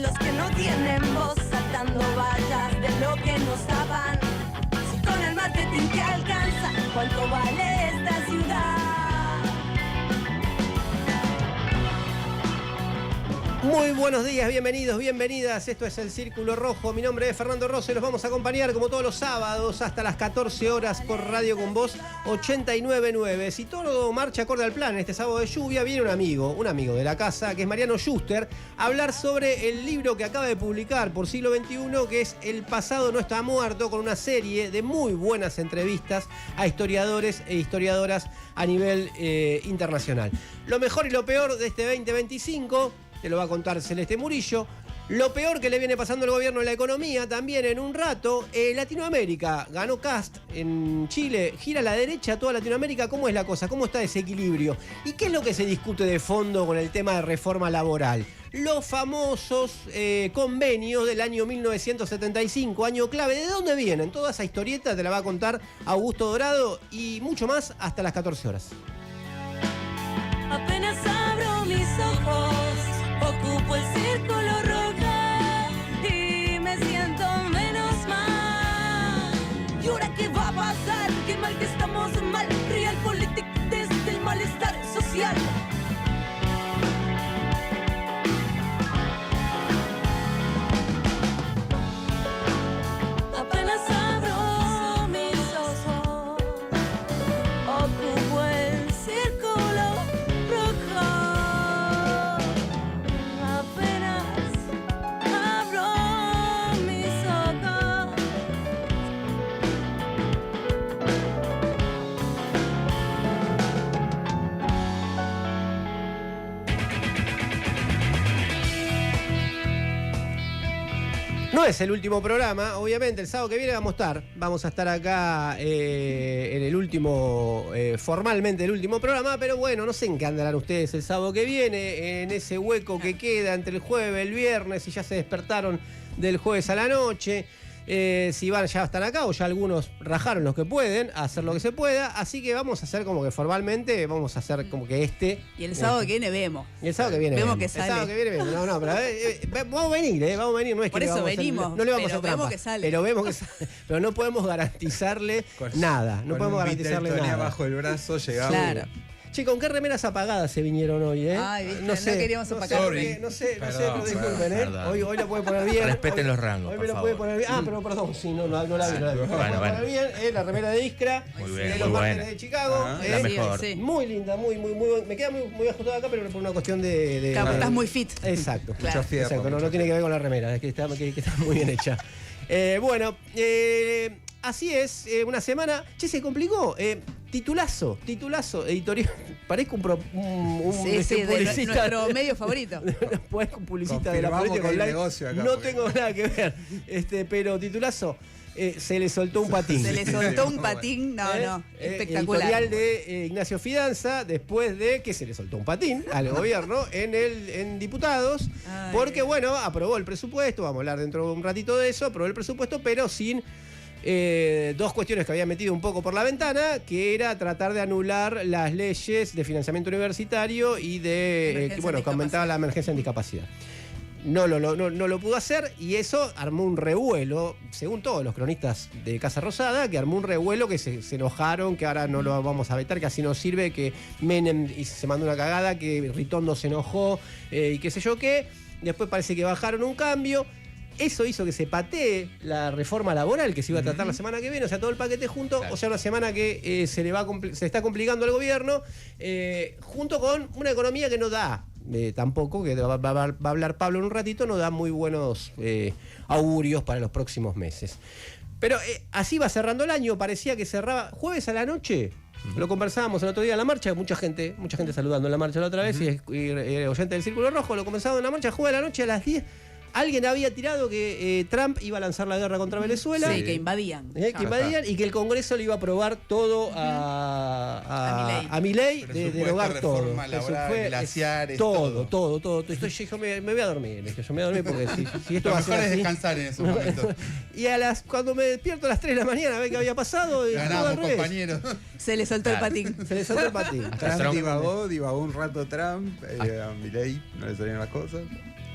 los que no tienen voz, saltando vallas de lo que nos tapan. Si con el marketing te alcanza, ¿cuánto vale esta ciudad? Muy buenos días, bienvenidos, bienvenidas. Esto es El Círculo Rojo. Mi nombre es Fernando Rosso y los vamos a acompañar como todos los sábados hasta las 14 horas por Radio Con Voz 89.9. Si todo marcha acorde al plan, este sábado de lluvia viene un amigo de la casa, que es Mariano Schuster, a hablar sobre el libro que acaba de publicar por Siglo XXI, que es El pasado no está muerto, con una serie de muy buenas entrevistas a historiadores e historiadoras a nivel internacional. Lo mejor y lo peor de este 2025... te lo va a contar Celeste Murillo. Lo peor que le viene pasando al gobierno en la economía también en un rato. Latinoamérica, ganó Kast en Chile, gira a la derecha toda Latinoamérica. ¿Cómo es la cosa? ¿Cómo está ese equilibrio? ¿Y qué es lo que se discute de fondo con el tema de reforma laboral? Los famosos convenios del año 1975, año clave. ¿De dónde vienen? Toda esa historieta te la va a contar Augusto Dorado y mucho más hasta las 14 horas. Apenas abro mis ojos, ocupo el círculo rojo y me siento menos mal. ¿Y ahora qué va a pasar? Qué mal que estamos mal. Realpolitik desde el malestar social. Apenas abro mis ojos, ocupo el círculo rojo. Apenas abro mis ojos. No es el último programa, obviamente. El sábado que viene vamos a estar acá en el último, formalmente el último programa, pero bueno, no sé en qué andarán ustedes el sábado que viene, en ese hueco que queda entre el jueves y el viernes, si ya se despertaron del jueves a la noche. Si ya están acá o ya algunos rajaron los que pueden, a hacer lo que se pueda, así que vamos a hacer como que formalmente, vamos a hacer como que Y el sábado que viene vemos. Y el sábado que viene vemos que El sale. sábado que viene vemos. No, pero vamos a venir, no es Por que eso vamos venimos, a hacer, no le vamos pero a hacer trampa, vemos que sale. pero vemos que sale, pero no podemos garantizarle nada, no podemos garantizarle nada. Bajo el brazo llegamos. Claro. Che, ¿con qué remeras apagadas se vinieron hoy, Ay, viste, no queríamos apagar. No sé, Perdón, pero disculpen, perdón. Hoy la puede poner bien. Respeten los rangos, Hoy por me lo favor. puede poner bien. Pero perdón, sí, no la vi. Bueno. Poner bien, la remera de Iskra, Muy de bien, los muy Mártires buena. de Chicago. Ajá. La mejor. Sí. Muy linda, muy me queda muy ajustada acá, pero por una cuestión de Claro, estás muy fit. Exacto. Claro. Mucho fierro, Exacto, no mucho tiene que ver con la remera, es que está muy bien hecha. Así es, una semana. Che, se complicó. Titulazo, editorial. Parezco un Sí, publicista. nuestro medio favorito. Parezco un publicista de la Confirmamos política que hay online. negocio acá, No porque- tengo nada que ver. Pero titulazo. Se le soltó un patín. Se le soltó un patín, no, espectacular. Editorial de Ignacio Fidanza, después de que se le soltó un patín al gobierno en diputados, Ay. porque bueno, aprobó el presupuesto, vamos a hablar dentro de un ratito de eso, aprobó el presupuesto, pero sin dos cuestiones que había metido un poco por la ventana, que era tratar de anular las leyes de financiamiento universitario y de, que aumentaba la emergencia en discapacidad. No lo pudo hacer y eso armó un revuelo, según todos los cronistas de Casa Rosada, que armó un revuelo que se enojaron, que ahora no lo vamos a vetar, que así no sirve, que Menem se mandó una cagada, que Ritondo se enojó y qué sé yo qué. Después parece que bajaron un cambio. Eso hizo que se patee la reforma laboral que se iba a tratar la semana que viene, o sea, todo el paquete junto, claro. O sea, una semana que se está complicando al gobierno, junto con una economía que no da. Tampoco, que va a hablar Pablo en un ratito, no da muy buenos augurios para los próximos meses. Pero así va cerrando el año, parecía que cerraba jueves a la noche. Lo conversábamos el otro día en la marcha, mucha gente saludando en la marcha la otra vez, y oyente del Círculo Rojo, lo comenzamos en la marcha, jueves a la noche a las 10. Alguien había tirado que Trump iba a lanzar la guerra contra Venezuela. Sí, que invadían. Y que el Congreso le iba a aprobar todo a Milei de derogar todo. Laboral, glaciares, todo. Yo me voy a dormir, porque si esto Lo va a mejor ser es así. descansar en esos momentos. Y cuando me despierto a las 3 de la mañana a ver qué había pasado. Ganamos, compañeros. Se le soltó el patín. Se le soltó el patín. Trump divagó un rato Trump, a Milei no le salieron las cosas.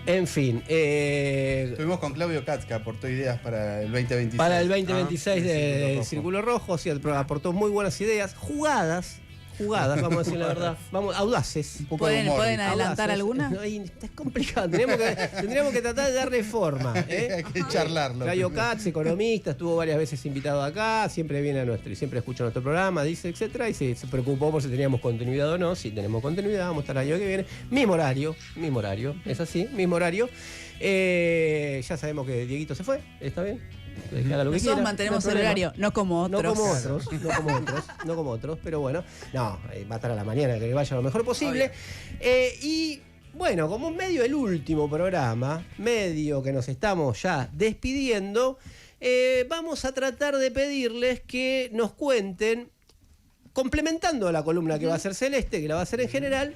En fin. Estuvimos con Claudio Katz, que aportó ideas para el 2026. Para el 2026 Ah, de Círculo Rojo, sí, aportó muy buenas ideas, jugadas, vamos a decir la verdad, audaces. Un poco de ¿Pueden humor. adelantar Audaces. alguna? No, y es complicado, tendríamos que tratar de darle forma. Hay que charlarlo. Claudio Katz, economista, estuvo varias veces invitado acá, siempre viene a nuestro, y siempre escucha nuestro programa, dice, etcétera, y se preocupó por si teníamos continuidad o no. Si tenemos continuidad, vamos a estar el año que viene. Mismo horario, es así, mismo horario. Ya sabemos que Dieguito se fue, ¿está bien? Que haga lo que Nosotros quiera, mantenemos no hay el problema. horario, no como otros. No como otros, pero bueno, no, va a estar a la mañana, que le vaya lo mejor posible. Y bueno, como medio el último programa, medio que nos estamos ya despidiendo, vamos a tratar de pedirles que nos cuenten, complementando la columna que va a ser Celeste, que la va a hacer en general,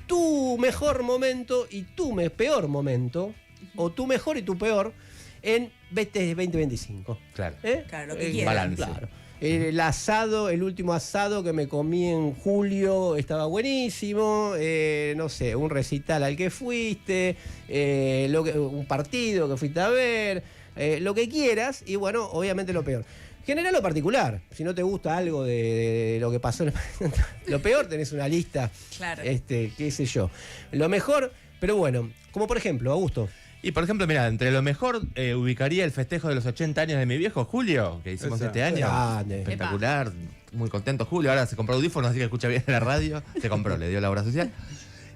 tu mejor momento y tu peor momento, o tu mejor y tu peor, en 2025. Claro. Claro, lo que quieran. Balance. Claro. El asado, el último asado que me comí en julio estaba buenísimo. No sé, un recital al que fuiste, un partido que fuiste a ver, lo que quieras. Y bueno, obviamente lo peor. General o particular. Si no te gusta algo de lo que pasó, lo peor tenés una lista. Claro. Qué sé yo. Lo mejor, pero bueno, como por ejemplo, Augusto. Y por ejemplo, mira, entre lo mejor ubicaría el festejo de los 80 años de mi viejo, Julio, que hicimos Esa. este año. Grande. Espectacular, muy contento Julio. Ahora se compró audífonos, así que escucha bien la radio. Se compró, le dio la obra social.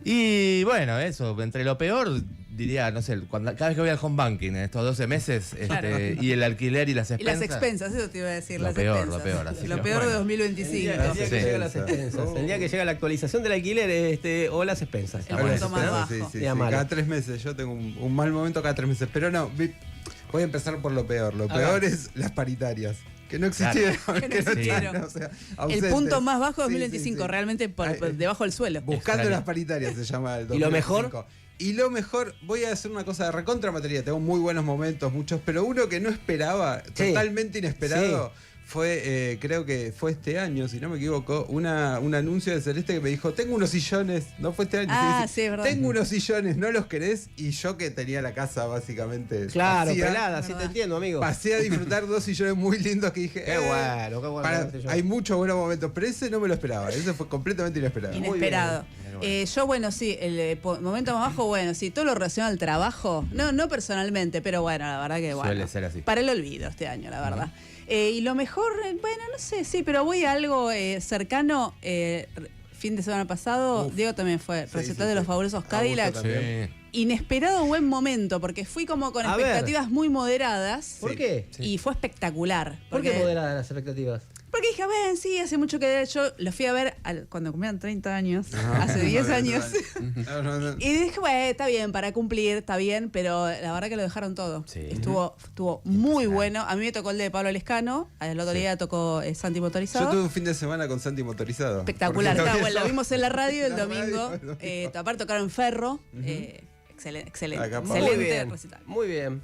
Y bueno, eso, entre lo peor, diría, no sé, cada vez que voy al home banking en estos 12 meses, Claro. y el alquiler y las Y expensas. las expensas, eso te iba a decir, Lo las peor, expensas. lo peor, así Lo que, peor de bueno. 2025. El día que Sí. llegan las expensas, el día que llega la actualización del alquiler o las expensas. El bueno, punto más ¿no? bajo. Sí, sí, Día sí. malo. Cada 3 meses. Yo tengo un mal momento cada 3 meses. Pero no, voy a empezar por lo peor. Lo peor es las paritarias. Que no existieron. Claro. Que no existieron. están, o sea, El ausentes. punto más bajo de Sí, 2025, sí, sí. realmente por debajo del suelo. Buscando Extraño. las paritarias se llama el ¿Y lo 2025. Y lo mejor, voy a hacer una cosa de recontra materia. Tengo muy buenos momentos, muchos, pero uno que no esperaba, Sí. totalmente inesperado, fue, creo que fue este año, si no me equivoco, un anuncio de Celeste que me dijo, tengo unos sillones, no fue este año, Ah, sí, sí, es verdad. tengo unos sillones, ¿no los querés? Y yo que tenía la casa básicamente Claro, vacía, pelada, sí te ¿verdad? entiendo, amigo. pasé a disfrutar 2 sillones muy lindos que dije, Qué bueno, qué bueno. hay muchos buenos momentos, pero ese no me lo esperaba, ese fue completamente inesperado. Inesperado. Yo, bueno, sí, el momento más bajo, bueno, sí, todo lo relacionado al trabajo, no personalmente, pero bueno, la verdad que bueno. Suele ser así. Para el olvido este año, la verdad. Y lo mejor, bueno, no sé, sí, pero voy a algo cercano. Fin de semana pasado, Uf. Diego también fue, Sí, recital sí, de los sí. fabulosos Augusto Cadillacs. también. Sí. Inesperado buen momento, porque fui como con A ver. expectativas muy moderadas. ¿Por qué? Y fue espectacular. ¿Por qué porque- moderadas las expectativas? Porque dije, ven, sí, hace mucho que yo lo fui a ver cuando cumplían 30 años, Ajá. hace 10 años. No. Y dije, bueno, está bien, para cumplir, está bien, pero la verdad que lo dejaron todo. Sí. Estuvo muy bueno. A mí me tocó el de Pablo Lescano, el otro día tocó Santi Yo Motorizado. tuve un fin de semana con Santi motorizado. Espectacular, Porque estaba bueno, lo vimos en la radio el La domingo. radio, el domingo. Aparte tocaron en Ferro. Excelente, Acá, Muy excelente bien, recital. muy bien.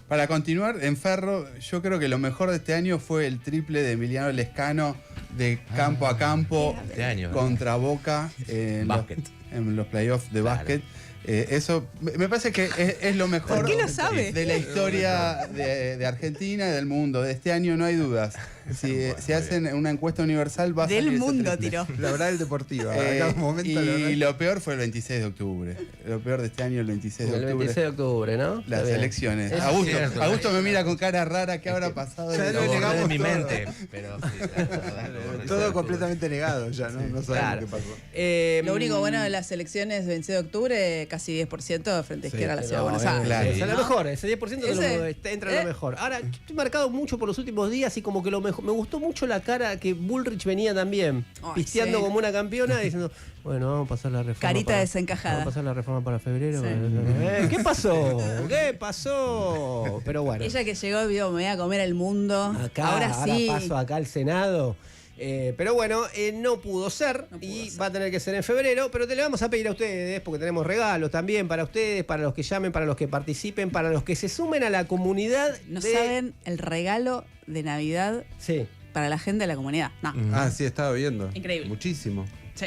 Para continuar, en Ferro, yo creo que lo mejor de este año fue el triple de Emiliano Lescano de campo a campo Este año. contra Boca en Básquet. en los playoffs de Claro. básquet. Eso me parece que es lo mejor ¿Por qué lo sabe? de la historia de Argentina y del mundo. De este año no hay dudas. Si hacen una encuesta universal va a Del salir ese mundo triple. tiró. La oral deportiva. Eh, a cada momento la y oral. lo peor fue el 26 de octubre. Lo peor de este año el 26 de El octubre. 26 de octubre, ¿no? Está Las bien. elecciones. Es Augusto, cierto. me mira con cara rara. ¿Qué habrá pasado? Ya de lo la- Lo borré de negamos mi todo. mente. Pero sí, la verdad, lo borré. Todo completamente negado ya, ¿no? No sabemos Claro. qué pasó. Lo único bueno de las elecciones del 26 de octubre, casi 10% frente a izquierda a la ciudad de Buenos Aires. claro. Esa es lo mejor, ese 10% Ese, entra en lo mejor. Ahora, yo estoy marcado mucho por los últimos días y como que lo mejor, me gustó mucho la cara que Bullrich venía también, Ay, pisteando sí. como una campeona, diciendo, bueno, vamos a pasar la reforma. Carita para- desencajada. Vamos a pasar la reforma para febrero. Sí. ¿Qué pasó? ¿Qué pasó? Pero bueno. Ella que llegó y vio, me voy a comer el mundo. Acá, ahora sí. paso acá al Senado. Pero bueno, no pudo ser No pudo y ser. va a tener que ser en febrero, pero te le vamos a pedir a ustedes, porque tenemos regalos también para ustedes, para los que llamen, para los que participen, para los que se sumen a la comunidad. No de- saben el regalo de Navidad Sí. para la gente de la comunidad. No. Ah, sí, estaba viendo. Increíble. Muchísimo. Sí.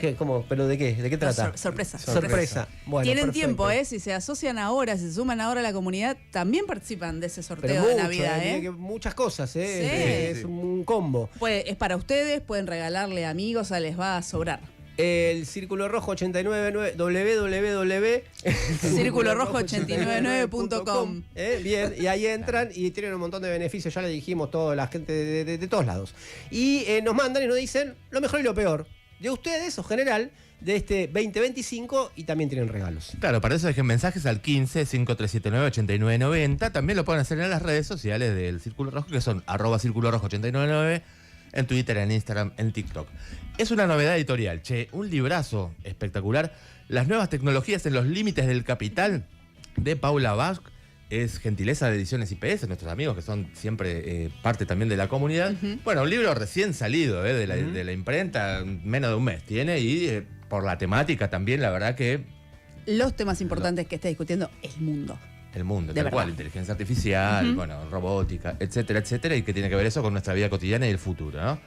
¿Pero de qué? ¿De qué trata? Sorpresa. Sorpresa. Bueno, Tienen perfecto. tiempo, ¿eh? Si se asocian ahora, si se suman ahora a la comunidad, también participan de ese sorteo Pero de mucho, Navidad, tiene ¿eh? que- muchas cosas, ¿eh? Sí. Es un combo. Es para ustedes, pueden regalarle a amigos, les va a sobrar. El Círculo Rojo 899 www Círculorojo899.com. Bien, y ahí entran y tienen un montón de beneficios, ya le dijimos, toda la gente de todos lados. Y nos mandan y nos dicen lo mejor y lo peor de ustedes, o general, de este 2025, y también tienen regalos. Claro, para eso dejen mensajes al 15 5379 8990. También lo pueden hacer en las redes sociales del Círculo Rojo, que son @Círculo Rojo 899, en Twitter, en Instagram, en TikTok. Es una novedad editorial, un librazo espectacular. Las nuevas tecnologías en los límites del capital, de Paula Bach. Es gentileza de Ediciones IPS, nuestros amigos que son siempre parte también de la comunidad. Bueno, un libro recién salido de la imprenta, menos de un mes tiene, y por la temática también, la verdad que Los temas importantes que está discutiendo el mundo. el mundo, De tal verdad. cual, inteligencia artificial, bueno, robótica, etcétera, etcétera, y que tiene que ver eso con nuestra vida cotidiana y el futuro, ¿no?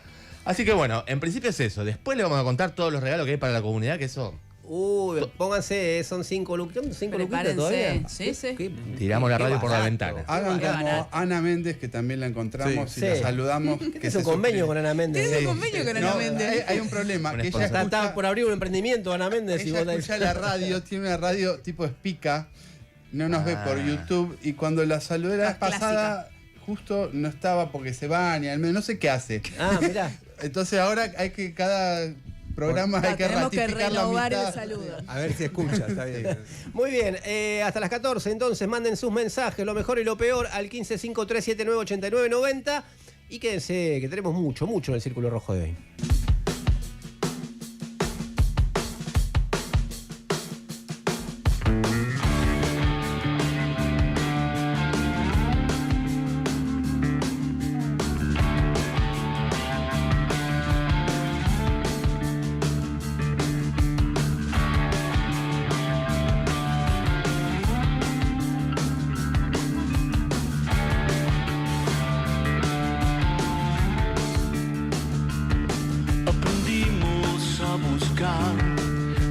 Así que bueno, en principio es eso. Después le vamos a contar todos los regalos que hay para la comunidad, que eso Uy, pónganse, son 5 luquitas Prepárense. todavía. Sí, sí. tiramos la radio por la ventana. Hagan Qué como barato. Ana Méndez, que también la encontramos Sí. y la Sí. saludamos. Que Es se un convenio suscribe. con Ana Méndez. Tienes un convenio con Ana No, Méndez. hay un problema, Un que ella sponsor. Está por abrir un emprendimiento, Ana Méndez. ella escucha la radio, tiene una radio tipo Espica, no nos ve por YouTube, y cuando la saludé la vez Clásica. pasada, justo no estaba porque se baña, no sé qué hace. Ah, mirá. Entonces ahora hay que cada programa hay que Tenemos que ratificar la renovar el mitad. saludo. A ver si escucha, está bien. Muy bien, hasta las 14, entonces manden sus mensajes, lo mejor y lo peor, al 1553798990, y quédense, que tenemos mucho en el Círculo Rojo de hoy. Aprendimos a buscar,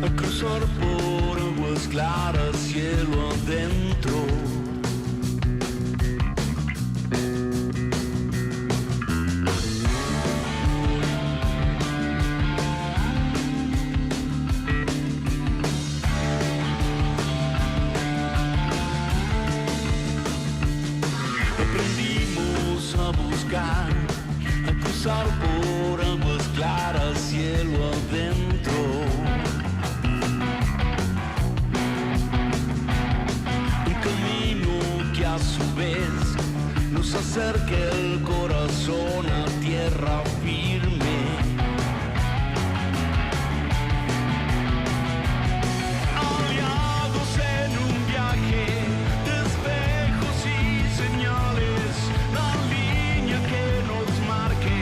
a cruzar por aguas claras, cielo adentro. Aprendimos a buscar, a cruzar por aguas claras, cielo adentro. Un camino que a su vez nos acerque el corazón a tierra firme. Aliados en un viaje de espejos y señales, la línea que nos marque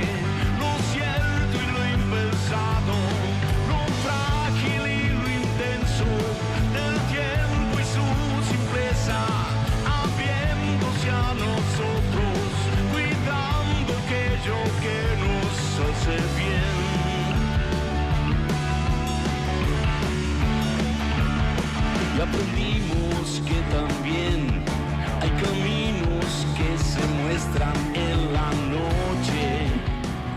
lo cierto y lo impensado, lo frágil y lo intenso del tiempo y su simpleza, abriéndose a nosotros, cuidando aquello que nos hace bien. Y aprendimos que también hay caminos que se muestran en la noche.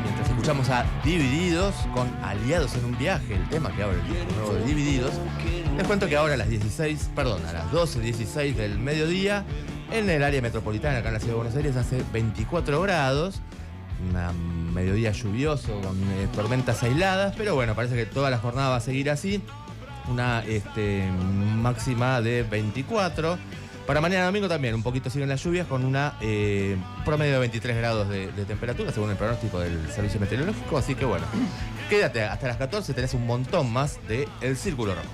Mientras escuchamos a Divididos con Aliados en un viaje, el tema que abre el disco nuevo de Divididos, les cuento que ahora a las 12:16 del mediodía, en el área metropolitana, acá en la ciudad de Buenos Aires, hace 24 grados, un mediodía lluvioso con tormentas aisladas, pero bueno, parece que toda la jornada va a seguir así, una máxima de 24. Para mañana domingo también, un poquito siguen las lluvias con una promedio de 23 grados de temperatura, según el pronóstico del Servicio Meteorológico. Así que bueno, quédate hasta las 14, tenés un montón más de El Círculo Rojo.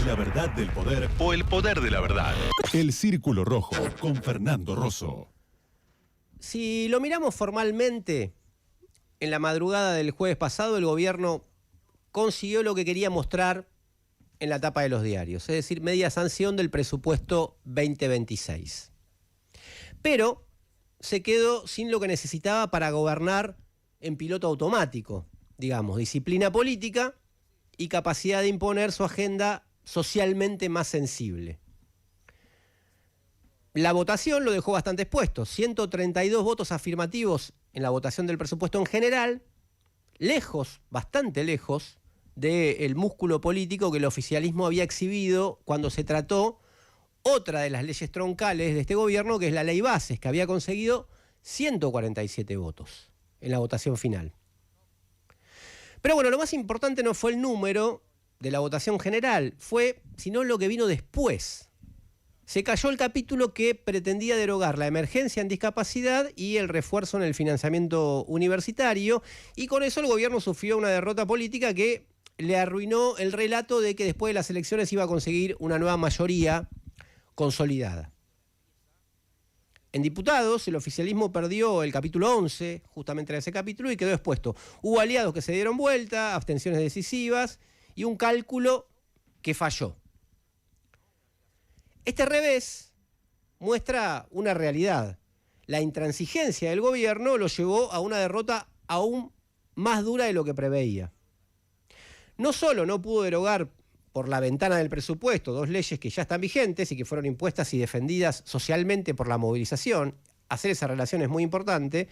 La verdad del poder O el poder de la verdad. El Círculo Rojo con Fernando Rosso. Si lo miramos formalmente, en la madrugada del jueves pasado el gobierno consiguió lo que quería mostrar en la tapa de los diarios, es decir, media sanción del presupuesto 2026. Pero se quedó sin lo que necesitaba para gobernar en piloto automático, digamos, disciplina política y capacidad de imponer su agenda socialmente más sensible. La votación lo dejó bastante expuesto, 132 votos afirmativos en la votación del presupuesto en general, lejos, bastante lejos, del músculo político que el oficialismo había exhibido cuando se trató otra de las leyes troncales de este gobierno, que es la Ley Bases, que había conseguido 147 votos en la votación final. Pero bueno, lo más importante no fue el número de la votación general, fue sino lo que vino después. Se cayó el capítulo que pretendía derogar la emergencia en discapacidad y el refuerzo en el financiamiento universitario, y con eso el gobierno sufrió una derrota política que le arruinó el relato de que después de las elecciones iba a conseguir una nueva mayoría consolidada. En diputados, el oficialismo perdió el capítulo 11, justamente en ese capítulo, y quedó expuesto. Hubo aliados que se dieron vuelta, abstenciones decisivas y un cálculo que falló. Este revés muestra una realidad. La intransigencia del gobierno lo llevó a una derrota aún más dura de lo que preveía. No solo no pudo derogar por la ventana del presupuesto 2 leyes que ya están vigentes y que fueron impuestas y defendidas socialmente por la movilización, hacer esa relación es muy importante,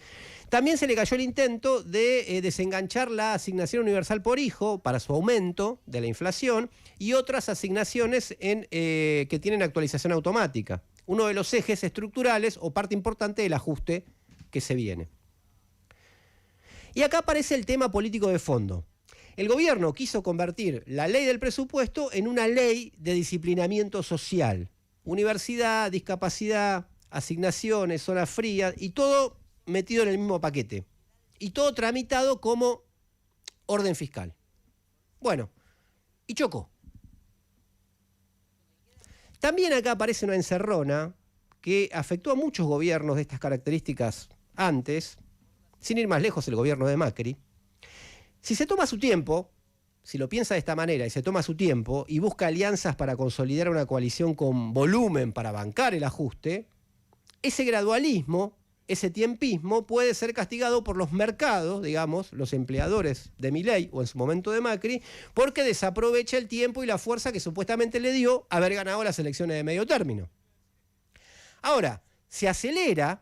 también se le cayó el intento de desenganchar la asignación universal por hijo para su aumento de la inflación y otras asignaciones que tienen actualización automática, uno de los ejes estructurales o parte importante del ajuste que se viene. Y acá aparece el tema político de fondo. El gobierno quiso convertir la ley del presupuesto en una ley de disciplinamiento social. Universidad, discapacidad, asignaciones, zonas frías y todo metido en el mismo paquete. Y todo tramitado como orden fiscal. Bueno, y chocó. También acá aparece una encerrona que afectó a muchos gobiernos de estas características antes, sin ir más lejos el gobierno de Macri. Si se toma su tiempo, si lo piensa de esta manera y se toma su tiempo y busca alianzas para consolidar una coalición con volumen para bancar el ajuste, ese gradualismo, ese tiempismo puede ser castigado por los mercados, digamos, los empleadores de Milei o en su momento de Macri, porque desaprovecha el tiempo y la fuerza que supuestamente le dio haber ganado las elecciones de medio término. Ahora, se aceleran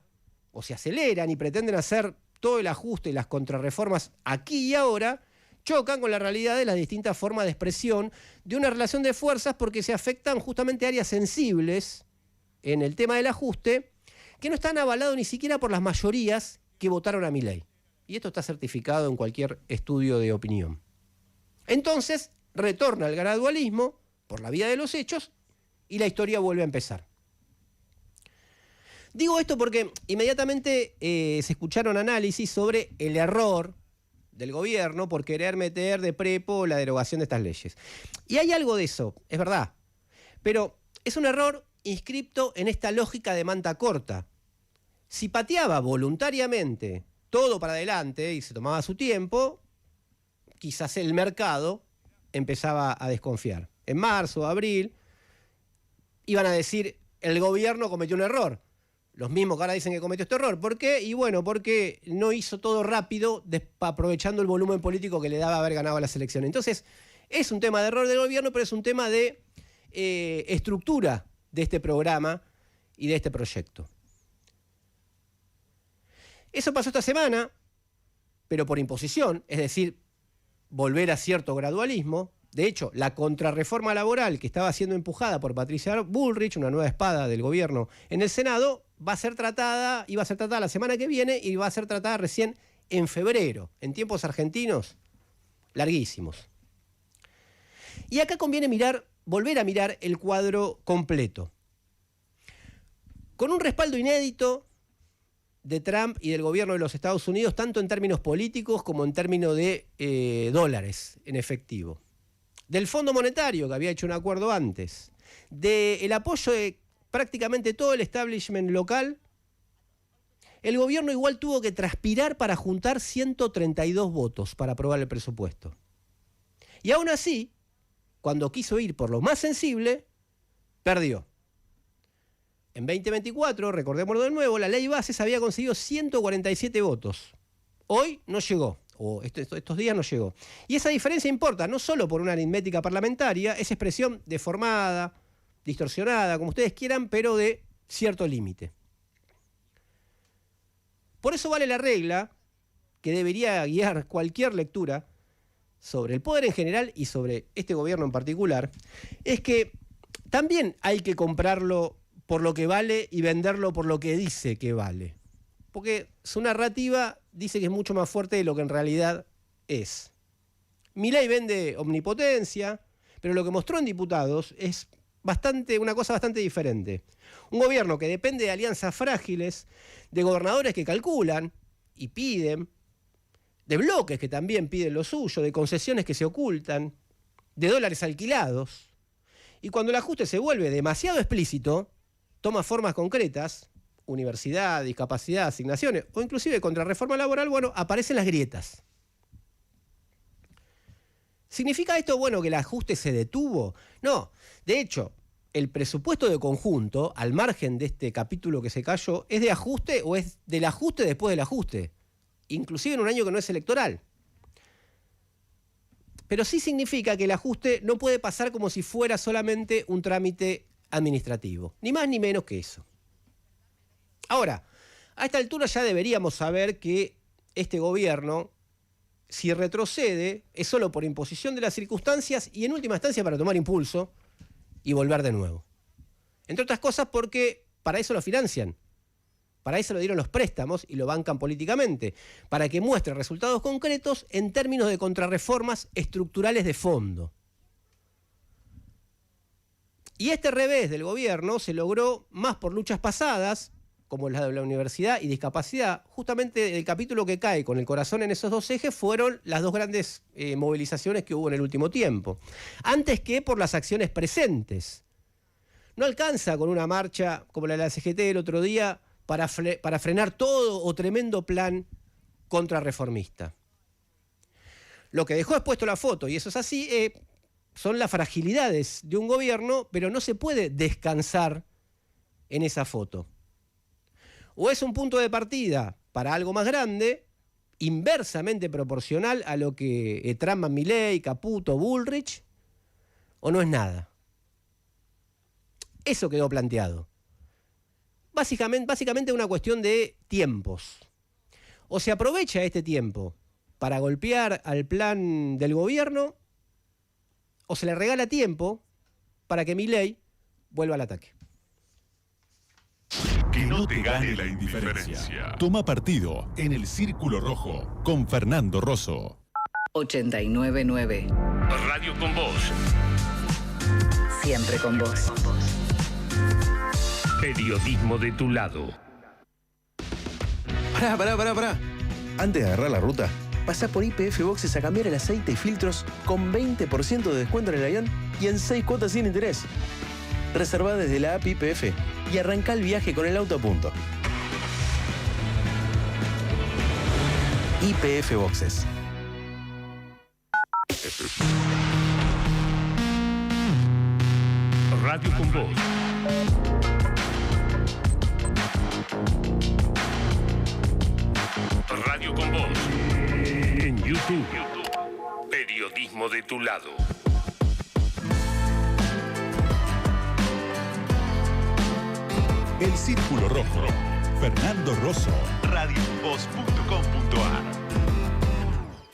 y pretenden hacer todo el ajuste y las contrarreformas aquí y ahora, chocan con la realidad de las distintas formas de expresión de una relación de fuerzas porque se afectan justamente áreas sensibles en el tema del ajuste que no están avalados ni siquiera por las mayorías que votaron a Milei. Y esto está certificado en cualquier estudio de opinión. Entonces, retorna el gradualismo por la vía de los hechos y la historia vuelve a empezar. Digo esto porque inmediatamente se escucharon análisis sobre el error del gobierno por querer meter de prepo la derogación de estas leyes. Y hay algo de eso, es verdad. Pero es un error inscripto en esta lógica de manta corta. Si pateaba voluntariamente todo para adelante y se tomaba su tiempo, quizás el mercado empezaba a desconfiar. En marzo, abril, iban a decir, el gobierno cometió un error. Los mismos que ahora dicen que cometió este error. ¿Por qué? Y bueno, porque no hizo todo rápido, aprovechando el volumen político que le daba haber ganado las elecciones. Entonces, es un tema de error del gobierno, pero es un tema de estructura de este programa y de este proyecto. Eso pasó esta semana, pero por imposición, es decir, volver a cierto gradualismo. De hecho, la contrarreforma laboral que estaba siendo empujada por Patricia Bullrich, una nueva espada del gobierno en el Senado, iba a ser tratada la semana que viene y va a ser tratada recién en febrero, en tiempos argentinos larguísimos. Y acá conviene volver a mirar el cuadro completo. Con un respaldo inédito de Trump y del gobierno de los Estados Unidos, tanto en términos políticos como en términos de dólares en efectivo. Del Fondo Monetario, que había hecho un acuerdo antes, del apoyo de prácticamente todo el establishment local, el gobierno igual tuvo que transpirar para juntar 132 votos para aprobar el presupuesto. Y aún así, cuando quiso ir por lo más sensible, perdió. En 2024, recordémoslo de nuevo, la ley Bases había conseguido 147 votos. Hoy no llegó. o estos días no llegó. Y esa diferencia importa, no solo por una aritmética parlamentaria, es expresión deformada, distorsionada, como ustedes quieran, pero de cierto límite. Por eso vale la regla que debería guiar cualquier lectura sobre el poder en general y sobre este gobierno en particular, es que también hay que comprarlo por lo que vale y venderlo por lo que dice que vale. Porque su narrativa dice que es mucho más fuerte de lo que en realidad es. Milei vende omnipotencia, pero lo que mostró en diputados es una cosa bastante diferente. Un gobierno que depende de alianzas frágiles, de gobernadores que calculan y piden, de bloques que también piden lo suyo, de concesiones que se ocultan, de dólares alquilados. Y cuando el ajuste se vuelve demasiado explícito, toma formas concretas, universidad, discapacidad, asignaciones, o inclusive contrarreforma laboral, bueno, aparecen las grietas. ¿Significa esto, bueno, que el ajuste se detuvo? No. De hecho, el presupuesto de conjunto, al margen de este capítulo que se cayó, ¿es de ajuste o es del ajuste después del ajuste? Inclusive en un año que no es electoral. Pero sí significa que el ajuste no puede pasar como si fuera solamente un trámite administrativo. Ni más ni menos que eso. Ahora, a esta altura ya deberíamos saber que este gobierno, si retrocede, es solo por imposición de las circunstancias y en última instancia para tomar impulso y volver de nuevo. Entre otras cosas porque para eso lo financian. Para eso lo dieron los préstamos y lo bancan políticamente, para que muestre resultados concretos en términos de contrarreformas estructurales de fondo. Y este revés del gobierno se logró más por luchas pasadas, como la de la universidad y discapacidad. Justamente el capítulo que cae con el corazón en esos dos ejes fueron las dos grandes movilizaciones que hubo en el último tiempo, antes que por las acciones presentes. No alcanza con una marcha como la de la CGT el otro día para frenar todo o tremendo plan contrarreformista. Lo que dejó expuesto la foto, y eso es así, son las fragilidades de un gobierno, pero no se puede descansar en esa foto. O es un punto de partida para algo más grande, inversamente proporcional a lo que traman Milei, Caputo, Bullrich, o no es nada. Eso quedó planteado. Básicamente una cuestión de tiempos. O se aprovecha este tiempo para golpear al plan del gobierno, o se le regala tiempo para que Milei vuelva al ataque. Que no te gane la indiferencia. Toma partido en el Círculo Rojo con Fernando Rosso. 89.9. Radio con vos. Siempre con vos. Periodismo de tu lado. Pará. Antes de agarrar la ruta, pasá por YPF Boxes a cambiar el aceite y filtros con 20% de descuento en el avión y en 6 cuotas sin interés. Reservá desde la app YPF y arrancá el viaje con el auto a punto. YPF Boxes. Radio con vos. Radio con vos. En YouTube. Periodismo de tu lado. El Círculo Rojo. Fernando Rosso. radioconvoz.com.ar.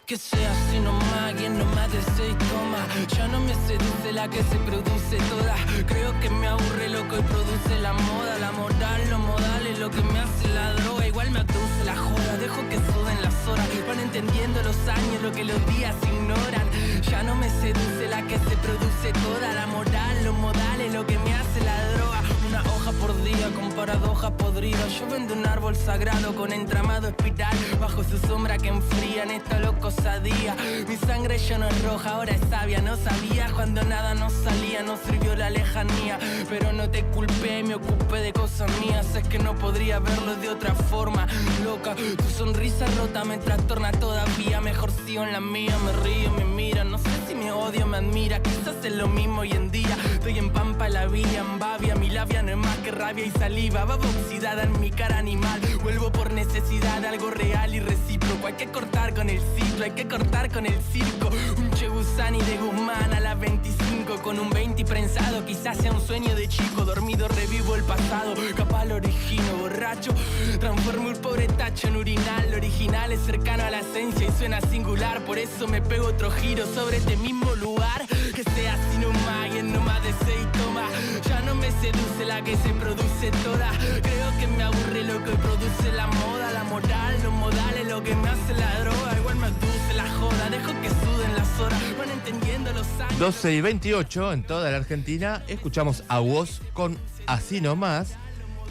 Que sea así nomás, quien no más de 6 tomas. Ya no me seduce la que se produce toda. Creo que me aburre lo que hoy produce la moda. La moral, los modales, lo que me hace la droga. Igual me abduce la joda, dejo que suden las horas. Van entendiendo los años, lo que los días ignoran. Ya no me seduce la que se produce toda. La moral, los modales, lo que me hace la droga. Una hoja por día con paradojas podridas. Yo vendo un árbol sagrado con entramado espiral. Bajo su sombra que enfría en esta locosadía. Mi sangre ya no es roja, ahora es sabia. No sabía cuando nada nos salía, no sirvió la lejanía. Pero no te culpé, me ocupé de cosas mías. Es que no podría verlo de otra forma. Loca, tu sonrisa rota me trastorna todavía. Mejor sigo en la mía, me río, me miran. No sé si me me odia, me admira. Quizás es lo mismo hoy en día. Estoy en Pampa, la villa, en Bavia. Mi labia no es más que rabia y saliva. Baba oxidada en mi cara animal. Vuelvo por necesidad, algo real y recíproco. Hay que cortar con el ciclo, hay que cortar con el circo. Un Chebusani de Guzmán a las 25. Con un 20 prensado, quizás sea un sueño de chico. Dormido revivo el pasado, capaz lo origino. Borracho, transformo el pobre tacho en urinal. Lo original es cercano a la esencia y suena singular. Por eso me pego otro giro sobre este mismo lugar. Que sea así nomás y en no más de 6 tomas. Ya no me seduce la que se produce toda. Creo que me aburre lo que produce la moda. La moral, los modales, lo que me hace la droga. Igual me abduce la joda, dejo que suden las horas. Van entendiendo los años. 12:28 en toda la Argentina. Escuchamos a vos con Así Nomás.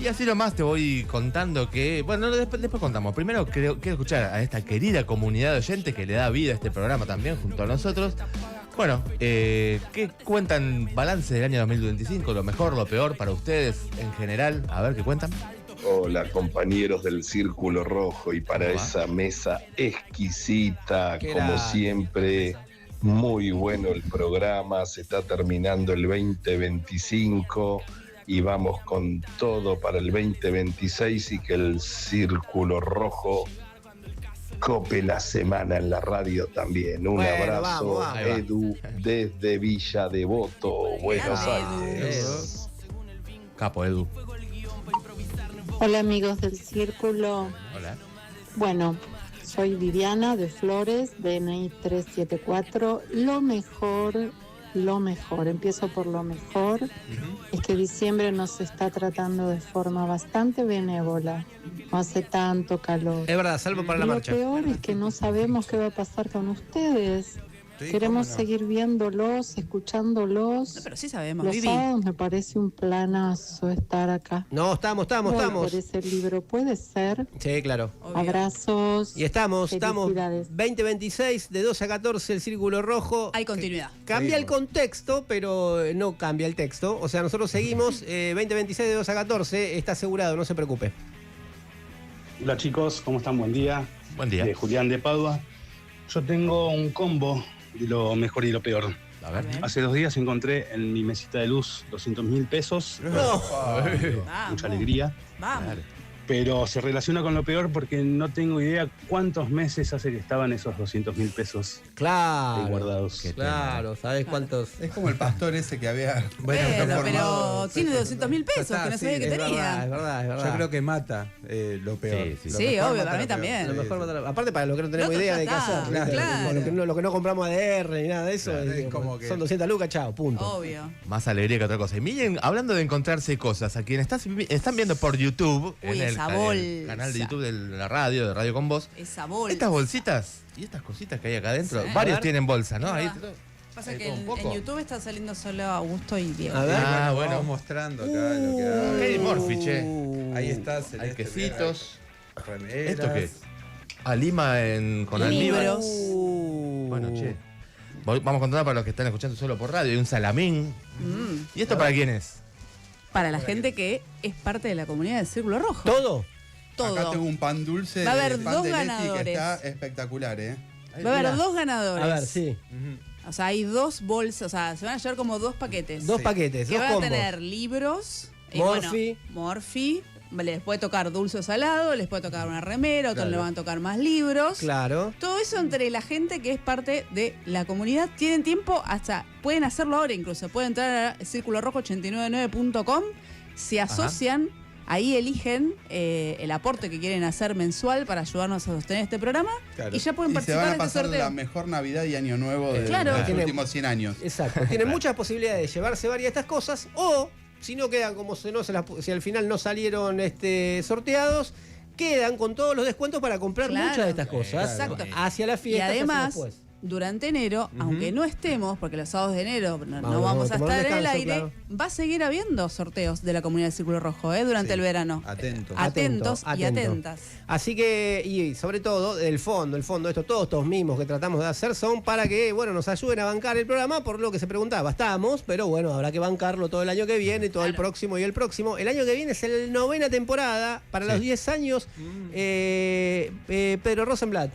Y así nomás te voy contando que... Bueno, después contamos. Primero quiero escuchar a esta querida comunidad de oyentes que le da vida a este programa también junto a nosotros. Bueno, ¿qué cuentan balance del año 2025? ¿Lo mejor, lo peor para ustedes en general? A ver, ¿qué cuentan? Hola compañeros del Círculo Rojo y para esa mesa exquisita, como siempre, muy bueno el programa, se está terminando el 2025 y vamos con todo para el 2026 y que el Círculo Rojo cope la semana en la radio también. Un abrazo, vamos. Edu, desde Villa Devoto, Buenos Aires. Capo, Edu. Hola amigos del Círculo. Hola. Bueno, soy Viviana de Flores, DNI 374. Lo mejor, empiezo por lo mejor, es que diciembre nos está tratando de forma bastante benévola. No hace tanto calor. Es verdad, salvo para la marcha. Lo peor es que no sabemos qué va a pasar con ustedes. Queremos seguir viéndolos, escuchándolos. No, pero sí sabemos, Los Vivi. sábados me parece un planazo estar acá. No, estamos. Voy por ese libro, ¿puede ser? Sí, claro. Abrazos. Y estamos Felicidades. 2026, de 12 a 14, el Círculo Rojo. Hay continuidad. Cambia el contexto, pero no cambia el texto. O sea, nosotros seguimos 2026 de 2 a 14, está asegurado, no se preocupe. Hola chicos, ¿cómo están? Buen día. Buen día. De Julián de Padua. Yo tengo un combo de lo mejor y lo peor. A ver. Hace 2 días encontré en mi mesita de luz 200.000 pesos. Mucha alegría. Vamos. Pero se relaciona con lo peor porque no tengo idea cuántos meses hace que estaban esos 200.000 pesos Claro. ahí guardados. Claro, ¿sabés cuántos? Es como el pastor ese que había. Bueno, pero tiene 200.000 pesos que no sabía que tenía. Es verdad. Yo creo que mata lo peor. Sí, Lo mejor obvio, mata para mí lo peor. también. Lo mejor aparte para lo que no tenemos Lo otro idea ya de qué está, hacer. ¿viste? claro. Lo que no compramos ADR ni nada de eso. Es como que- Son 200 lucas, chao, punto. Obvio. Más alegría que otra cosa. Y miren, hablando de encontrarse cosas, a quienes están viendo por YouTube, Uy, en el esa canal de YouTube de la radio, de Radio Con Vos, Esa bolsa. estas bolsitas y estas cositas que hay acá adentro, Sí. varios A ver. tienen bolsa, ¿no? Es Ahí, verdad. Pasa ahí que todo un en poco. YouTube está saliendo solo Augusto y Diego. A ver. Ah, Bueno, bueno. vamos mostrando acá lo que hay. Acá hay Morphy, che. Ahí está, Hay celeste, quesitos. remeras. ¿Esto qué es? A Lima con almíbar. Libros. Bueno, che. Vamos contando para los que están escuchando solo por radio. Hay un salamín. ¿Y esto para quién es? Para la gente que es parte de la comunidad del Círculo Rojo. ¿Todo? Todo. Acá tengo un pan dulce Va a haber de pan dos de Leti ganadores. que está espectacular, Va a haber Mirá. 2 ganadores. A ver, sí. O sea, hay 2 bolsas. O sea, se van a llevar como 2 paquetes. Dos paquetes, Que dos van a combos. tener libros. y Morphy. bueno, Morphy. Les puede tocar dulce o salado, les puede tocar una remera, otros Claro. le van a tocar más libros. Claro. Todo eso entre la gente que es parte de la comunidad. Tienen tiempo hasta, pueden hacerlo ahora incluso. Pueden entrar a circulorrojo899.com, se asocian, ahí eligen el aporte que quieren hacer mensual para ayudarnos a sostener este programa. Claro. Y ya pueden Y se participar van a de este pasar sorteo. la mejor Navidad y Año Nuevo de Claro. los Tiene- últimos 100 años. Exacto. Tienen muchas posibilidades de llevarse varias de estas cosas o, si no quedan como si al final no salieron sorteados, quedan con todos los descuentos para comprar Claro. muchas de estas cosas Exacto. hacia la Y fiesta. además, durante enero, aunque no estemos, porque los sábados de enero no vamos a tomar un estar en el descanso, aire, claro. va a seguir habiendo sorteos de la comunidad del Círculo Rojo durante el verano. Atentos. Atentos y Atento. atentas. Así que, y sobre todo, el fondo, todos estos mimos que tratamos de hacer son para que, bueno, nos ayuden a bancar el programa, por lo que se preguntaba. Estamos, pero bueno, habrá que bancarlo todo el año que viene, todo el próximo y el próximo. El año que viene es el 9ª temporada, para los 10 años. Pedro Rosenblatt,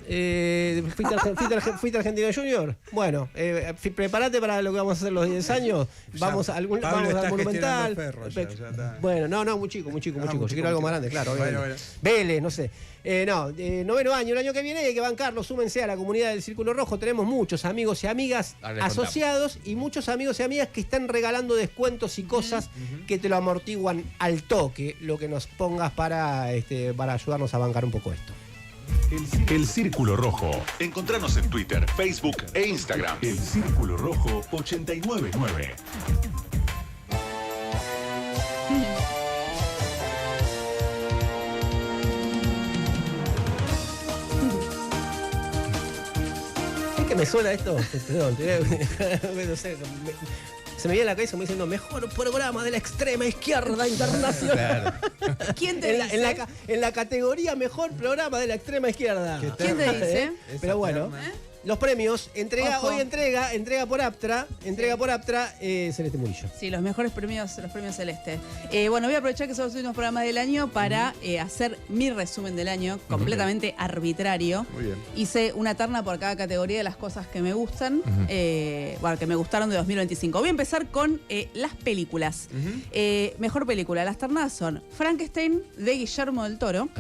fuiste a Argentina Argentino Junior? Bueno, prepárate para lo que vamos a hacer los 10 años. Vamos a algún Pablo vamos está al Monumental. gestionando Ferro, ya está. Bueno, no, muy chico. Yo quiero algo más grande, claro. Bueno. Vélez, no sé. Noveno año, el año que viene hay que bancarlo, súmense a la comunidad del Círculo Rojo. Tenemos muchos amigos y amigas Ahora les asociados y muchos amigos y amigas que están regalando descuentos y cosas que te lo amortiguan al toque, lo que nos pongas para ayudarnos a bancar un poco esto. El Círculo Rojo. Encontranos en Twitter, Facebook e Instagram. El Círculo Rojo 899. ¿Es que me suena esto? Perdón, no sé, se me viene a la cabeza me diciendo mejor programa de la extrema izquierda internacional. Claro. ¿Quién te dice? En la categoría mejor programa de la extrema izquierda. ¿Quién te dice? Pero bueno, los premios, Ojo. hoy entrega por Aptra, Celeste Murillo. Sí, los mejores premios, los premios Celeste. Bueno, voy a aprovechar que son los últimos programas del año para hacer mi resumen del año, completamente arbitrario. Muy bien. Hice una terna por cada categoría de las cosas que me gustan, que me gustaron de 2025. Voy a empezar con las películas. Mejor película. Las ternadas son Frankenstein, de Guillermo del Toro.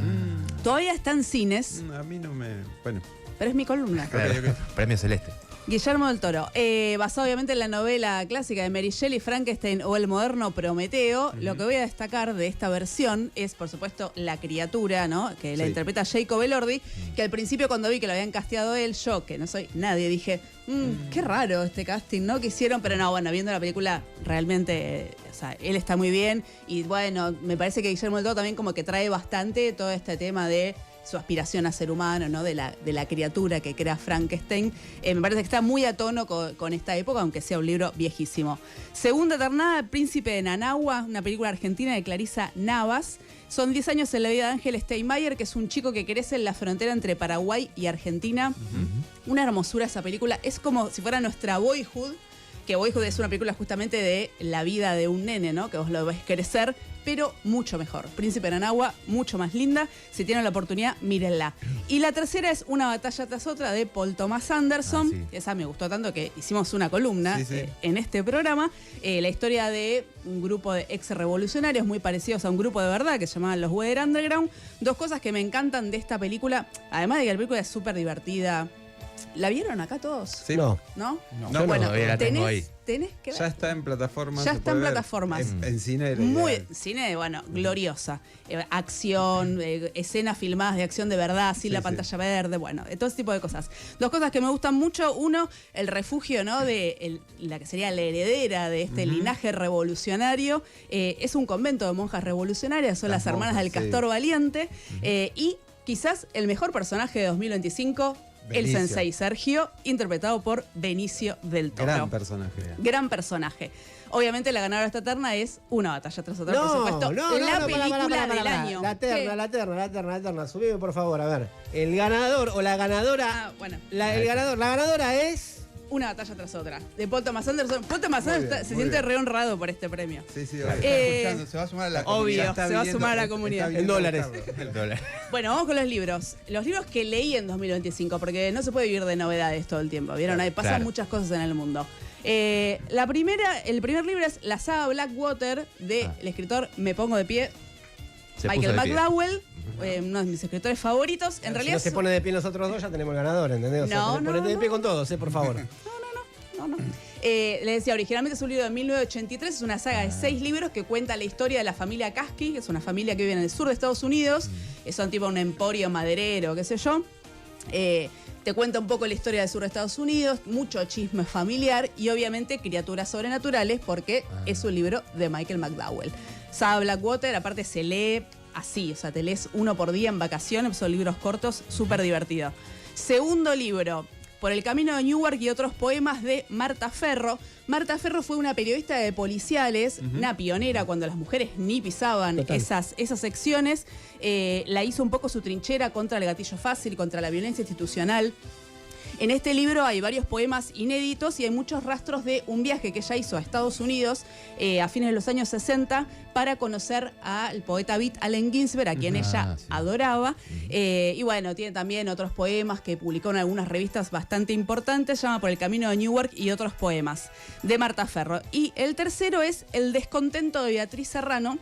Todavía está en cines, A mí no me... Bueno. pero es mi columna. Claro. Premio Celeste. Guillermo del Toro, basado obviamente en la novela clásica de Mary Shelley, Frankenstein o el moderno Prometeo. Lo que voy a destacar de esta versión es, por supuesto, la criatura, ¿no? Que la interpreta Jacob Elordi, que al principio cuando vi que lo habían casteado él, yo, que no soy nadie, dije, qué raro este casting, ¿no? Que hicieron, pero no, bueno, viendo la película, realmente, o sea, él está muy bien. Y bueno, me parece que Guillermo del Toro también como que trae bastante todo este tema de su aspiración a ser humano, ¿no? De la criatura que crea Frankenstein. Me parece que está muy a tono con esta época, aunque sea un libro viejísimo. Segunda ternada, Príncipe de Nanagua, una película argentina de Clarisa Navas. Son 10 años en la vida de Ángel Steinmeier, que es un chico que crece en la frontera entre Paraguay y Argentina. Una hermosura esa película. Es como si fuera nuestra Boyhood, que Boyhood es una película justamente de la vida de un nene, ¿no? Que vos lo ves crecer, pero mucho mejor. Príncipe de Nanagua, mucho más linda. Si tienen la oportunidad, mírenla. Y la tercera es Una batalla tras otra, de Paul Thomas Anderson. Sí. Esa me gustó tanto que hicimos una columna en este programa. La historia de un grupo de ex revolucionarios muy parecidos a un grupo de verdad que se llamaban los Weather Underground. Dos cosas que me encantan de esta película, además de que la película es súper divertida. ¿La vieron acá todos? Sí. No. ¿No? No, Bueno, todavía la tengo ahí. tenés que ver. Ya está en plataformas. Ya se está en puede ver. plataformas. En cine era Muy ideal. cine, bueno, gloriosa. Acción, escenas filmadas de acción de verdad, sin la pantalla verde, bueno, todo ese tipo de cosas. Dos cosas que me gustan mucho. Uno, el refugio, ¿no? De la que sería la heredera de este linaje revolucionario. Es un convento de monjas revolucionarias, son las hermanas del Castor Valiente. Y quizás el mejor personaje de 2025. El Benicio. sensei Sergio, interpretado por Benicio del Toro. Gran personaje. Gran personaje. Obviamente la ganadora de esta terna es Una batalla tras otra, por supuesto. La película del año. La terna. Subime, por favor, a ver. El ganador o la ganadora. Bueno. La ganadora es. Una batalla tras otra. De Paul Thomas Anderson. Paul Thomas Anderson se siente re honrado por este premio. Sí, sí, Está escuchando, se va a sumar a la comunidad. Obvio, se va a sumar a la comunidad. En dólares. Bueno, vamos con los libros. Los libros que leí en 2025, porque no se puede vivir de novedades todo el tiempo. ¿Vieron? Ahí pasan muchas cosas en el mundo. El primer libro es la saga Blackwater del escritor Me Pongo de Pie, Michael McDowell, uno de mis escritores favoritos. En realidad Si no se pone de pie los otros dos, ya tenemos el ganador, ¿entendés? O sea, ponete de pie con todos, por favor. No. Le decía, originalmente es un libro de 1983, es una saga de 6 libros que cuenta la historia de la familia Kasky, que es una familia que vive en el sur de Estados Unidos, son tipo un emporio maderero, qué sé yo. Te cuenta un poco la historia del sur de Estados Unidos, mucho chisme familiar y obviamente criaturas sobrenaturales, porque es un libro de Michael McDowell. Saga Blackwater, aparte se lee así, o sea, te lees uno por día en vacaciones, son libros cortos, súper divertido. Segundo libro, Por el camino de Newark y otros poemas, de Marta Ferro. Marta Ferro fue una periodista de policiales, una pionera cuando las mujeres ni pisaban esas secciones. La hizo un poco su trinchera contra el gatillo fácil, contra la violencia institucional. En este libro hay varios poemas inéditos y hay muchos rastros de un viaje que ella hizo a Estados Unidos a fines de los años 60 para conocer al poeta beat Allen Ginsberg, a quien ella adoraba. Y bueno, tiene también otros poemas que publicó en algunas revistas bastante importantes, se llama Por el camino de Newark y otros poemas, de Marta Ferro. Y el tercero es El descontento de Beatriz Serrano,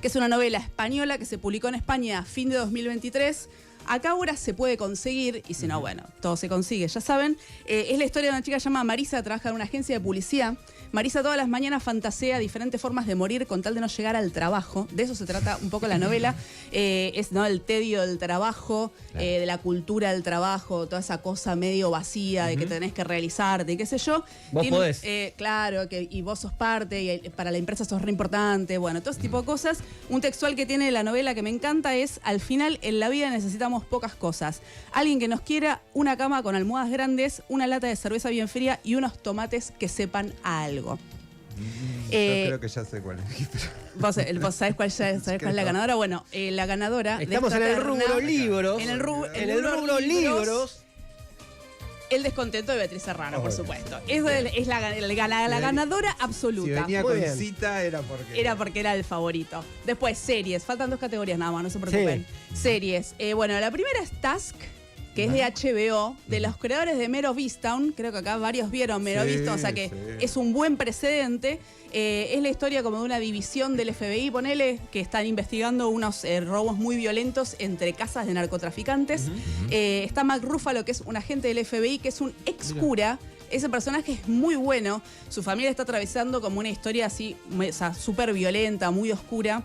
que es una novela española que se publicó en España a fin de 2023. Acá ahora se puede conseguir, y si no, bueno, todo se consigue, ya saben. Es la historia de una chica llamada Marisa, que trabaja en una agencia de publicidad. Marisa todas las mañanas fantasea diferentes formas de morir con tal de no llegar al trabajo. De eso se trata un poco la novela. Es, ¿no?, el tedio del trabajo, de la cultura del trabajo, toda esa cosa medio vacía de que tenés que realizarte y qué sé yo. Vos podés. Claro, y vos sos parte, y para la empresa sos re importante. Bueno, todo ese tipo de cosas. Un textual que tiene la novela que me encanta es: al final en la vida necesitamos pocas cosas. Alguien que nos quiera, una cama con almohadas grandes, una lata de cerveza bien fría y unos tomates que sepan a algo. Yo creo que ya sé cuál es. ¿Vos sabés cuál es la ganadora? Bueno, la ganadora. Estamos en el rubro libros. En el rubro libros. El descontento de Beatriz Serrano, por supuesto. Es la ganadora absoluta. Si venía Muy con bien. cita era porque era el favorito. Después, series. Faltan 2 categorías nada más, no se preocupen. Series. Bueno, la primera es Task, que es de HBO, de los creadores de Mare of Easttown. Creo que acá varios vieron Mare of Easttown, o sea que es un buen precedente. Es la historia como de una división del FBI, ponele, que están investigando unos robos muy violentos entre casas de narcotraficantes. Está Mark Ruffalo, que es un agente del FBI, que es un ex cura. Ese personaje es muy bueno. Su familia está atravesando como una historia así, o sea, súper violenta, muy oscura.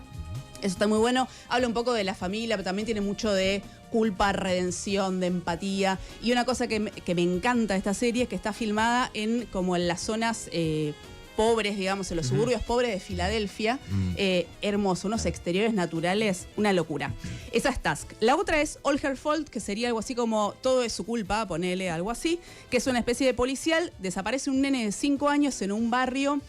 Eso está muy bueno. Habla un poco de la familia, pero también tiene mucho de culpa, redención, de empatía. Y una cosa que me encanta de esta serie es que está filmada como en las zonas pobres, digamos, en los suburbios pobres de Filadelfia. Hermoso, unos exteriores naturales, una locura. Esa es Task. La otra es All Her Fault, que sería algo así como Todo es su culpa, ponele algo así, que es una especie de policial. Desaparece un nene de 5 años en un barrio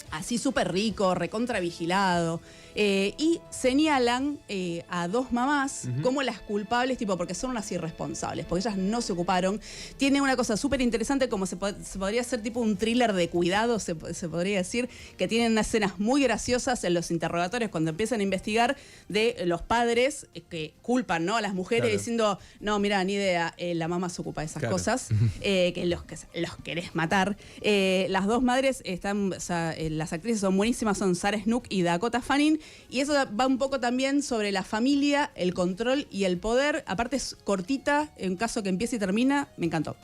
así súper rico, recontra vigilado. Y señalan a 2 mamás como las culpables, tipo, porque son unas irresponsables, porque ellas no se ocuparon. Tiene una cosa súper interesante, como se podría hacer tipo un thriller de cuidado, se podría decir, que tienen unas escenas muy graciosas en los interrogatorios cuando empiezan a investigar de los padres que culpan, ¿no?, a las mujeres, diciendo: no, mira, ni idea, la mamá se ocupa de esas cosas, que los querés matar. Las 2 madres están, o sea, las actrices son buenísimas, son Sarah Snook y Dakota Fanning. Y eso va un poco también sobre la familia, el control y el poder. Aparte es cortita, en caso que empiece y termina, me encantó.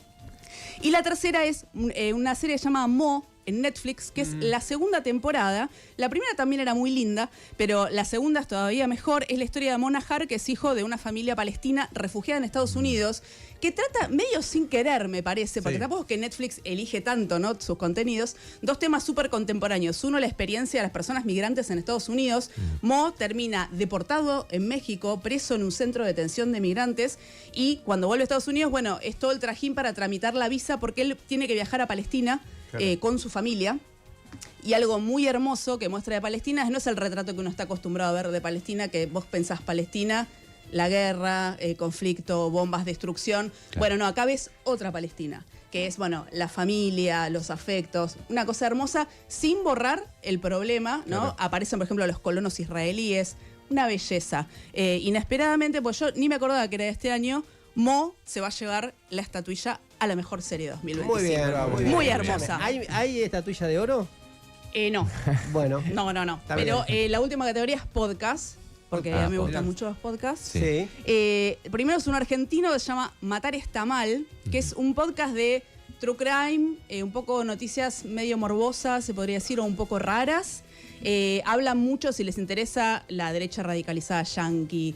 Y la tercera es una serie llamada Mo, en Netflix, que es la segunda temporada. La primera también era muy linda, pero la segunda es todavía mejor. Es la historia de Mona Har, que es hijo de una familia palestina refugiada en Estados Unidos, que trata medio sin querer, me parece, porque tampoco es que Netflix elige tanto, ¿no?, sus contenidos. 2 temas súper contemporáneos. Uno, la experiencia de las personas migrantes en Estados Unidos. Mo termina deportado en México, preso en un centro de detención de migrantes, y cuando vuelve a Estados Unidos, bueno, es todo el trajín para tramitar la visa, porque él tiene que viajar a Palestina con su familia. Y algo muy hermoso que muestra de Palestina no es el retrato que uno está acostumbrado a ver de Palestina, que vos pensás Palestina, la guerra, conflicto, bombas, destrucción. Bueno, no, acá ves otra Palestina, que es, bueno, la familia, los afectos, una cosa hermosa, sin borrar el problema, ¿no? Aparecen, por ejemplo, los colonos israelíes, una belleza. Inesperadamente, pues yo ni me acordaba que era de este año, Mo se va a llevar la estatuilla a la mejor serie de 2025. Muy bien, muy bien. Muy hermosa. ¿Hay estatuilla de oro? No. Bueno. No. Pero la última categoría es podcast, porque a mí me gustan mucho los podcasts. Sí. Primero es un argentino que se llama Matar está mal, que es un podcast de true crime, un poco noticias medio morbosas, se podría decir, o un poco raras. Hablan mucho, si les interesa, la derecha radicalizada yanqui,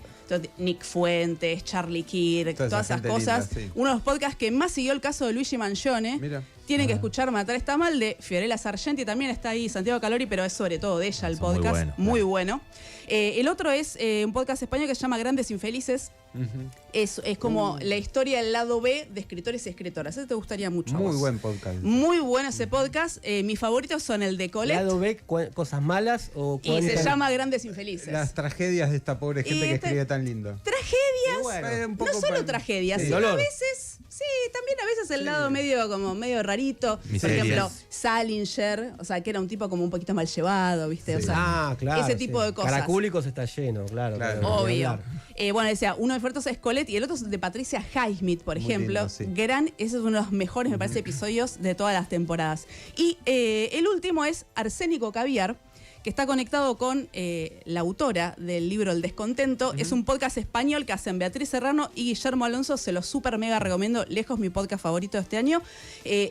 Nick Fuentes, Charlie Kirk, todas esas cosas. Linda, uno de los podcasts que más siguió el caso de Luigi Mangione. Mira. Tienen que escuchar Matar está mal, de Fiorella Sargenti. También está ahí Santiago Calori, pero es sobre todo de ella el podcast. Muy bueno. El otro es un podcast español que se llama Grandes Infelices. Es como la historia del lado B de escritores y escritoras. Eso te gustaría mucho. Muy buen podcast. Muy bueno ese podcast. Mis favoritos son el de Colette. ¿Lado B, cosas malas? Y se llama Grandes Infelices. Las tragedias de esta pobre gente que escribe tan lindo. Tragedias. Bueno, no solo tragedias, sino a veces, sí, también a veces el lado medio rarito. Miserias. Por ejemplo, Salinger, o sea, que era un tipo como un poquito mal llevado, ¿viste? O sea, claro. ese tipo de cosas. Caracúlicos está lleno, claro. Obvio. Bueno, decía, uno de Fuertes es Colette y el otro es de Patricia Highsmith, por ejemplo. Ese es uno de los mejores, me parece, episodios de todas las temporadas. Y el último es Arsénico Caviar, que está conectado con la autora del libro El Descontento. Es un podcast español que hacen Beatriz Serrano y Guillermo Alonso. Se lo súper mega recomiendo. Lejos mi podcast favorito de este año.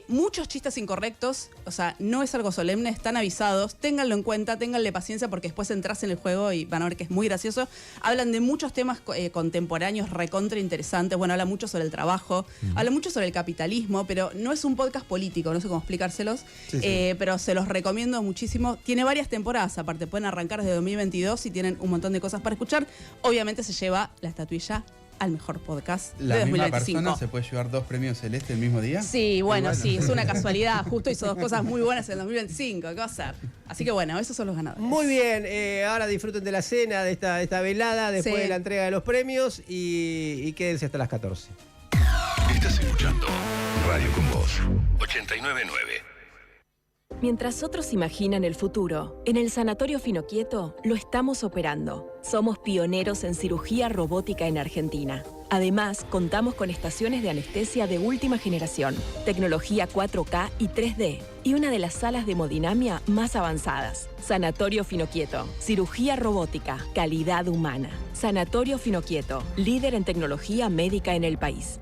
Muchos chistes incorrectos. O sea, no es algo solemne. Están avisados. Ténganlo en cuenta. Ténganle paciencia porque después entras en el juego y van a ver que es muy gracioso. Hablan de muchos temas contemporáneos recontra interesantes. Bueno, habla mucho sobre el trabajo. Habla mucho sobre el capitalismo, pero no es un podcast político. No sé cómo explicárselos. Pero se los recomiendo muchísimo. Tiene varias temporadas. Aparte, pueden arrancar desde 2022 y tienen un montón de cosas para escuchar. Obviamente se lleva la estatuilla al mejor podcast de 2025. ¿La misma persona se puede llevar 2 premios Celeste el mismo día? Sí, bueno, sí, es una casualidad. Justo hizo 2 cosas muy buenas en el 2025. ¿Qué va a hacer? Así que bueno, esos son los ganadores. Muy bien, ahora disfruten de la cena, de esta velada, después de la entrega de los premios y quédense hasta las 14. Estás escuchando Radio con Voz 89.9. Mientras otros imaginan el futuro, en el Sanatorio Finoquieto lo estamos operando. Somos pioneros en cirugía robótica en Argentina. Además, contamos con estaciones de anestesia de última generación, tecnología 4K y 3D, y una de las salas de hemodinamia más avanzadas. Sanatorio Finoquieto, cirugía robótica, calidad humana. Sanatorio Finoquieto, líder en tecnología médica en el país.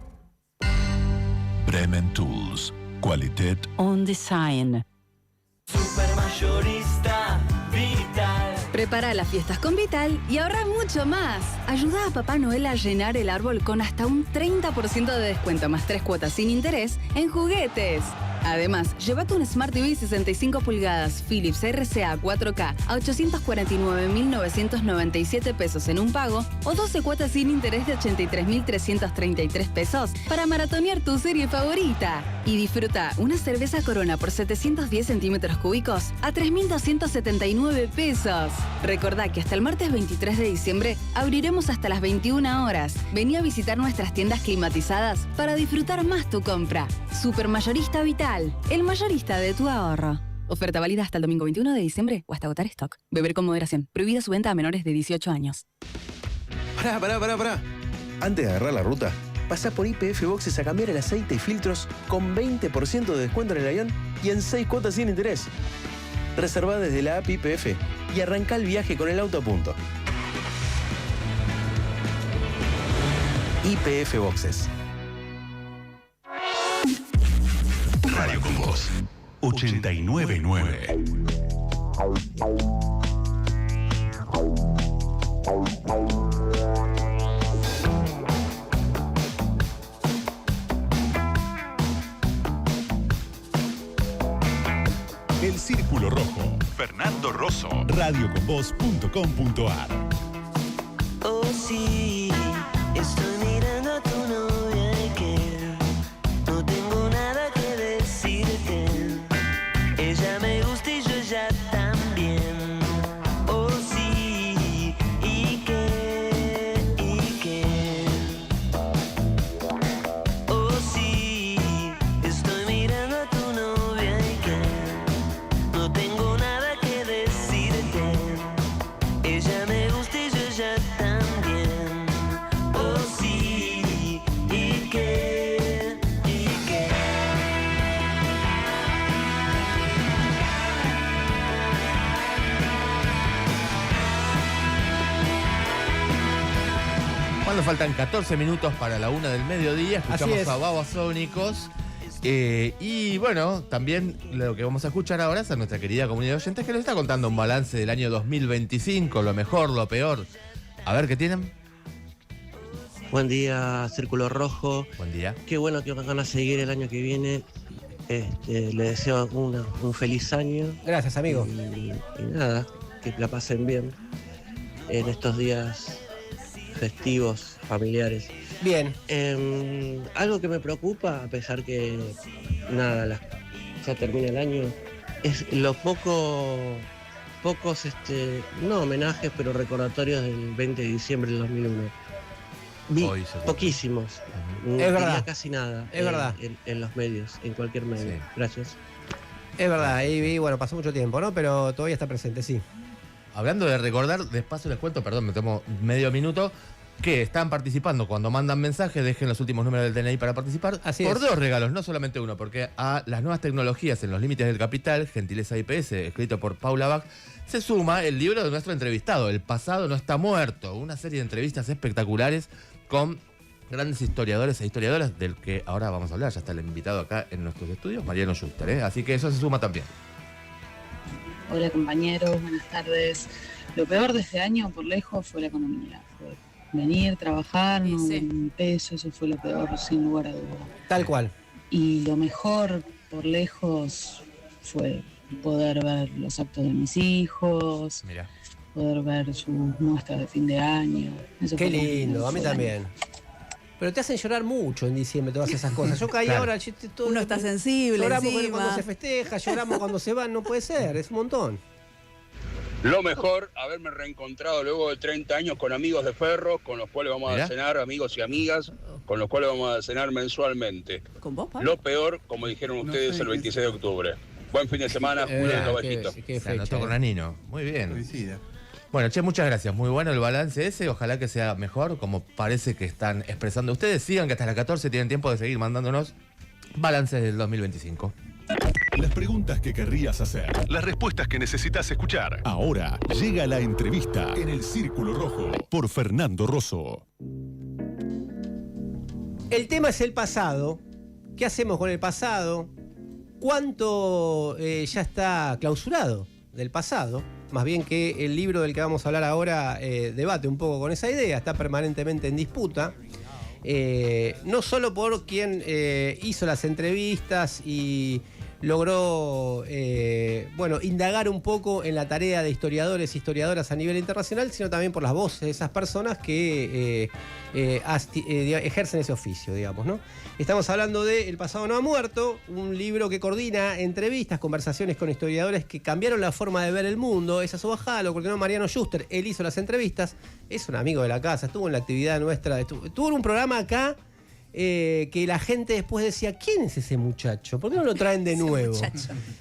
Bremen Tools. Qualität On Design. Supermayorista Vital. Prepara las fiestas con Vital y ahorra mucho más. Ayuda a Papá Noel a llenar el árbol con hasta un 30% de descuento más 3 cuotas sin interés en juguetes. Además, llévate un Smart TV 65 pulgadas Philips RCA 4K a 849.997 pesos en un pago o 12 cuotas sin interés de 83.333 pesos para maratonear tu serie favorita. Y disfruta una cerveza Corona por 710 centímetros cúbicos a 3.279 pesos. Recordá que hasta el martes 23 de diciembre abriremos hasta las 21 horas. Vení a visitar nuestras tiendas climatizadas para disfrutar más tu compra. Supermayorista Vital, el mayorista de tu ahorro. Oferta válida hasta el domingo 21 de diciembre o hasta agotar stock. Beber con moderación. Prohibida su venta a menores de 18 años. Pará. Antes de agarrar la ruta, pasá por YPF Boxes a cambiar el aceite y filtros con 20% de descuento en el avión y en 6 cuotas sin interés. Reservá desde la app YPF y arrancá el viaje con el auto a punto. YPF Boxes. Radio con Voz 89.9. El Círculo Rojo. Fernando Rosso. Radioconvoz.com.ar. Oh sí, estoy mirando a tu novia y que no tengo nada que decirte. Ella me gusta y yo ya también. Oh sí, y que oh sí, estoy mirando a tu novia y que no tengo nada que decirte. Ella me gusta y yo ya también. Oh sí, y que Cuando faltan 14 minutos para la 1 del mediodía, escuchamos a Babasónicos. Y bueno, también lo que vamos a escuchar ahora es a nuestra querida comunidad de oyentes que nos está contando un balance del año 2025, lo mejor, lo peor. A ver qué tienen. Buen día, Círculo Rojo. Buen día. Qué bueno que van a seguir el año que viene. Le deseo un feliz año. Gracias, amigo. Y nada, que la pasen bien en estos días festivos, familiares. Bien. Algo que me preocupa, a pesar que nada, ya termina el año, es los pocos, no homenajes, pero recordatorios del 20 de diciembre del 2001. Vi Hoy se- poquísimos. Es Diría verdad. casi nada. Es verdad. En los medios, en cualquier medio. Sí. Gracias. Es verdad, y bueno, pasó mucho tiempo, ¿no? Pero todavía está presente, sí. Hablando de recordar, despacio les cuento, perdón, me tomo medio minuto, que están participando cuando mandan mensajes, dejen los últimos números del DNI para participar. Así por es. 2 regalos, no solamente uno, porque a las nuevas tecnologías en los límites del capital, Gentileza IPS, escrito por Paula Bach, se suma el libro de nuestro entrevistado, El pasado no está muerto, una serie de entrevistas espectaculares con grandes historiadores e historiadoras, del que ahora vamos a hablar, ya está el invitado acá en nuestros estudios, Mariano Schuster, ¿eh? Así que eso se suma también. Hola compañeros, buenas tardes. Lo peor de este año por lejos fue la economía. Fue venir, trabajar, no Sí. un peso, eso fue lo peor sin lugar a duda. Tal cual. Y lo mejor por lejos fue poder ver los actos de mis hijos, Mira. poder ver sus muestras de fin de año. Eso Qué fue lo lindo, mejor a mí del año. también. Pero te hacen llorar mucho en diciembre todas esas cosas. Yo caí Claro. ahora, Uno está sensible lloramos encima. cuando se festeja, lloramos cuando se van, no puede ser, es un montón. Lo mejor, haberme reencontrado luego de 30 años con amigos de Ferro, con los cuales vamos Mirá. a cenar, amigos y amigas, con los cuales vamos a cenar mensualmente. ¿Con vos, Pablo? Lo peor, como dijeron ustedes, el 26 de octubre. Buen fin de semana, Julio Caballito. qué Se anotó fecha, con Anino. Muy bien. Coincide. Bueno, che, muchas gracias. Muy bueno el balance ese. Ojalá que sea mejor, como parece que están expresando ustedes. Sigan que hasta las 14 tienen tiempo de seguir mandándonos balances del 2025. Las preguntas que querrías hacer. Las respuestas que necesitas escuchar. Ahora llega la entrevista en el Círculo Rojo por Fernando Rosso. El tema es el pasado. ¿Qué hacemos con el pasado? ¿Cuánto ya está clausurado del pasado? Más bien que el libro del que vamos a hablar ahora debate un poco con esa idea, está permanentemente en disputa. No solo por quien hizo las entrevistas y logró indagar un poco en la tarea de historiadores e historiadoras a nivel internacional, sino también por las voces de esas personas que ejercen ese oficio, digamos, ¿no? Estamos hablando de El pasado no ha muerto, un libro que coordina entrevistas, conversaciones con historiadores que cambiaron la forma de ver el mundo. Es a su bajada, lo coordinó Mariano Schuster, él hizo las entrevistas, es un amigo de la casa, estuvo en la actividad nuestra, estuvo en un programa acá que la gente después decía, ¿quién es ese muchacho? ¿Por qué no lo traen de nuevo?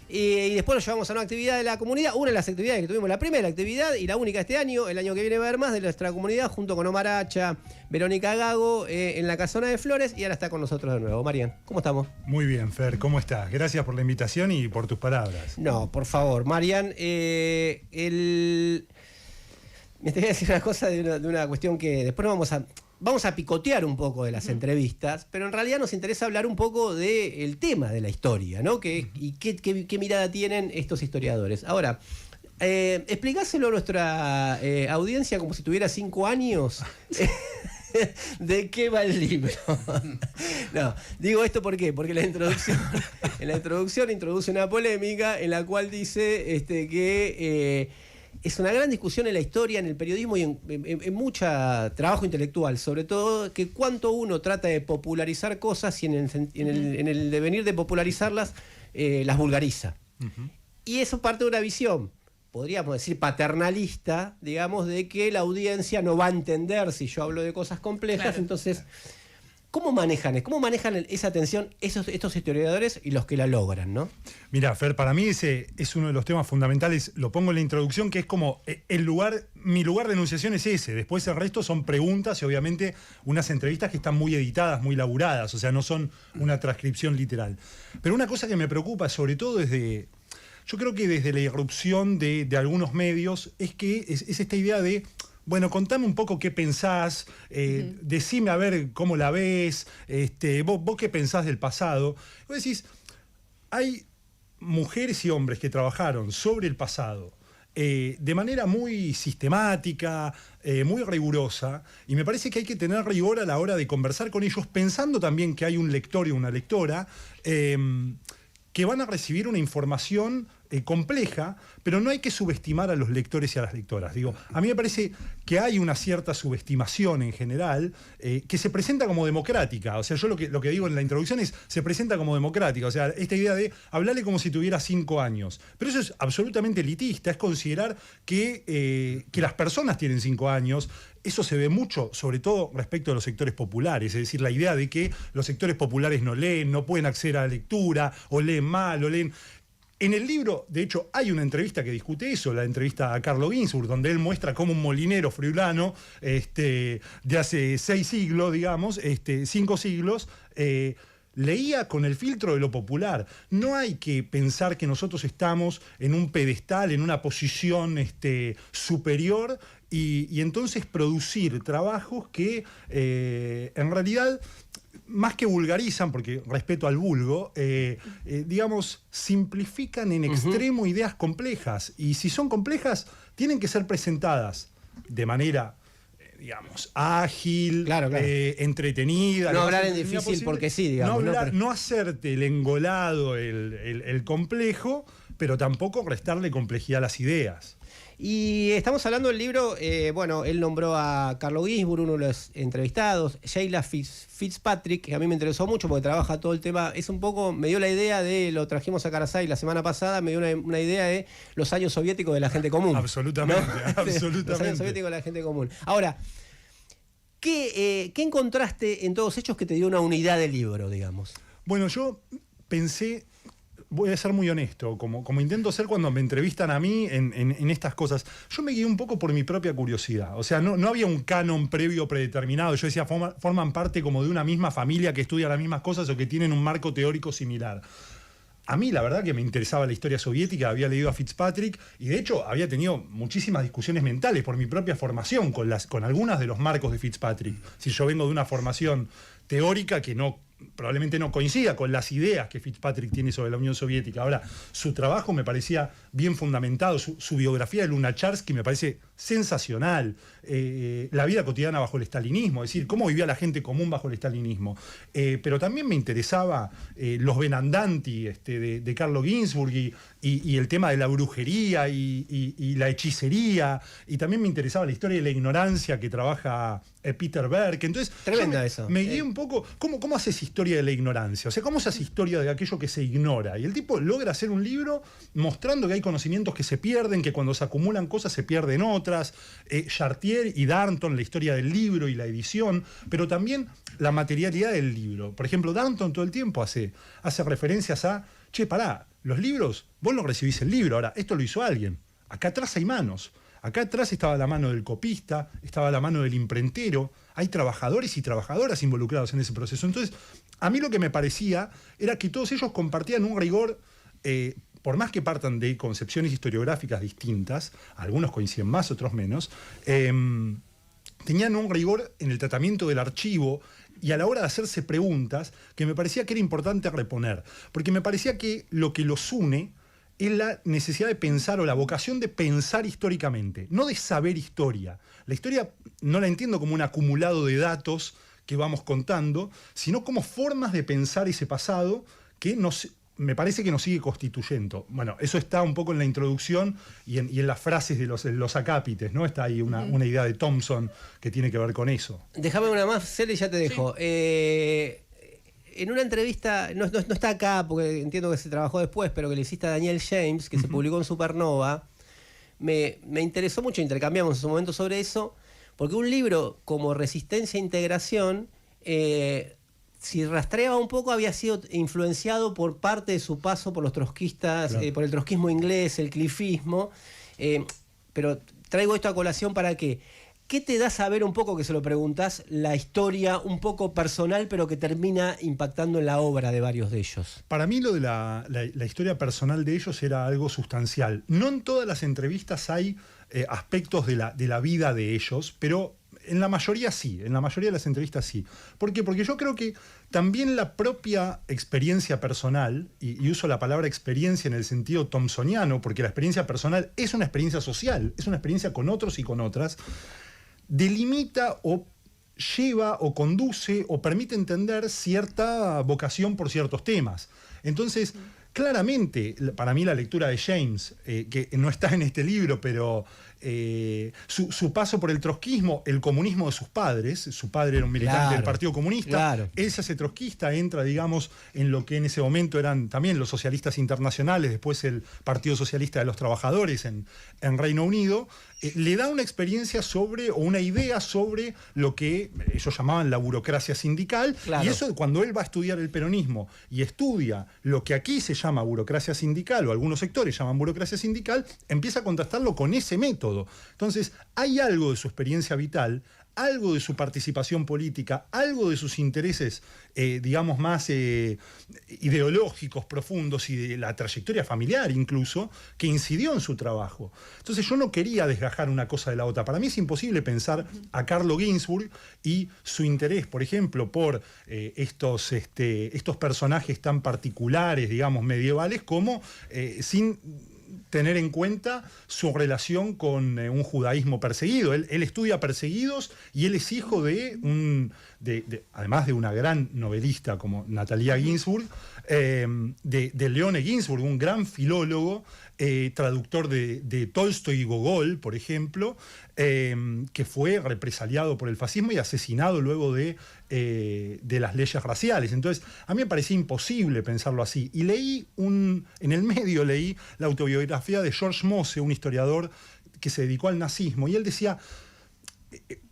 Y después lo llevamos a una actividad de la comunidad, una de las actividades que tuvimos, la primera actividad y la única este año, el año que viene va a haber más de nuestra comunidad, junto con Omar Hacha, Verónica Gago, en la Casona de Flores, y ahora está con nosotros de nuevo. Marian, ¿cómo estamos? Muy bien, Fer, ¿cómo estás? Gracias por la invitación y por tus palabras. No, por favor, Marian, me te voy a decir una cosa de una cuestión que después vamos a picotear un poco de las entrevistas, pero en realidad nos interesa hablar un poco del tema de la historia, ¿no? Y qué mirada tienen estos historiadores. Ahora, explicáselo a nuestra audiencia como si tuviera 5 años. ¿De qué va el libro? No, digo esto ¿por qué? Porque en la introducción introduce una polémica en la cual dice que es una gran discusión en la historia, en el periodismo y en mucho trabajo intelectual, sobre todo que cuánto uno trata de popularizar cosas y en el devenir de popularizarlas las vulgariza. Y eso parte de una visión, podríamos decir paternalista, digamos, de que la audiencia no va a entender si yo hablo de cosas complejas. Claro. Entonces, ¿cómo manejan esa tensión estos historiadores y los que la logran, no? Mira, Fer, para mí ese es uno de los temas fundamentales, lo pongo en la introducción, que es como mi lugar de enunciación es ese. Después el resto son preguntas y obviamente unas entrevistas que están muy editadas, muy laburadas, o sea, no son una transcripción literal. Pero una cosa que me preocupa, sobre todo yo creo que desde la irrupción de algunos medios, es que es esta idea de, bueno, contame un poco qué pensás, decime a ver cómo la ves, vos qué pensás del pasado. Vos decís, hay mujeres y hombres que trabajaron sobre el pasado de manera muy sistemática, muy rigurosa, y me parece que hay que tener rigor a la hora de conversar con ellos, pensando también que hay un lector y una lectora que van a recibir una información compleja, pero no hay que subestimar a los lectores y a las lectoras. Digo, a mí me parece que hay una cierta subestimación en general que se presenta como democrática. O sea, yo lo que digo en la introducción es, se presenta como democrática. O sea, esta idea de hablarle como si tuviera 5 años. Pero eso es absolutamente elitista, es considerar que las personas tienen 5 años. Eso se ve mucho, sobre todo respecto a los sectores populares, es decir, la idea de que los sectores populares no leen, no pueden acceder a la lectura, o leen mal, o leen... En el libro, de hecho, hay una entrevista que discute eso, la entrevista a Carlo Ginzburg, donde él muestra cómo un molinero friulano de hace 6 siglos, digamos, 5 siglos, leía con el filtro de lo popular. No hay que pensar que nosotros estamos en un pedestal, en una posición superior, y entonces producir trabajos que en realidad, más que vulgarizan, porque respeto al vulgo, digamos, simplifican en extremo ideas complejas. Y si son complejas, tienen que ser presentadas de manera, digamos, ágil, entretenida. No hablar en difícil porque sí, digamos. No hacerte el engolado, el complejo, pero tampoco restarle complejidad a las ideas. Y estamos hablando del libro, bueno, él nombró a Carlo Ginzburg, uno de los entrevistados, Sheila Fitzpatrick, que a mí me interesó mucho porque trabaja todo el tema, es un poco, me dio la idea de, lo trajimos a Karasai la semana pasada, me dio una idea de los años soviéticos de la gente común. Absolutamente, ¿no? absolutamente. Los años soviéticos de la gente común. Ahora, ¿qué encontraste en todos hechos que te dio una unidad del libro, digamos? Bueno, yo pensé... Voy a ser muy honesto, como intento ser cuando me entrevistan a mí en estas cosas. Yo me guié un poco por mi propia curiosidad. O sea, no había un canon previo predeterminado. Yo decía, forman parte como de una misma familia que estudia las mismas cosas o que tienen un marco teórico similar. A mí, la verdad, que me interesaba la historia soviética, había leído a Fitzpatrick y, de hecho, había tenido muchísimas discusiones mentales por mi propia formación con algunas de los marcos de Fitzpatrick. Si yo vengo de una formación teórica que probablemente no coincida con las ideas que Fitzpatrick tiene sobre la Unión Soviética. Ahora, su trabajo me parecía bien fundamentado, su biografía de Lunacharsky me parece sensacional. La vida cotidiana bajo el stalinismo, es decir, cómo vivía la gente común bajo el stalinismo. Pero también me interesaba los Benandanti de Carlo Ginzburg y el tema de la brujería y la hechicería. Y también me interesaba la historia de la ignorancia que trabaja Peter Berg. Entonces, tremenda eso. Me guié un poco, ¿cómo haces historia de la ignorancia? O sea, ¿cómo se hace historia de aquello que se ignora? Y el tipo logra hacer un libro mostrando que hay conocimientos que se pierden, que cuando se acumulan cosas se pierden otras. Chartier y Darnton, la historia del libro y la edición, pero también la materialidad del libro. Por ejemplo, Darnton todo el tiempo hace referencias a, pará, los libros, vos no recibís el libro, ahora, esto lo hizo alguien. Acá atrás hay manos. Acá atrás estaba la mano del copista, estaba la mano del imprentero, hay trabajadores y trabajadoras involucrados en ese proceso. Entonces, a mí lo que me parecía era que todos ellos compartían un rigor, por más que partan de concepciones historiográficas distintas, algunos coinciden más, otros menos, tenían un rigor en el tratamiento del archivo y a la hora de hacerse preguntas que me parecía que era importante reponer, porque me parecía que lo que los une es la necesidad de pensar o la vocación de pensar históricamente, no de saber historia. La historia no la entiendo como un acumulado de datos que vamos contando, sino como formas de pensar ese pasado que me parece que nos sigue constituyendo. Bueno, eso está un poco en la introducción y en las frases de los acápites, ¿no? Está ahí una idea de Thompson que tiene que ver con eso. Déjame una más, Cele, y ya te dejo. Sí. En una entrevista, no está acá porque entiendo que se trabajó después, pero que le hiciste a Daniel James, que se publicó en Supernova, me interesó mucho, intercambiamos en su momento sobre eso, porque un libro como Resistencia e Integración, si rastreaba un poco, había sido influenciado por parte de su paso por los trotskistas, claro. Por el trotskismo inglés, el clifismo, pero traigo esto a colación para que... ¿Qué te da saber un poco, que se lo preguntás, la historia un poco personal, pero que termina impactando en la obra de varios de ellos? Para mí lo de la historia personal de ellos era algo sustancial. No en todas las entrevistas hay aspectos de la vida de ellos, pero en la mayoría sí, en la mayoría de las entrevistas sí. ¿Por qué? Porque yo creo que también la propia experiencia personal, y uso la palabra experiencia en el sentido thompsoniano, porque la experiencia personal es una experiencia social, es una experiencia con otros y con otras, delimita o lleva o conduce o permite entender cierta vocación por ciertos temas. Entonces, claramente, para mí la lectura de James, que no está en este libro, pero su paso por el trotskismo, el comunismo de sus padres, su padre era un militante del Partido Comunista, él se hace trotskista, entra, digamos, en lo que en ese momento eran también los socialistas internacionales, después el Partido Socialista de los Trabajadores en Reino Unido, le da una experiencia sobre, o una idea sobre lo que ellos llamaban la burocracia sindical, y eso cuando él va a estudiar el peronismo y estudia lo que aquí se llama burocracia sindical, o algunos sectores llaman burocracia sindical, empieza a contrastarlo con ese método. Entonces, hay algo de su experiencia vital, algo de su participación política, algo de sus intereses, digamos, más ideológicos, profundos, y de la trayectoria familiar incluso, que incidió en su trabajo. Entonces yo no quería desgajar una cosa de la otra. Para mí es imposible pensar a Carlo Ginzburg y su interés, por ejemplo, por estos personajes tan particulares, digamos, medievales, como sin tener en cuenta su relación con un judaísmo perseguido. Él estudia perseguidos y él es hijo además de una gran novelista como Natalia Ginzburg, de Leone Ginzburg, un gran filólogo, traductor de Tolstoy y Gogol, por ejemplo, que fue represaliado por el fascismo y asesinado luego de las leyes raciales. Entonces, a mí me parecía imposible pensarlo así. Y en el medio leí la autobiografía de George Mosse, un historiador que se dedicó al nazismo, y él decía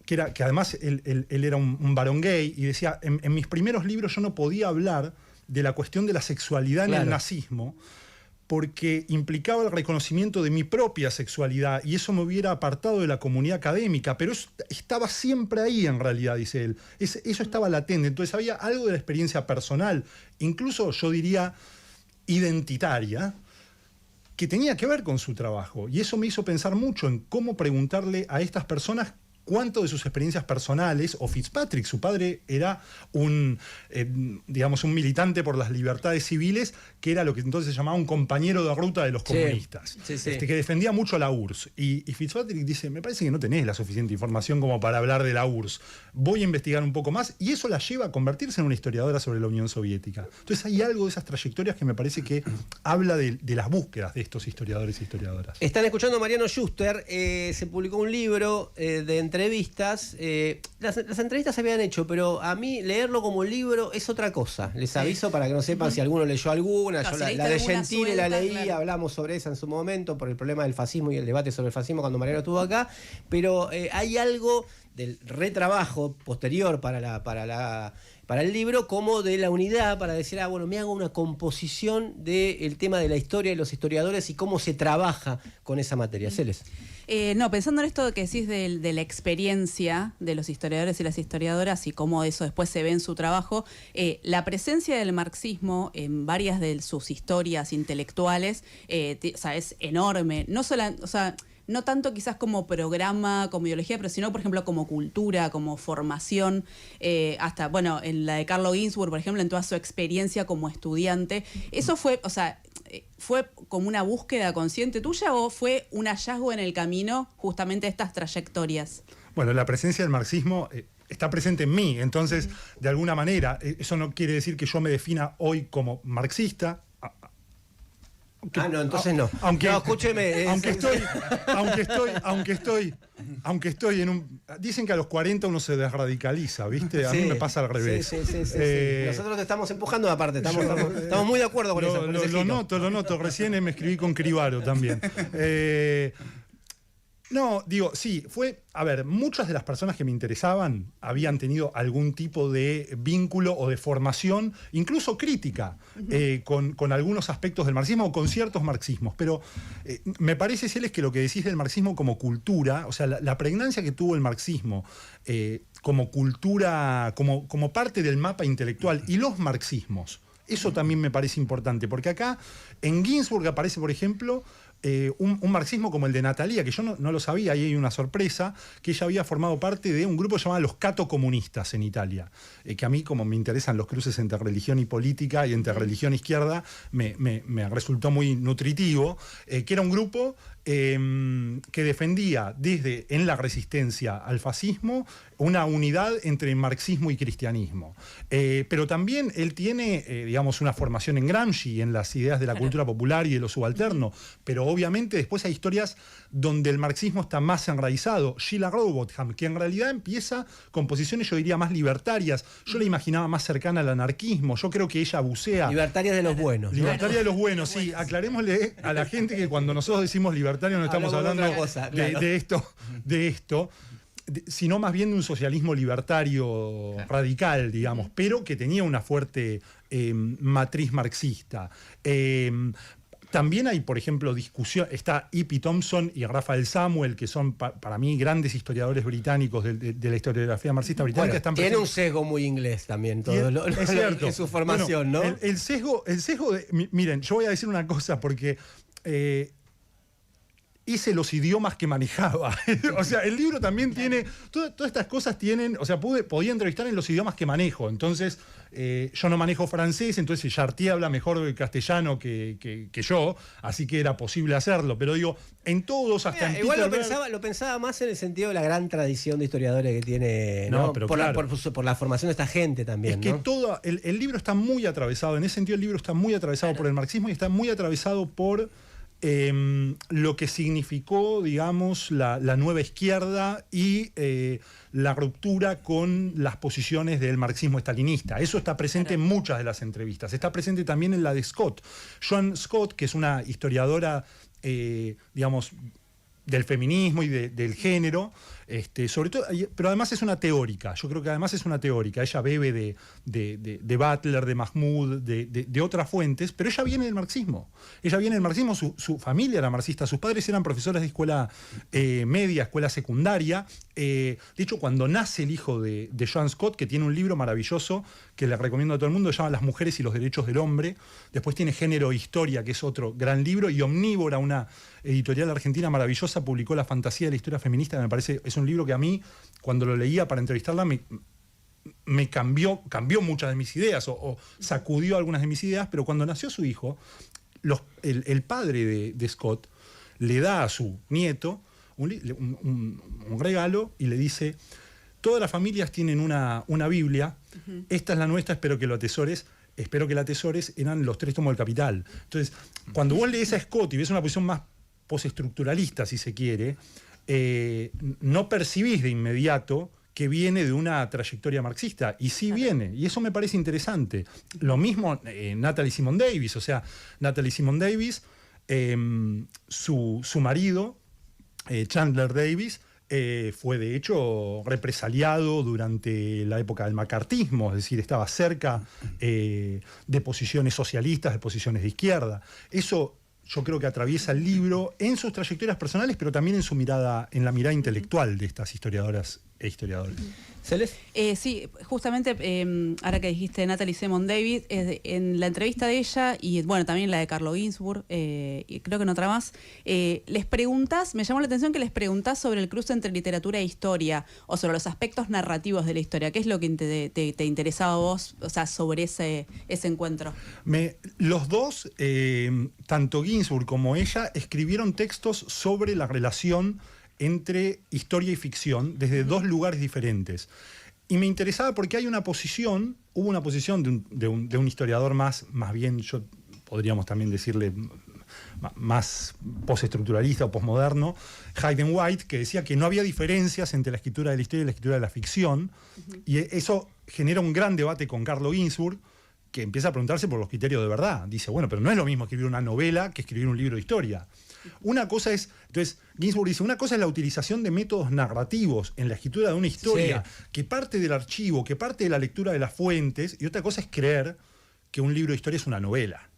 que además él era un varón gay, y decía, en mis primeros libros yo no podía hablar de la cuestión de la sexualidad en el nazismo, porque implicaba el reconocimiento de mi propia sexualidad, y eso me hubiera apartado de la comunidad académica, pero eso estaba siempre ahí en realidad, dice él. Eso estaba latente. Entonces había algo de la experiencia personal, incluso yo diría identitaria, que tenía que ver con su trabajo. Y eso me hizo pensar mucho en cómo preguntarle a estas personas cuánto de sus experiencias personales, o Fitzpatrick, su padre era un militante por las libertades civiles, que era lo que entonces se llamaba un compañero de ruta de los comunistas, que defendía mucho la URSS. Y Fitzpatrick dice, me parece que no tenés la suficiente información como para hablar de la URSS, voy a investigar un poco más, y eso la lleva a convertirse en una historiadora sobre la Unión Soviética. Entonces hay algo de esas trayectorias que me parece que habla de las búsquedas de estos historiadores y historiadoras. Están escuchando a Mariano Schuster, se publicó un libro de entrevistas. Las entrevistas se habían hecho, pero a mí leerlo como libro es otra cosa. Les aviso para que no sepan si alguno leyó alguna. Yo la de Gentile la leí, claro. Hablamos sobre esa en su momento por el problema del fascismo y el debate sobre el fascismo cuando Mariano estuvo acá, pero hay algo del retrabajo posterior para el libro, como de la unidad, para decir, me hago una composición del tema de la historia y los historiadores y cómo se trabaja con esa materia. Celes. No, pensando en esto que decís de la experiencia de los historiadores y las historiadoras y cómo eso después se ve en su trabajo, la presencia del marxismo en varias de sus historias intelectuales es enorme. No tanto quizás como programa, como ideología, pero sino, por ejemplo, como cultura, como formación, hasta, en la de Carlo Ginzburg, por ejemplo, en toda su experiencia como estudiante. ¿Eso fue como una búsqueda consciente tuya o fue un hallazgo en el camino justamente de estas trayectorias? Bueno, la presencia del marxismo está presente en mí, entonces, de alguna manera, eso no quiere decir que yo me defina hoy como marxista. Entonces no. Escúcheme. Aunque estoy en un... Dicen que a los 40 uno se desradicaliza, ¿viste? A mí me pasa al revés. Sí. Nosotros te estamos empujando aparte, estamos muy de acuerdo con eso. Lo noto. Recién me escribí con Cribaro también. Muchas de las personas que me interesaban habían tenido algún tipo de vínculo o de formación, incluso crítica, con algunos aspectos del marxismo o con ciertos marxismos. Pero me parece, Celes, que lo que decís del marxismo como cultura, o sea, la pregnancia que tuvo el marxismo como cultura, como parte del mapa intelectual, y los marxismos, eso también me parece importante, porque acá en Ginzburg aparece, por ejemplo, un marxismo como el de Natalia, que yo no lo sabía, y hay una sorpresa, que ella había formado parte de un grupo llamado los Cato-Comunistas en Italia, que a mí, como me interesan los cruces entre religión y política y entre religión e izquierda, me resultó muy nutritivo, que era un grupo que defendía en la resistencia al fascismo una unidad entre marxismo y cristianismo. Pero también él tiene, digamos, una formación en Gramsci, en las ideas de la cultura popular y de lo subalterno, pero obviamente después hay historias donde el marxismo está más enraizado. Sheila Robotham, que en realidad empieza con posiciones, yo diría, más libertarias. Yo la imaginaba más cercana al anarquismo. Yo creo que ella bucea. Libertarias de los buenos. Libertaria de los buenos, sí. Aclarémosle a la gente que cuando nosotros decimos libertario no estamos hablando de esto, sino más bien de un socialismo libertario radical, digamos, pero que tenía una fuerte matriz marxista. También hay, por ejemplo, discusión. Está E.P. Thompson y Raphael Samuel, que son para mí grandes historiadores británicos de la historiografía marxista británica. Bueno, están tiene un sesgo muy inglés también, todo es cierto. En su formación, bueno, ¿no? El sesgo miren, yo voy a decir una cosa porque hice los idiomas que manejaba. O sea, el libro también tiene. Todas estas cosas tienen. O sea, podía entrevistar en los idiomas que manejo. Entonces, yo no manejo francés, entonces Chartier habla mejor castellano que yo, así que era posible hacerlo. Pero digo, en todos, hasta en igual Peter lo pensaba más en el sentido de la gran tradición de historiadores que tiene, ¿no? pero por, claro. por la formación de esta gente también. Es que ¿no? todo. El libro está muy atravesado. En ese sentido, el libro está muy atravesado por el marxismo y está muy atravesado por lo que significó, digamos, la nueva izquierda y la ruptura con las posiciones del marxismo estalinista. Eso está presente en muchas de las entrevistas. Está presente también en la de Scott. Joan Scott, que es una historiadora, digamos, del feminismo y del género, sobre todo, pero además es una teórica. Yo creo que además es una teórica. Ella bebe de Butler, de Mahmoud, de otras fuentes, pero ella viene del marxismo. Ella viene del marxismo, su familia era marxista, sus padres eran profesores de escuela media, escuela secundaria. De hecho, cuando nace el hijo de Joan Scott, que tiene un libro maravilloso que le recomiendo a todo el mundo, se llama Las mujeres y los derechos del hombre. Después tiene Género e Historia, que es otro gran libro, y Omnívora, una editorial argentina maravillosa, publicó La fantasía de la historia feminista, que me parece, es un libro que a mí, cuando lo leía para entrevistarla, me cambió muchas de mis ideas, o sacudió algunas de mis ideas, pero cuando nació su hijo, el padre de Scott le da a su nieto un regalo y le dice: todas las familias tienen una Biblia, esta es la nuestra, espero que la atesores, eran los 3 tomos del Capital. Entonces, cuando vos lees a Scott y ves una posición más postestructuralista, si se quiere, no percibís de inmediato que viene de una trayectoria marxista, y sí viene, y eso me parece interesante. Lo mismo Natalie Simone Davis, o sea, Natalie Simone Davis, su marido, Chandler Davis, fue de hecho represaliado durante la época del macartismo, es decir, estaba cerca de posiciones socialistas, de posiciones de izquierda. Eso yo creo que atraviesa el libro en sus trayectorias personales, pero también en la mirada intelectual de estas historiadoras e historiadores. ¿Celes? Sí, justamente ahora que dijiste Natalie Simone Davis, en la entrevista de ella, y bueno, también la de Carlo Ginzburg, y creo que en otra más, les preguntás, me llamó la atención que les preguntás sobre el cruce entre literatura e historia, o sobre los aspectos narrativos de la historia. ¿Qué es lo que te interesaba a vos, o sea, sobre ese encuentro? Los dos, tanto Ginzburg como ella, escribieron textos sobre la relación entre historia y ficción desde dos lugares diferentes. Y me interesaba porque hubo una posición de un historiador más bien, podríamos también decirle, más postestructuralista o posmoderno, Hayden White, que decía que no había diferencias entre la escritura de la historia y la escritura de la ficción. Y eso genera un gran debate con Carlo Ginzburg, que empieza a preguntarse por los criterios de verdad. Dice, bueno, pero no es lo mismo escribir una novela que escribir un libro de historia. Una cosa es, entonces, Ginzburg dice, una cosa es la utilización de métodos narrativos en la escritura de una historia, que parte del archivo, que parte de la lectura de las fuentes, y otra cosa es creer que un libro de historia es una novela.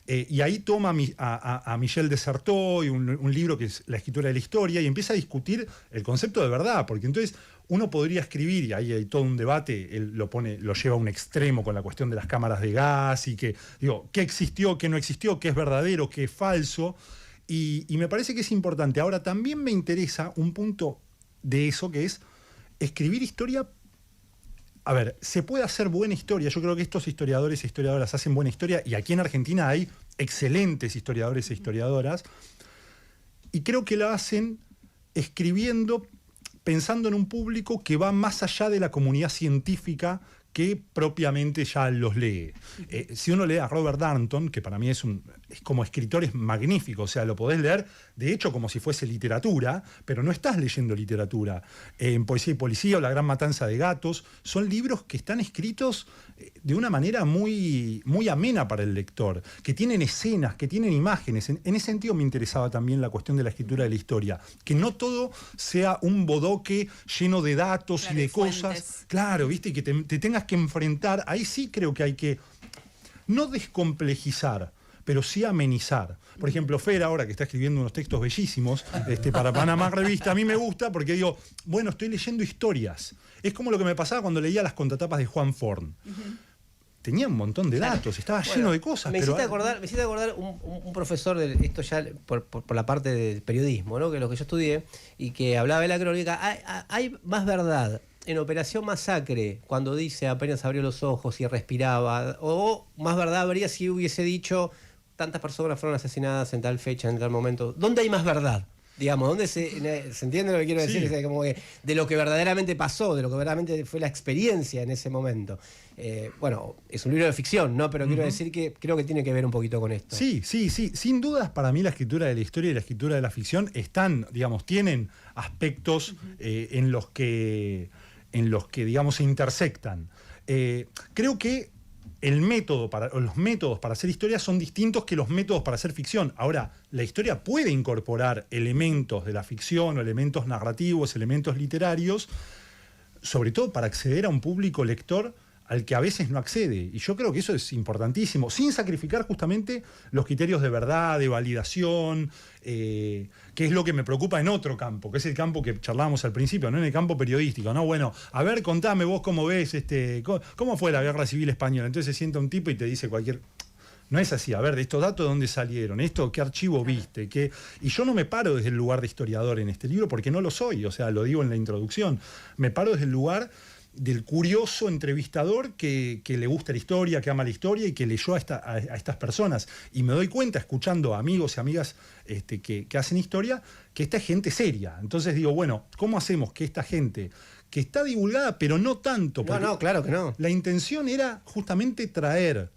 Y ahí toma a Michel Desartaux, un libro que es La escritura de la historia, y empieza a discutir el concepto de verdad, porque entonces uno podría escribir, y ahí hay todo un debate, él lo lleva a un extremo con la cuestión de las cámaras de gas, y que, digo, qué existió, qué no existió, qué es verdadero, qué es falso, y me parece que es importante. Ahora, también me interesa un punto de eso, que es escribir historia. A ver, se puede hacer buena historia. Yo creo que estos historiadores e historiadoras hacen buena historia, y aquí en Argentina hay excelentes historiadores e historiadoras. Y creo que lo hacen escribiendo, pensando en un público que va más allá de la comunidad científica que propiamente ya los lee. Si uno lee a Robert Darnton, que para mí es como escritor es magnífico, o sea, lo podés leer de hecho como si fuese literatura, pero no estás leyendo literatura. En Poesía y Policía o La Gran Matanza de Gatos, son libros que están escritos de una manera muy, muy amena para el lector, que tienen escenas, que tienen imágenes. En ese sentido me interesaba también la cuestión de la escritura de la historia, que no todo sea un bodoque lleno de datos, claro, y de cosas. Claro, ¿viste? Y que te tengas que enfrentar. Ahí sí creo que hay que no descomplejizar, pero sí amenizar. Por ejemplo, Fer, ahora que está escribiendo unos textos bellísimos para Panamá Revista, a mí me gusta porque digo, bueno, estoy leyendo historias. Es como lo que me pasaba cuando leía las contratapas de Juan Forn. Tenía un montón de datos, estaba lleno de cosas. Me hiciste acordar un profesor, esto ya por la parte del periodismo, ¿no? Que es lo que yo estudié, y que hablaba de la crónica. Hay más verdad en Operación Masacre, cuando dice apenas abrió los ojos y respiraba, o más verdad habría si hubiese dicho tantas personas fueron asesinadas en tal fecha, en tal momento. ¿Dónde hay más verdad? Digamos, ¿dónde se entiende lo que quiero decir? Sí. Como que de lo que verdaderamente pasó, de lo que verdaderamente fue la experiencia en ese momento. Bueno, es un libro de ficción, ¿no? Pero quiero decir que creo que tiene que ver un poquito con esto. Sí. Sin dudas, para mí la escritura de la historia y la escritura de la ficción tienen aspectos en los que, digamos, se intersectan. Creo que los métodos para hacer historia son distintos que los métodos para hacer ficción. Ahora, la historia puede incorporar elementos de la ficción o elementos narrativos, elementos literarios, sobre todo para acceder a un público lector al que a veces no accede. Y yo creo que eso es importantísimo, sin sacrificar justamente los criterios de verdad, de validación, que es lo que me preocupa en otro campo, que es el campo que charlábamos al principio, ¿no? En el campo periodístico, ¿no? Bueno, a ver, contame vos cómo ves, cómo fue la Guerra Civil Española. Entonces se sienta un tipo y te dice cualquier... No es así, a ver, de estos datos, ¿de dónde salieron? ¿Esto qué archivo viste? Y yo no me paro desde el lugar de historiador en este libro, porque no lo soy, o sea, lo digo en la introducción. Me paro desde el lugar del curioso entrevistador que le gusta la historia, que ama la historia y que leyó a estas personas. Y me doy cuenta, escuchando a amigos y amigas que hacen historia, que esta es gente seria. Entonces digo, bueno, ¿cómo hacemos que esta gente que está divulgada, pero no tanto? No, claro que no. La intención era justamente traer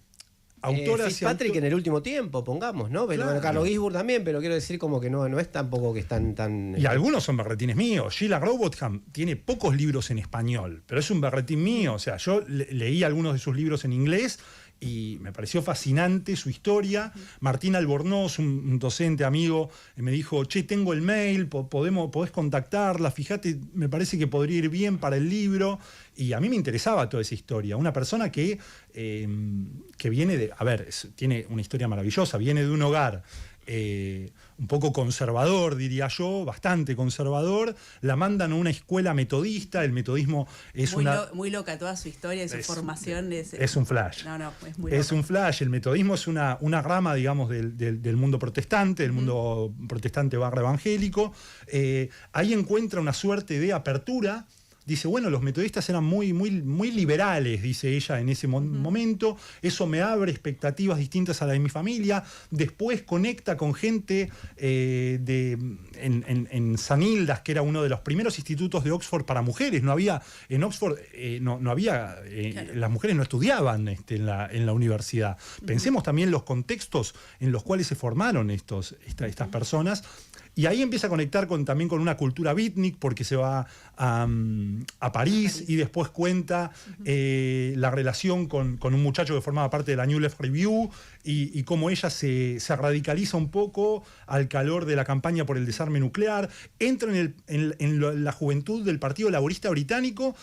autoras Fitzpatrick en el último tiempo, pongamos, ¿no? Claro. Bueno, Carlo Ginzburg también, pero quiero decir como que no es tampoco que están tan... Y algunos son berretines míos. Sheila Robotham tiene pocos libros en español, pero es un berretín mío. O sea, yo leí algunos de sus libros en inglés y me pareció fascinante su historia. Martín Albornoz, un docente amigo, me dijo, che, tengo el mail, podés contactarla, fíjate, me parece que podría ir bien para el libro. Y a mí me interesaba toda esa historia. Una persona que viene de... A ver, tiene una historia maravillosa, viene de un hogar un poco conservador, diría yo, bastante conservador. La mandan a una escuela metodista. El metodismo es muy loca toda su historia y su formación. Es un flash. Es muy loca. Un flash. El metodismo es una rama, digamos, del mundo protestante, del mundo protestante barra evangélico. Ahí encuentra una suerte de apertura. Dice, bueno, los metodistas eran muy, muy, muy liberales, dice ella en ese momento. Eso me abre expectativas distintas a la de mi familia. Después conecta con gente en St. Hildas, que era uno de los primeros institutos de Oxford para mujeres. No había, en Oxford, no había, claro, las mujeres no estudiaban en la universidad. Pensemos también los contextos en los cuales se formaron estas personas. Y ahí empieza a conectar también con una cultura beatnik, porque se va a París y después cuenta la relación con un muchacho que formaba parte de la New Left Review y cómo ella se radicaliza un poco al calor de la campaña por el desarme nuclear. Entra en la juventud del Partido Laborista Británico,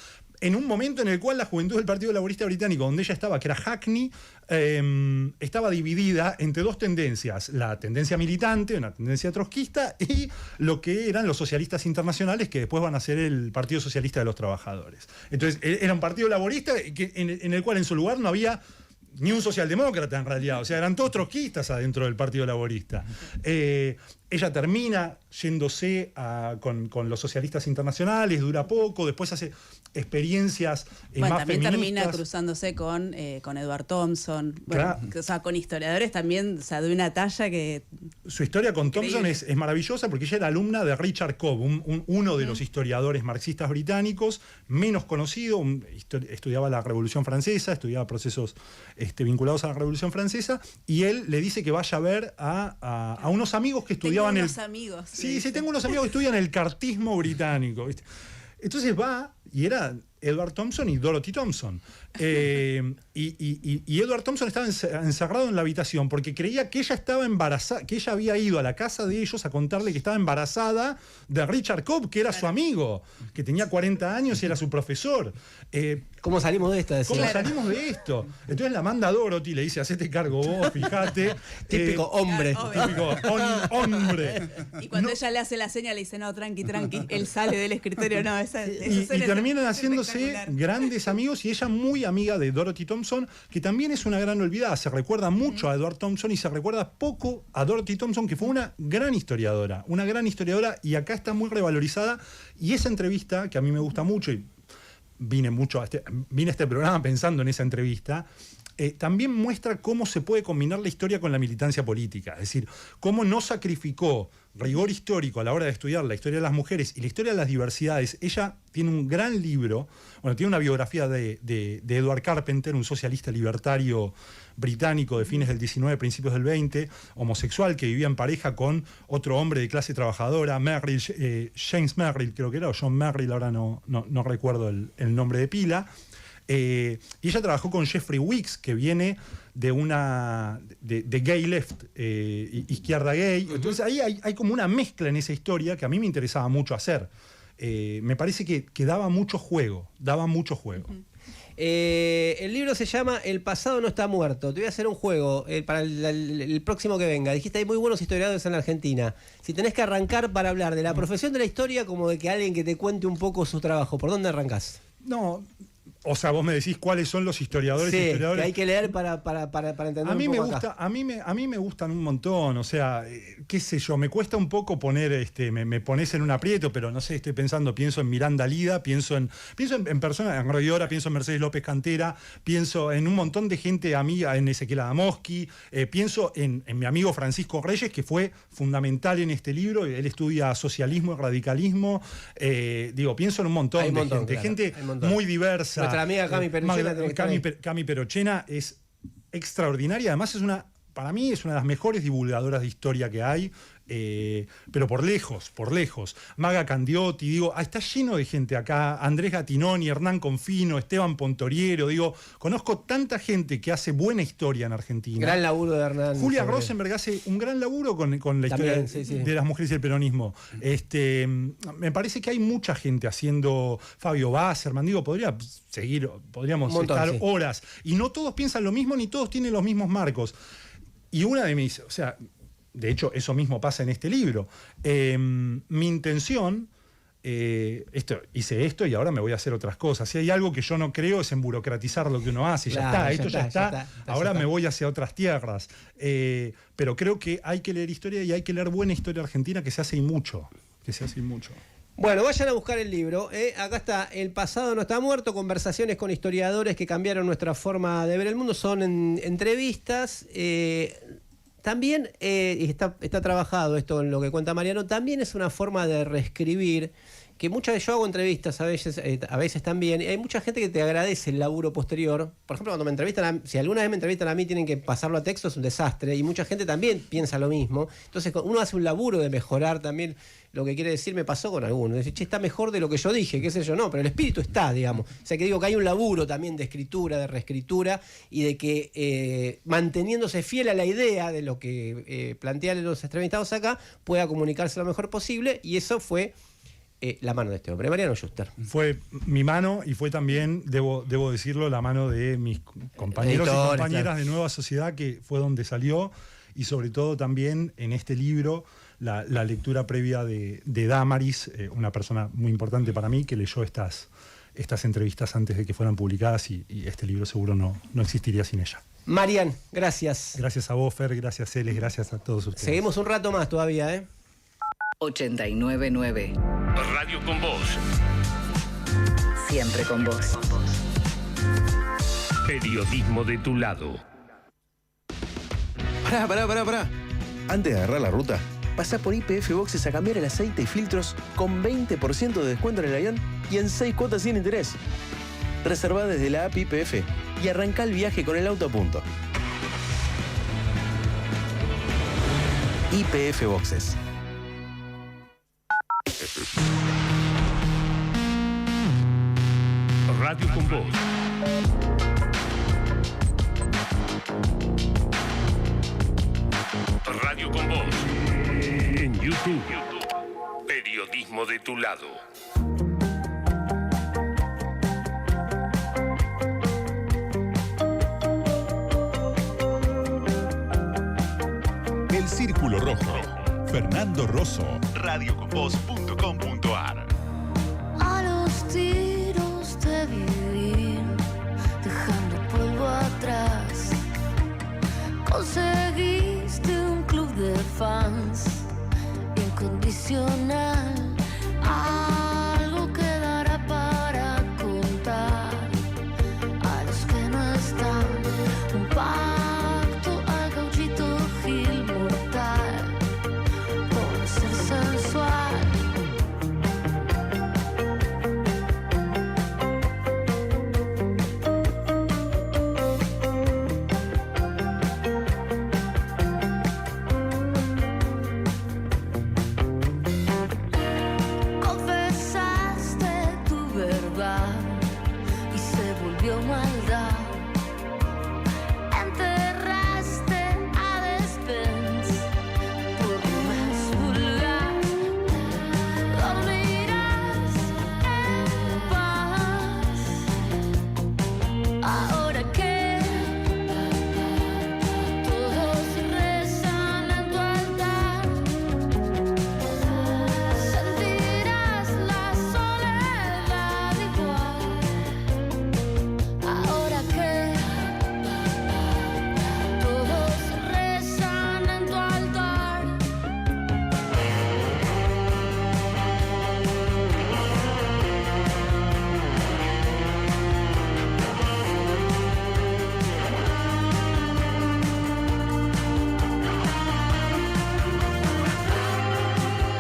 en un momento en el cual la juventud del Partido Laborista Británico, donde ella estaba, que era Hackney, estaba dividida entre dos tendencias: la tendencia militante, una tendencia trotskista, y lo que eran los socialistas internacionales, que después van a ser el Partido Socialista de los Trabajadores. Entonces, era un partido laborista en el cual en su lugar no había ni un socialdemócrata en realidad, o sea, eran todos trotskistas adentro del Partido Laborista. ella termina yéndose con los socialistas internacionales, dura poco, después hace experiencias Bueno, más también feministas. termina cruzándose con Edward Thompson. Bueno, Claro. o sea, con historiadores también, o sea, de una talla que. Su historia con Thompson Increíble. es maravillosa porque ella era alumna de Richard Cobb, uno de los historiadores marxistas británicos, menos conocido, estudiaba la Revolución Francesa, estudiaba procesos vinculados a la Revolución Francesa, y él le dice que vaya a ver a unos amigos que estudiaban Tengo el... unos amigos. Sí, sí, tengo unos amigos que estudian el cartismo británico, ¿viste? Entonces va, y era Edward Thompson y Dorothy Thompson. Y Edward Thompson estaba encerrado en la habitación porque creía que ella estaba embarazada, que ella había ido a la casa de ellos a contarle que estaba embarazada de Richard Cobb, que era su amigo, que tenía 40 años y era su profesor. ¿Cómo salimos de esta? ¿Cómo salimos de esto? Entonces la manda a Dorothy, le dice, hacete cargo vos, fíjate. Típico hombre. Típico hombre. Y cuando ella le hace la seña, le dice, no, tranqui, él sale del escritorio, no, esa Y escena terminan es haciéndose espectacular. grandes amigos, y ella muy amiga de Dorothy Thompson, que también es una gran olvidada. Se recuerda mucho a Edward Thompson y se recuerda poco a Dorothy Thompson, que fue una gran historiadora, y acá está muy revalorizada. Y esa entrevista, que a mí me gusta mucho, y vine a este programa pensando en esa entrevista, también muestra cómo se puede combinar la historia con la militancia política. Es decir, cómo no sacrificó rigor histórico a la hora de estudiar la historia de las mujeres y la historia de las diversidades. Ella tiene un gran libro, tiene una biografía de Edward Carpenter, un socialista libertario británico de fines del 19, principios del 20, homosexual, que vivía en pareja con otro hombre de clase trabajadora, Merrill, James Merrill creo que era, o John Merrill, ahora no recuerdo el nombre de pila. Y ella trabajó con Jeffrey Weeks, que viene de de gay left, izquierda gay. Entonces ahí hay como una mezcla en esa historia que a mí me interesaba mucho hacer. Me parece que daba mucho juego. El libro se llama El pasado no está muerto. Te voy a hacer un juego para el próximo que venga. Dijiste, hay muy buenos historiadores en la Argentina. Si tenés que arrancar para hablar de la profesión de la historia, como de que alguien que te cuente un poco su trabajo, ¿por dónde arrancás? No, o sea, vos me decís cuáles son los historiadores Sí, y historiadores. que hay que leer para entender A mí un me poco gusta, acá. a mí me gustan un montón, o sea, qué sé yo, me cuesta un poco poner, me pones en un aprieto, pero no sé, pienso en Miranda Lida, pienso en personas, en Roy Dora, pienso en Mercedes López Cantera, pienso en un montón de gente amiga, en Ezequiel Adamowski, pienso en mi amigo Francisco Reyes, que fue fundamental en este libro. Él estudia socialismo y radicalismo, pienso en un montón Hay de un montón, gente, claro, gente hay un montón. muy diversa. Nuestra amiga Cami Peruchena tiene que estar ahí. Cami Perochena es extraordinaria, además para mí es una de las mejores divulgadoras de historia que hay, pero por lejos. Maga Candiotti, está lleno de gente acá, Andrés Gatinoni, Hernán Confino, Esteban Pontoriero, conozco tanta gente que hace buena historia en Argentina. Gran laburo de Hernán. Julia sobre- Rosenberg hace un gran laburo con la También, historia sí, sí. de las mujeres y el peronismo. Me parece que hay mucha gente haciendo, Fabio Basserman, podríamos Un montón, estar sí. horas. Y no todos piensan lo mismo, ni todos tienen los mismos marcos. Y una de mis, de hecho, eso mismo pasa en este libro. Mi intención, hice esto y ahora me voy a hacer otras cosas. Si hay algo que yo no creo es en burocratizar lo que uno hace. Claro, Ya está. Ahora me voy hacia otras tierras. Pero creo que hay que leer historia y hay que leer buena historia argentina, que se hace y mucho. Bueno, vayan a buscar el libro. Acá está, El pasado no está muerto, conversaciones con historiadores que cambiaron nuestra forma de ver el mundo. Son entrevistas. También está trabajado esto en lo que cuenta Mariano. También es una forma de reescribir, que muchas veces yo hago entrevistas a veces también, y hay mucha gente que te agradece el laburo posterior. Por ejemplo, cuando me entrevistan, si alguna vez me entrevistan a mí, tienen que pasarlo a texto, es un desastre, y mucha gente también piensa lo mismo. Entonces uno hace un laburo de mejorar también lo que quiere decir. Me pasó con algunos, decir, che, está mejor de lo que yo dije, qué sé yo, no, pero el espíritu está, digamos. O sea, que digo que hay un laburo también de escritura, de reescritura, y de que manteniéndose fiel a la idea de lo que plantean los entrevistados acá, pueda comunicarse lo mejor posible, y eso fue la mano de este hombre, Mariano Schuster. Fue mi mano y fue también, debo decirlo, la mano de mis compañeros y Editores, compañeras claro. de Nueva Sociedad, que fue donde salió, y sobre todo también en este libro la lectura previa de Damaris, una persona muy importante para mí, que leyó estas entrevistas antes de que fueran publicadas, y este libro seguro no existiría sin ella. Marian, gracias. Gracias a vos, Fer, gracias Eles, gracias a todos ustedes. Seguimos un rato más todavía, 899. Radio con Voz. Siempre con vos. Periodismo de tu lado. Pará. Antes de agarrar la ruta, pasá por YPF Boxes a cambiar el aceite y filtros con 20% de descuento en el avión y en 6 cuotas sin interés. Reservá desde la app YPF y arrancá el viaje con el auto a punto. YPF Boxes. Radio con Voz. Radio con Voz. En YouTube. Periodismo de tu lado. El Círculo Rojo. Fernando Rosso. radioconvoz.com.ar. A los tiros de vivir, dejando polvo atrás, conseguiste un club de fans incondicional. Algo quedará para contar a los que no están. Un pacto al gauchito Gil mortal por ser sensual. Confesaste tu verdad y se volvió maldad. Enterraste a despens por lo más vulgar. Dormirás en paz. Ahora que todos rezan en tu altar, sentirás la soledad igual. Ahora que todos rezan en tu altar.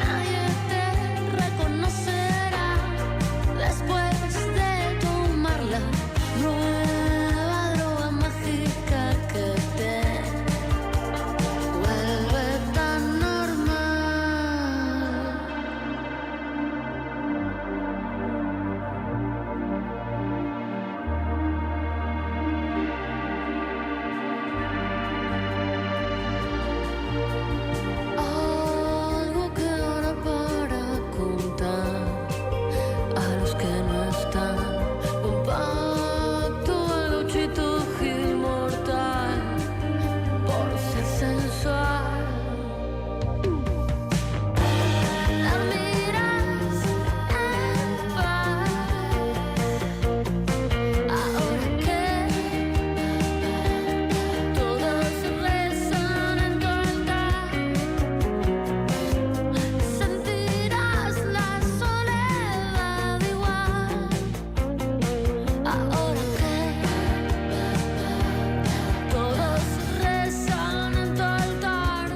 Nadie te reconocerá después de tomar la nueva droga mágica que te vuelve tan normal. Algo quedará para contar a los que no están. Un pacto al gauchito Gil mortal por ser sensual. Dormirás en paz. Ahora que todos rezan en tu altar, sentirás la soledad igual. Ahora que todos rezan en tu altar.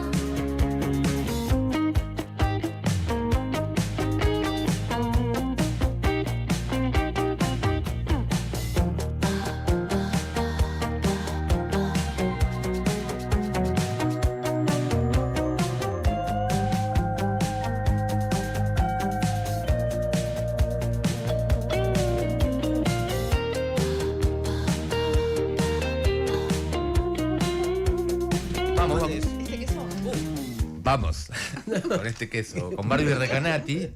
Vamos. Con este queso. Con Barbie Recanati.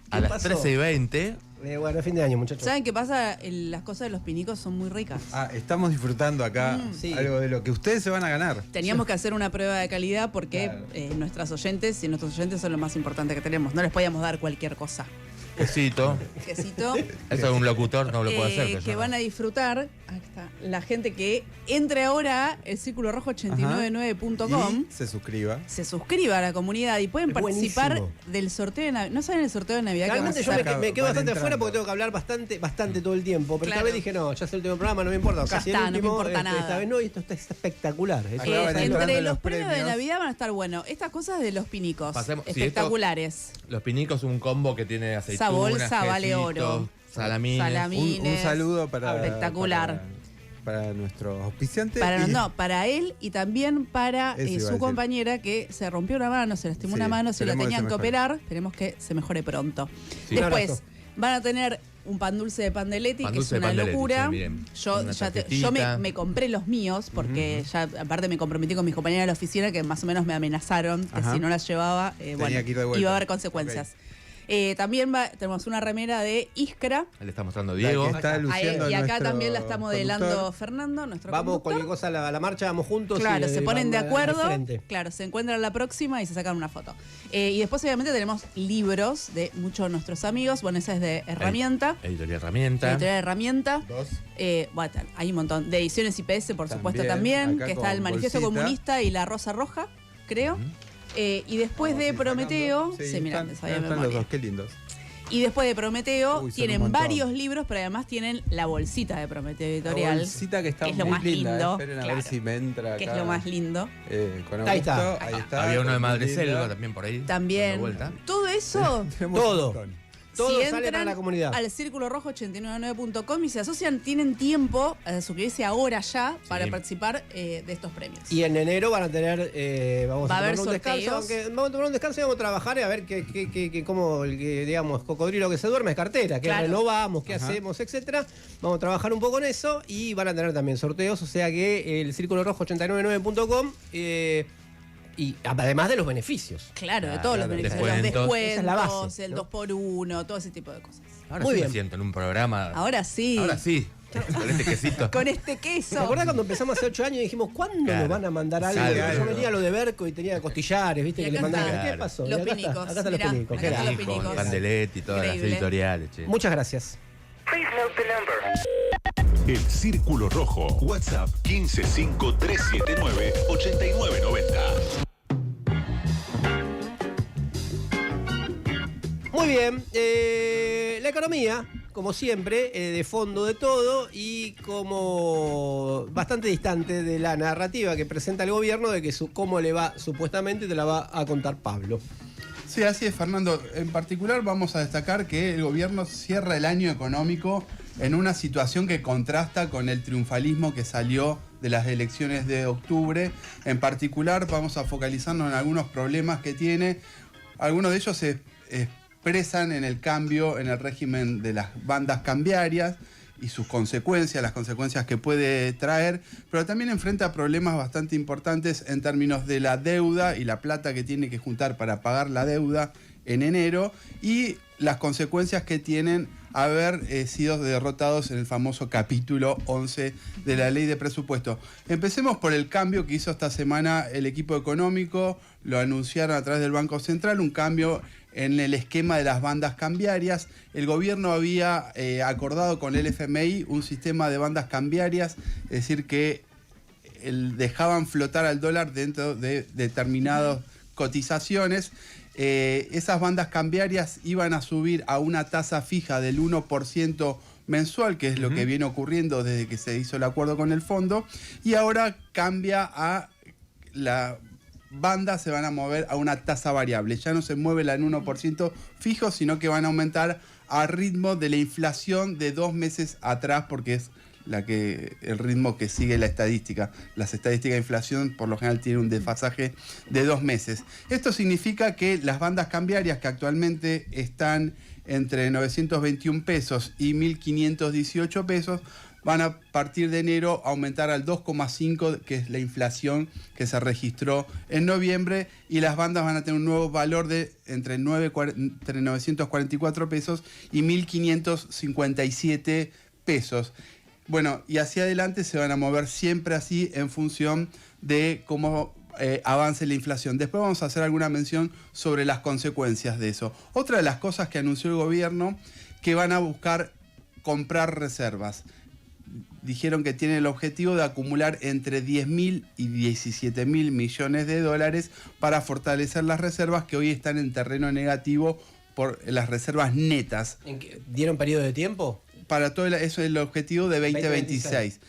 A las pasó? 13:20. Bueno, fin de año, muchachos. ¿Saben qué pasa? Las cosas de los pinicos son muy ricas. Estamos disfrutando acá Sí. algo de lo que ustedes se van a ganar. Teníamos que hacer una prueba de calidad porque nuestros oyentes son lo más importante que tenemos. No les podíamos dar cualquier cosa. Quesito. Quesito. Eso es un locutor, no lo puede hacer. pero Que yo van no. a disfrutar, ahí está, la gente que entre ahora el Círculo Rojo 899.com, Y se suscriba. se suscriba a la comunidad y pueden Es participar buenísimo. del sorteo de Navidad. ¿No saben el sorteo de Navidad que vamos a Realmente yo hacer? me quedo Van bastante entrando. afuera porque tengo que hablar bastante todo el tiempo. Pero Claro. esta vez dije, no, ya es el último programa, no me importa. Ya Casi está, el no me último. importa nada. Esta vez no, y esto está espectacular. Es Acá van entrando Entre los los premios de premios. Navidad van a estar buenos. Estas cosas de los pinicos, Pasemos- sí, espectaculares. Los pinicos, un combo que tiene aceitunas, bolsa vale quesitos, oro. salamines. Salamines. Un saludo para. Espectacular. Para nuestro auspiciante. Para él y también para Eso iba a su decir. compañera que se rompió una mano, se lastimó Sí, una mano, se la esperemos que tenían se que mejore. operar. Esperemos que se mejore pronto. Sí. Un Después abrazo. van a tener un pan dulce de Pandeletti, Pan que es dulce de una Pandeletti, locura. sí, bien. Yo, Una yo tarjetita. me compré los míos porque ya aparte me comprometí con mis compañeras de la oficina que más o menos me amenazaron que Ajá. si no las llevaba, Tenía bueno, que ir de vuelta. iba a haber consecuencias. También tenemos una remera de Iskra. Le está mostrando La Diego. que está luciendo Y acá nuestro también la está modelando conductor. Fernando, nuestro Vamos conductor. cualquier cosa a la marcha, vamos juntos. Claro, y se ponen de vamos acuerdo, al frente. claro, se encuentran la próxima y se sacan una foto. Y después obviamente tenemos libros de muchos de nuestros amigos, bueno, esa es de Herramienta, Editorial Herramienta. editorial Herramienta. Dos. Bueno, hay un montón. De Ediciones IPS, por supuesto, También, también, acá que está el con Manifiesto bolsita. Comunista y la Rosa Roja, creo. Y después de Prometeo, Sí, mira, están, me sabía de están los memoria. dos, qué lindos. Y después de Prometeo Uy, son tienen un montón. varios libros, pero además tienen la bolsita de Prometeo Editorial. La bolsita que está que es lo muy más linda. lindo, Esperen a claro. ver si me entra Que es acá. lo más lindo. Con Ahí está. Augusto, ahí está. Había uno de muy Madre linda. Selva también por ahí. También. dando vuelta. Todo eso, Tenemos un Todo. montón. Todo si sale para entran la comunidad. al Círculo Rojo 899.com y se asocian, tienen tiempo a suscribirse ahora ya para Sí. participar de estos premios. Y en enero van a tener, vamos Va a a haber tomar un descanso, sorteos. aunque vamos a tomar un descanso y vamos a trabajar y a ver cómo el que, digamos, cocodrilo que se duerme es cartera, que Claro. renovamos, qué Ajá. hacemos, etcétera. Vamos a trabajar un poco en eso y van a tener también sorteos, o sea que el Círculo Rojo 899.com y además de los beneficios. Claro, de todos los Claro, beneficios, descuentos. los Esa es la descuentos, base, el ¿no? 2x1, todo ese tipo de cosas. Ahora Muy sí bien. me siento en un programa. Ahora sí. Ahora sí. Con este quesito. Con este ¿Te queso. acordás cuando empezamos hace 8 años y dijimos, ¿cuándo Claro. nos van a mandar algo? Sale Yo algo. venía lo de Berco y tenía costillares, ¿viste? Y Que le acá mandaban. está. ¿Qué pasó? Los Y acá pinicos, Está, acá están los mirá, pinicos. acá qué están los grande. pinicos. Pandeletti y todas las Increíble. editoriales, che. Muchas gracias. El Círculo Rojo. WhatsApp 155-379-8990. Muy bien, la economía, como siempre, de fondo de todo y como bastante distante de la narrativa que presenta el gobierno de que cómo le va supuestamente te la va a contar Pablo. Sí, así es, Fernando. En particular vamos a destacar que el gobierno cierra el año económico en una situación que contrasta con el triunfalismo que salió de las elecciones de octubre. En particular vamos a focalizarnos en algunos problemas que tiene. Algunos de ellos se expresan en el cambio en el régimen de las bandas cambiarias y sus consecuencias, las consecuencias que puede traer, pero también enfrenta problemas bastante importantes en términos de la deuda y la plata que tiene que juntar para pagar la deuda en enero y las consecuencias que tienen haber sido derrotados en el famoso capítulo 11 de la ley de presupuesto. Empecemos por el cambio que hizo esta semana el equipo económico, lo anunciaron a través del Banco Central, un cambio en el esquema de las bandas cambiarias. El gobierno había acordado con el FMI un sistema de bandas cambiarias, es decir, que dejaban flotar al dólar dentro de determinadas cotizaciones. Esas bandas cambiarias iban a subir a una tasa fija del 1% mensual, que es lo que viene ocurriendo desde que se hizo el acuerdo con el fondo, y ahora cambia a la banda, se van a mover a una tasa variable. Ya no se mueve la en 1% fijo, sino que van a aumentar a ritmo de la inflación de 2 meses atrás, porque es el ritmo que sigue la estadística. Las estadísticas de inflación por lo general tienen un desfasaje de 2 meses. Esto significa que las bandas cambiarias que actualmente están entre 921 pesos y 1.518 pesos van a partir de enero aumentar al 2,5, que es la inflación que se registró en noviembre, y las bandas van a tener un nuevo valor de entre 944 pesos y 1.557 pesos. Bueno, y hacia adelante se van a mover siempre así en función de cómo avance la inflación. Después vamos a hacer alguna mención sobre las consecuencias de eso. Otra de las cosas que anunció el gobierno, que van a buscar comprar reservas. Dijeron que tienen el objetivo de acumular entre 10.000 y 17.000 millones de dólares para fortalecer las reservas que hoy están en terreno negativo por las reservas netas. ¿Dieron periodo de tiempo? Para todo eso es el objetivo de 2026.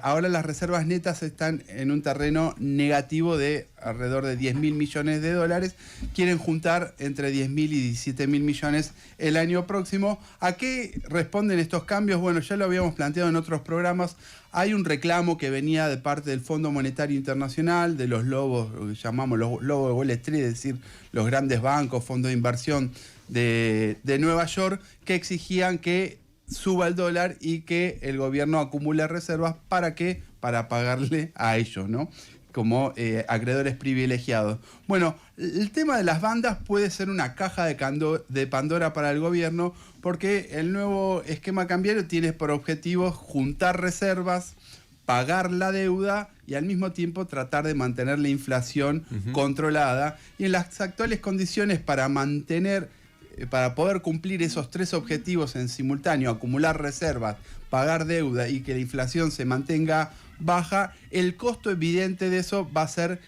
Ahora las reservas netas están en un terreno negativo de alrededor de 10.000 millones de dólares. Quieren juntar entre 10.000 y 17.000 millones el año próximo. ¿A qué responden estos cambios? Bueno, ya lo habíamos planteado en otros programas. Hay un reclamo que venía de parte del Fondo Monetario Internacional, de los lobos, lo que llamamos los lobos de Wall Street, es decir, los grandes bancos, fondos de inversión de Nueva York, que exigían que suba el dólar y que el gobierno acumule reservas. ¿Para qué? Para pagarle a ellos, ¿no? Como acreedores privilegiados. Bueno, el tema de las bandas puede ser una caja de Pandora para el gobierno, porque el nuevo esquema cambiario tiene por objetivo juntar reservas, pagar la deuda y al mismo tiempo tratar de mantener la inflación controlada. Y en las actuales condiciones, para poder cumplir esos tres objetivos en simultáneo, acumular reservas, pagar deuda y que la inflación se mantenga baja, el costo evidente de eso va a ser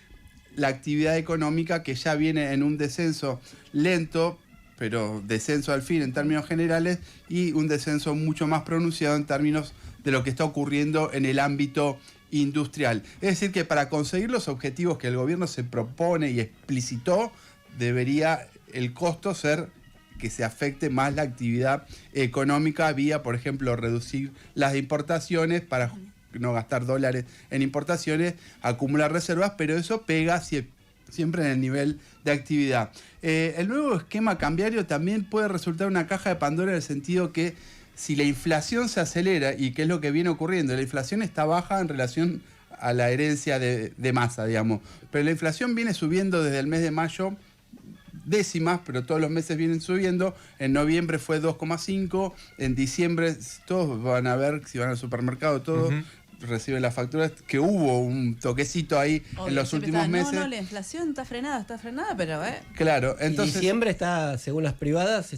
la actividad económica, que ya viene en un descenso lento, pero descenso al fin en términos generales, y un descenso mucho más pronunciado en términos de lo que está ocurriendo en el ámbito industrial. Es decir, que para conseguir los objetivos que el gobierno se propone y explicitó, debería el costo ser que se afecte más la actividad económica vía, por ejemplo, reducir las importaciones para no gastar dólares en importaciones, acumular reservas, pero eso pega siempre en el nivel de actividad. El nuevo esquema cambiario también puede resultar una caja de Pandora, en el sentido que si la inflación se acelera, y que es lo que viene ocurriendo, la inflación está baja en relación a la herencia de Massa, digamos, pero la inflación viene subiendo desde el mes de mayo, décimas, pero todos los meses vienen subiendo. En noviembre fue 2,5, en diciembre todos van a ver, si van al supermercado, todos reciben las facturas, que hubo un toquecito ahí en los últimos meses. No, la inflación está frenada, pero Claro, entonces... Y diciembre está, según las privadas,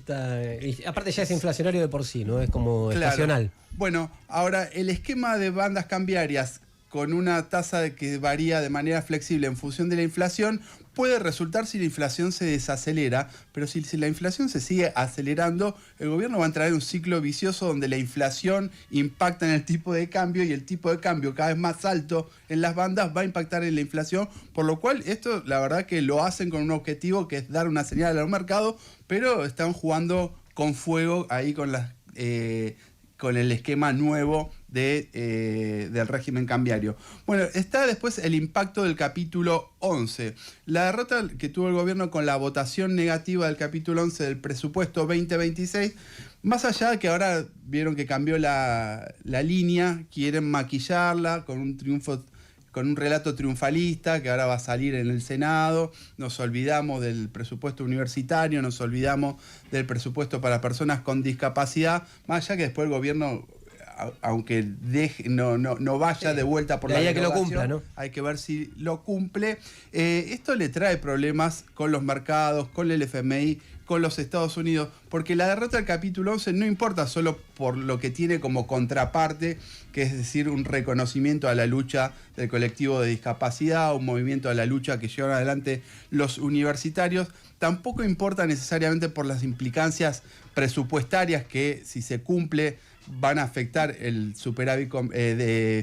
aparte ya es inflacionario de por sí, ¿no? Es como estacional. Bueno, ahora el esquema de bandas cambiarias con una tasa que varía de manera flexible en función de la inflación, puede resultar si la inflación se desacelera, pero si la inflación se sigue acelerando, el gobierno va a entrar en un ciclo vicioso donde la inflación impacta en el tipo de cambio, y el tipo de cambio cada vez más alto en las bandas va a impactar en la inflación, por lo cual esto la verdad que lo hacen con un objetivo que es dar una señal al mercado, pero están jugando con fuego ahí con el esquema nuevo del régimen cambiario. Bueno, está después el impacto del capítulo 11. La derrota que tuvo el gobierno con la votación negativa del capítulo 11 del presupuesto 2026, más allá de que ahora vieron que cambió la línea, quieren maquillarla con un triunfo, con un relato triunfalista que ahora va a salir en el Senado. Nos olvidamos del presupuesto universitario, nos olvidamos del presupuesto para personas con discapacidad, más allá que después el gobierno, aunque no vaya de vuelta por la que lo cumpla, ¿no? Hay que ver si lo cumple. Esto le trae problemas con los mercados, con el FMI, con los Estados Unidos, porque la derrota del capítulo 11 no importa solo por lo que tiene como contraparte, que es decir, un reconocimiento a la lucha del colectivo de discapacidad, un movimiento a la lucha que llevan adelante los universitarios, tampoco importa necesariamente por las implicancias presupuestarias que, si se cumple, van a afectar el superávit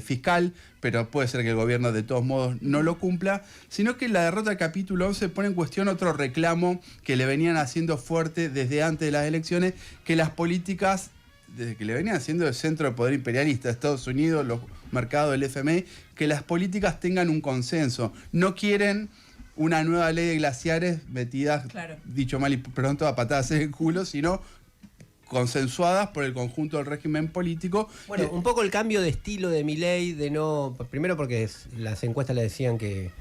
fiscal, pero puede ser que el gobierno de todos modos no lo cumpla, sino que la derrota del capítulo 11 pone en cuestión otro reclamo que le venían haciendo fuerte desde antes de las elecciones, que las políticas, desde que le venían haciendo el centro de poder imperialista, Estados Unidos, los mercados del FMI, que las políticas tengan un consenso. No quieren una nueva ley de glaciares metidas, dicho mal y pronto, a patadas en el culo, sino consensuadas por el conjunto del régimen político. Bueno, un poco el cambio de estilo de Milei, primero porque las encuestas le decían que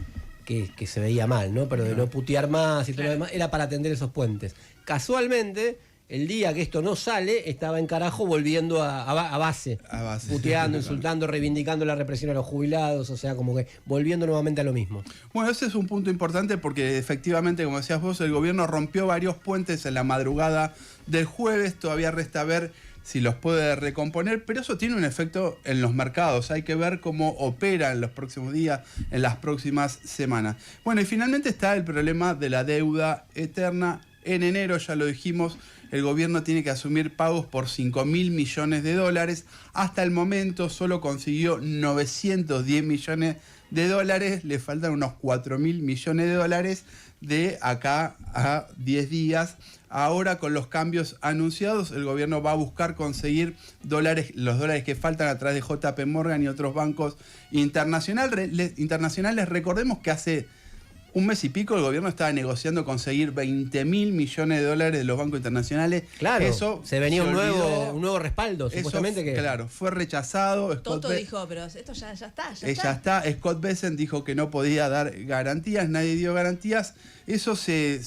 se veía mal, ¿no? Pero de no putear más y todo lo demás, era para atender esos puentes. Casualmente, el día que esto no sale, estaba en carajo volviendo a base. A base. Puteando, insultando, reivindicando la represión a los jubilados, o sea, como que volviendo nuevamente a lo mismo. Bueno, ese es un punto importante porque efectivamente, como decías vos, el gobierno rompió varios puentes en la madrugada del jueves. Todavía resta ver si los puede recomponer, pero eso tiene un efecto en los mercados. Hay que ver cómo opera en los próximos días, en las próximas semanas. Bueno, y finalmente está el problema de la deuda eterna. En enero, ya lo dijimos, el gobierno tiene que asumir pagos por $5.000 millones. Hasta el momento solo consiguió 910 millones de dólares. Le faltan unos 4.000 millones de dólares de acá a 10 días. Ahora, con los cambios anunciados, el gobierno va a buscar conseguir los dólares que faltan a través de JP Morgan y otros bancos internacionales. Recordemos que hace un mes y pico el gobierno estaba negociando conseguir 20.000 millones de dólares de los bancos internacionales. Claro, eso se venía un olvidó. nuevo respaldo, supuestamente. Claro, fue rechazado. Toto dijo, pero esto ya está. Ya está. Scott Bessent dijo que no podía dar garantías, nadie dio garantías. Eso se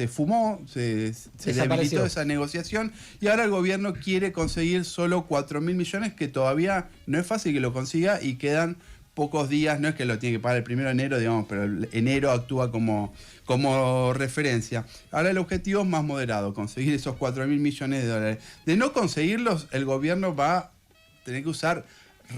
fumó, se debilitó esa negociación y ahora el gobierno quiere conseguir solo 4.000 millones, que todavía no es fácil que lo consiga y quedan pocos días. No es que lo tiene que pagar el 1 de enero, digamos, pero el enero actúa como referencia. Ahora el objetivo es más moderado, conseguir esos 4.000 millones de dólares. De no conseguirlos, el gobierno va a tener que usar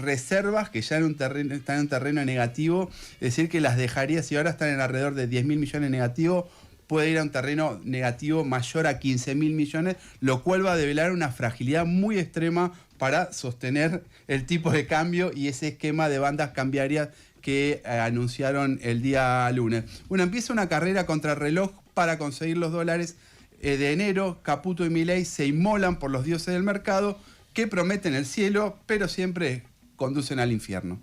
reservas que ya están en un terreno negativo, es decir, que las dejaría, si ahora están en alrededor de 10.000 millones negativos, puede ir a un terreno negativo mayor a 15.000 millones, lo cual va a develar una fragilidad muy extrema para sostener el tipo de cambio y ese esquema de bandas cambiarias que anunciaron el día lunes. Bueno, empieza una carrera contra el reloj para conseguir los dólares de enero. Caputo y Milei se inmolan por los dioses del mercado que prometen el cielo, pero siempre conducen al infierno.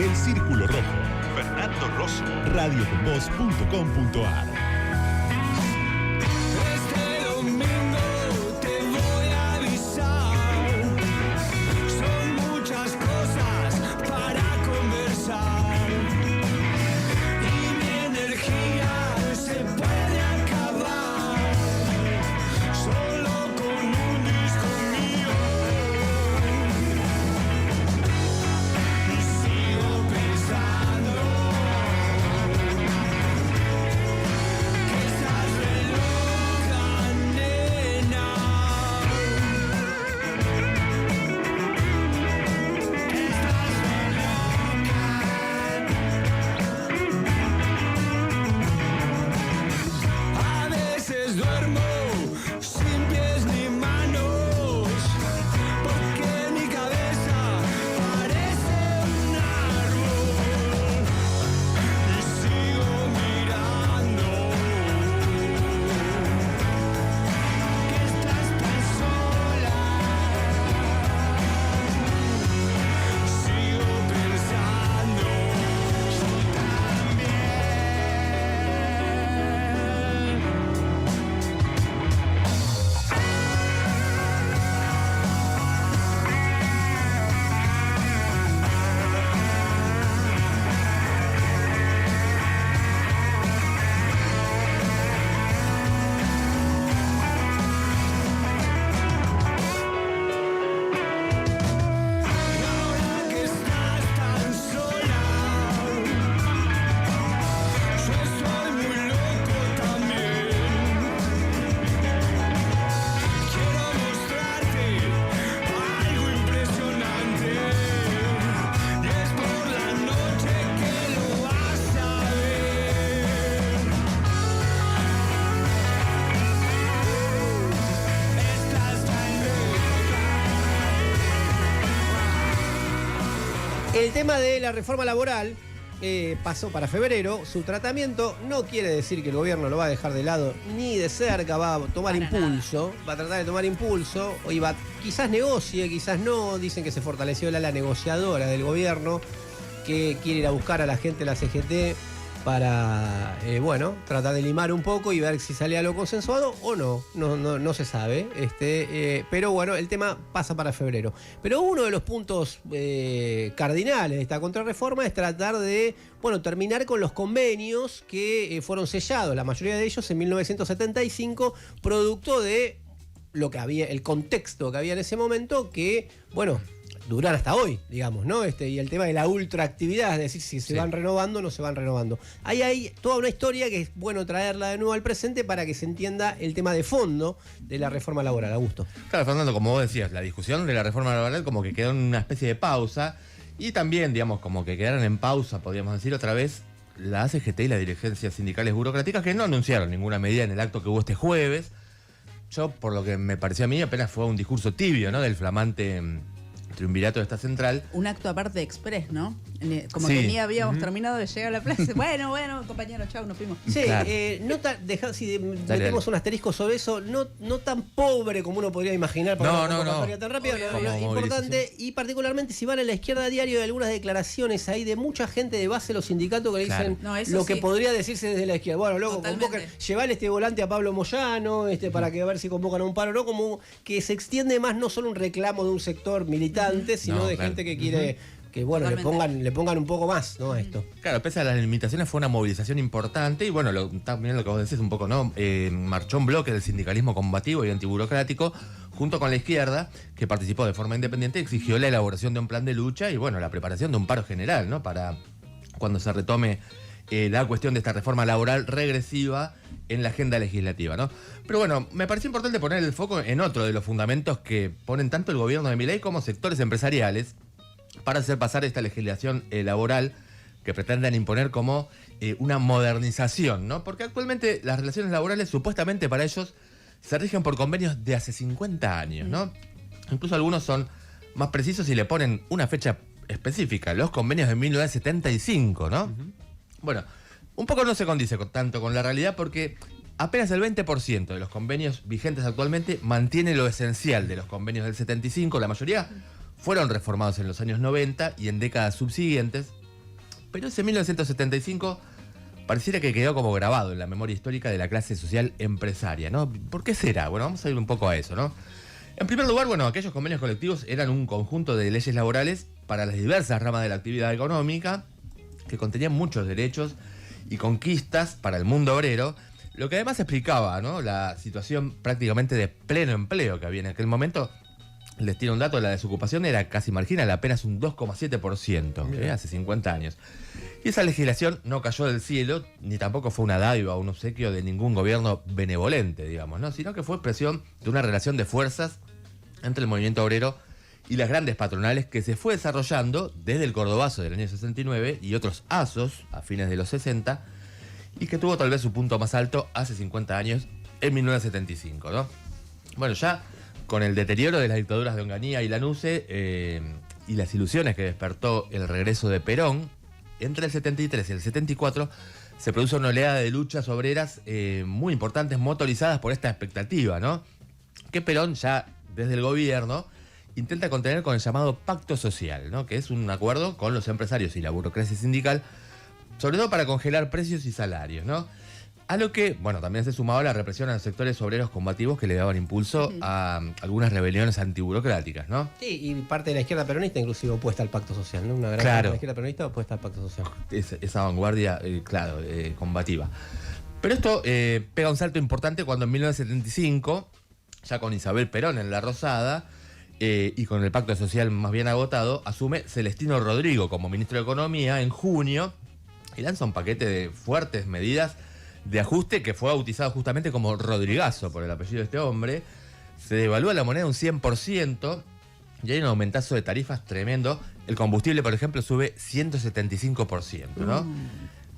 El Círculo Rojo. Fernando Rosso. radioconvoz.com.ar. Este domingo te voy a avisar. Son muchas cosas para conversar. Y mi energía se puede acabar. Solo con un disco mío. Y sigo pensando que estás re loca, nena. A veces duermo sin pies ni manos, porque mi cabeza parece un árbol y sigo mirando que estás tan sola. Sigo pensando yo también. Ahora que estás tan sola, yo estoy muy loco también. Quiero mostrarte algo impresionante y es por la noche que lo vas a ver. Estás tan El tema de la reforma laboral pasó para febrero. Su tratamiento no quiere decir que el gobierno lo va a dejar de lado ni de cerca, va a tomar impulso, va a tratar de tomar impulso, quizás negocie, quizás no. Dicen que se fortaleció la negociadora del gobierno, que quiere ir a buscar a la gente de la CGT bueno, tratar de limar un poco y ver si salía algo consensuado o no. No se sabe. Pero bueno, el tema pasa para febrero. Pero uno de los puntos cardinales de esta contrarreforma es tratar de, bueno, terminar con los convenios que fueron sellados, la mayoría de ellos en 1975, producto de lo que había, el contexto que había en ese momento, que, bueno, duran hasta hoy, digamos, ¿no? Y el tema de la ultraactividad, es decir, si se van renovando o no se van renovando. Ahí hay toda una historia que es bueno traerla de nuevo al presente para que se entienda el tema de fondo de la reforma laboral. Augusto. Claro, Fernando, como vos decías, la discusión de la reforma laboral como que quedó en una especie de pausa y también, digamos, como que quedaron en pausa, podríamos decir otra vez, la CGT y las dirigencias sindicales burocráticas que no anunciaron ninguna medida en el acto que hubo este jueves. Yo, por lo que me pareció a mí, apenas fue un discurso tibio, ¿no? Del flamante triunvirato de esta central. Un acto aparte express, ¿no? Como Sí. que ni habíamos terminado de llegar a la plaza. Bueno, compañero, chau, nos fuimos. Sí, Claro. Si metemos dale. un asterisco sobre eso, no tan pobre como uno podría imaginar para No, una no, convocatoria no. tan rápida, Como importante, y particularmente si van a la izquierda a diario hay algunas declaraciones ahí de mucha gente de base de los sindicatos que le Claro. dicen No, eso lo que sí. podría decirse desde la izquierda. Bueno, loco, Totalmente. convoquen, llevale este volante a Pablo Moyano, para que a ver si convocan a un paro, ¿no? Como que se extiende más no solo un reclamo de un sector militante, sino No, de claro. gente que quiere que bueno, le pongan un poco más, ¿no? A esto. Claro, pese a las limitaciones fue una movilización importante y bueno, también lo que vos decís un poco, ¿no? Marchó un bloque del sindicalismo combativo y antiburocrático junto con la izquierda, que participó de forma independiente y exigió la elaboración de un plan de lucha y bueno, la preparación de un paro general, ¿no? Para cuando se retome la cuestión de esta reforma laboral regresiva en la agenda legislativa, ¿no? Pero bueno, me pareció importante poner el foco en otro de los fundamentos que ponen tanto el gobierno de Milei como sectores empresariales para hacer pasar esta legislación laboral que pretenden imponer como una modernización, ¿no? Porque actualmente las relaciones laborales supuestamente para ellos se rigen por convenios de hace 50 años, ¿no? Incluso algunos son más precisos y le ponen una fecha específica, los convenios de 1975, ¿no? Bueno, un poco no se condice tanto con la realidad porque apenas el 20% de los convenios vigentes actualmente mantiene lo esencial de los convenios del 75, la mayoría fueron reformados en los años 90 y en décadas subsiguientes, pero ese 1975 pareciera que quedó como grabado en la memoria histórica de la clase social empresaria, ¿no? ¿Por qué será? Bueno, vamos a ir un poco a eso, ¿no? En primer lugar, bueno, aquellos convenios colectivos eran un conjunto de leyes laborales para las diversas ramas de la actividad económica que contenían muchos derechos y conquistas para el mundo obrero, lo que además explicaba, ¿no? La situación prácticamente de pleno empleo que había en aquel momento. Les tiro un dato, la desocupación era casi marginal, apenas un 2,7%, hace 50 años. Y esa legislación no cayó del cielo, ni tampoco fue una dádiva o un obsequio de ningún gobierno benevolente, digamos, ¿no? Sino que fue expresión de una relación de fuerzas entre el movimiento obrero y las grandes patronales que se fue desarrollando desde el Cordobazo del año 69 y otros ASOS a fines de los 60, y que tuvo tal vez su punto más alto hace 50 años, en 1975, ¿no? Bueno, ya con el deterioro de las dictaduras de Onganía y Lanusse y las ilusiones que despertó el regreso de Perón, entre el 73 y el 74 se produjo una oleada de luchas obreras muy importantes, motorizadas por esta expectativa, ¿no? Que Perón ya desde el gobierno intenta contener con el llamado pacto social, ¿no? Que es un acuerdo con los empresarios y la burocracia sindical, sobre todo para congelar precios y salarios, ¿no? A lo que, bueno, también se sumaba la represión a los sectores obreros combativos que le daban impulso a algunas rebeliones antiburocráticas, ¿no? Sí, y parte de la izquierda peronista inclusive opuesta al pacto social, ¿no? Una gran parte de la izquierda peronista opuesta al pacto social. Esa vanguardia, combativa. Pero esto pega un salto importante cuando en 1975, ya con Isabel Perón en la Rosada, y con el pacto social más bien agotado, asume Celestino Rodrigo como ministro de Economía en junio y lanza un paquete de fuertes medidas de ajuste que fue bautizado justamente como Rodrigazo por el apellido de este hombre. Se devalúa la moneda un 100% y hay un aumentazo de tarifas tremendo. El combustible, por ejemplo, sube 175%, ¿no?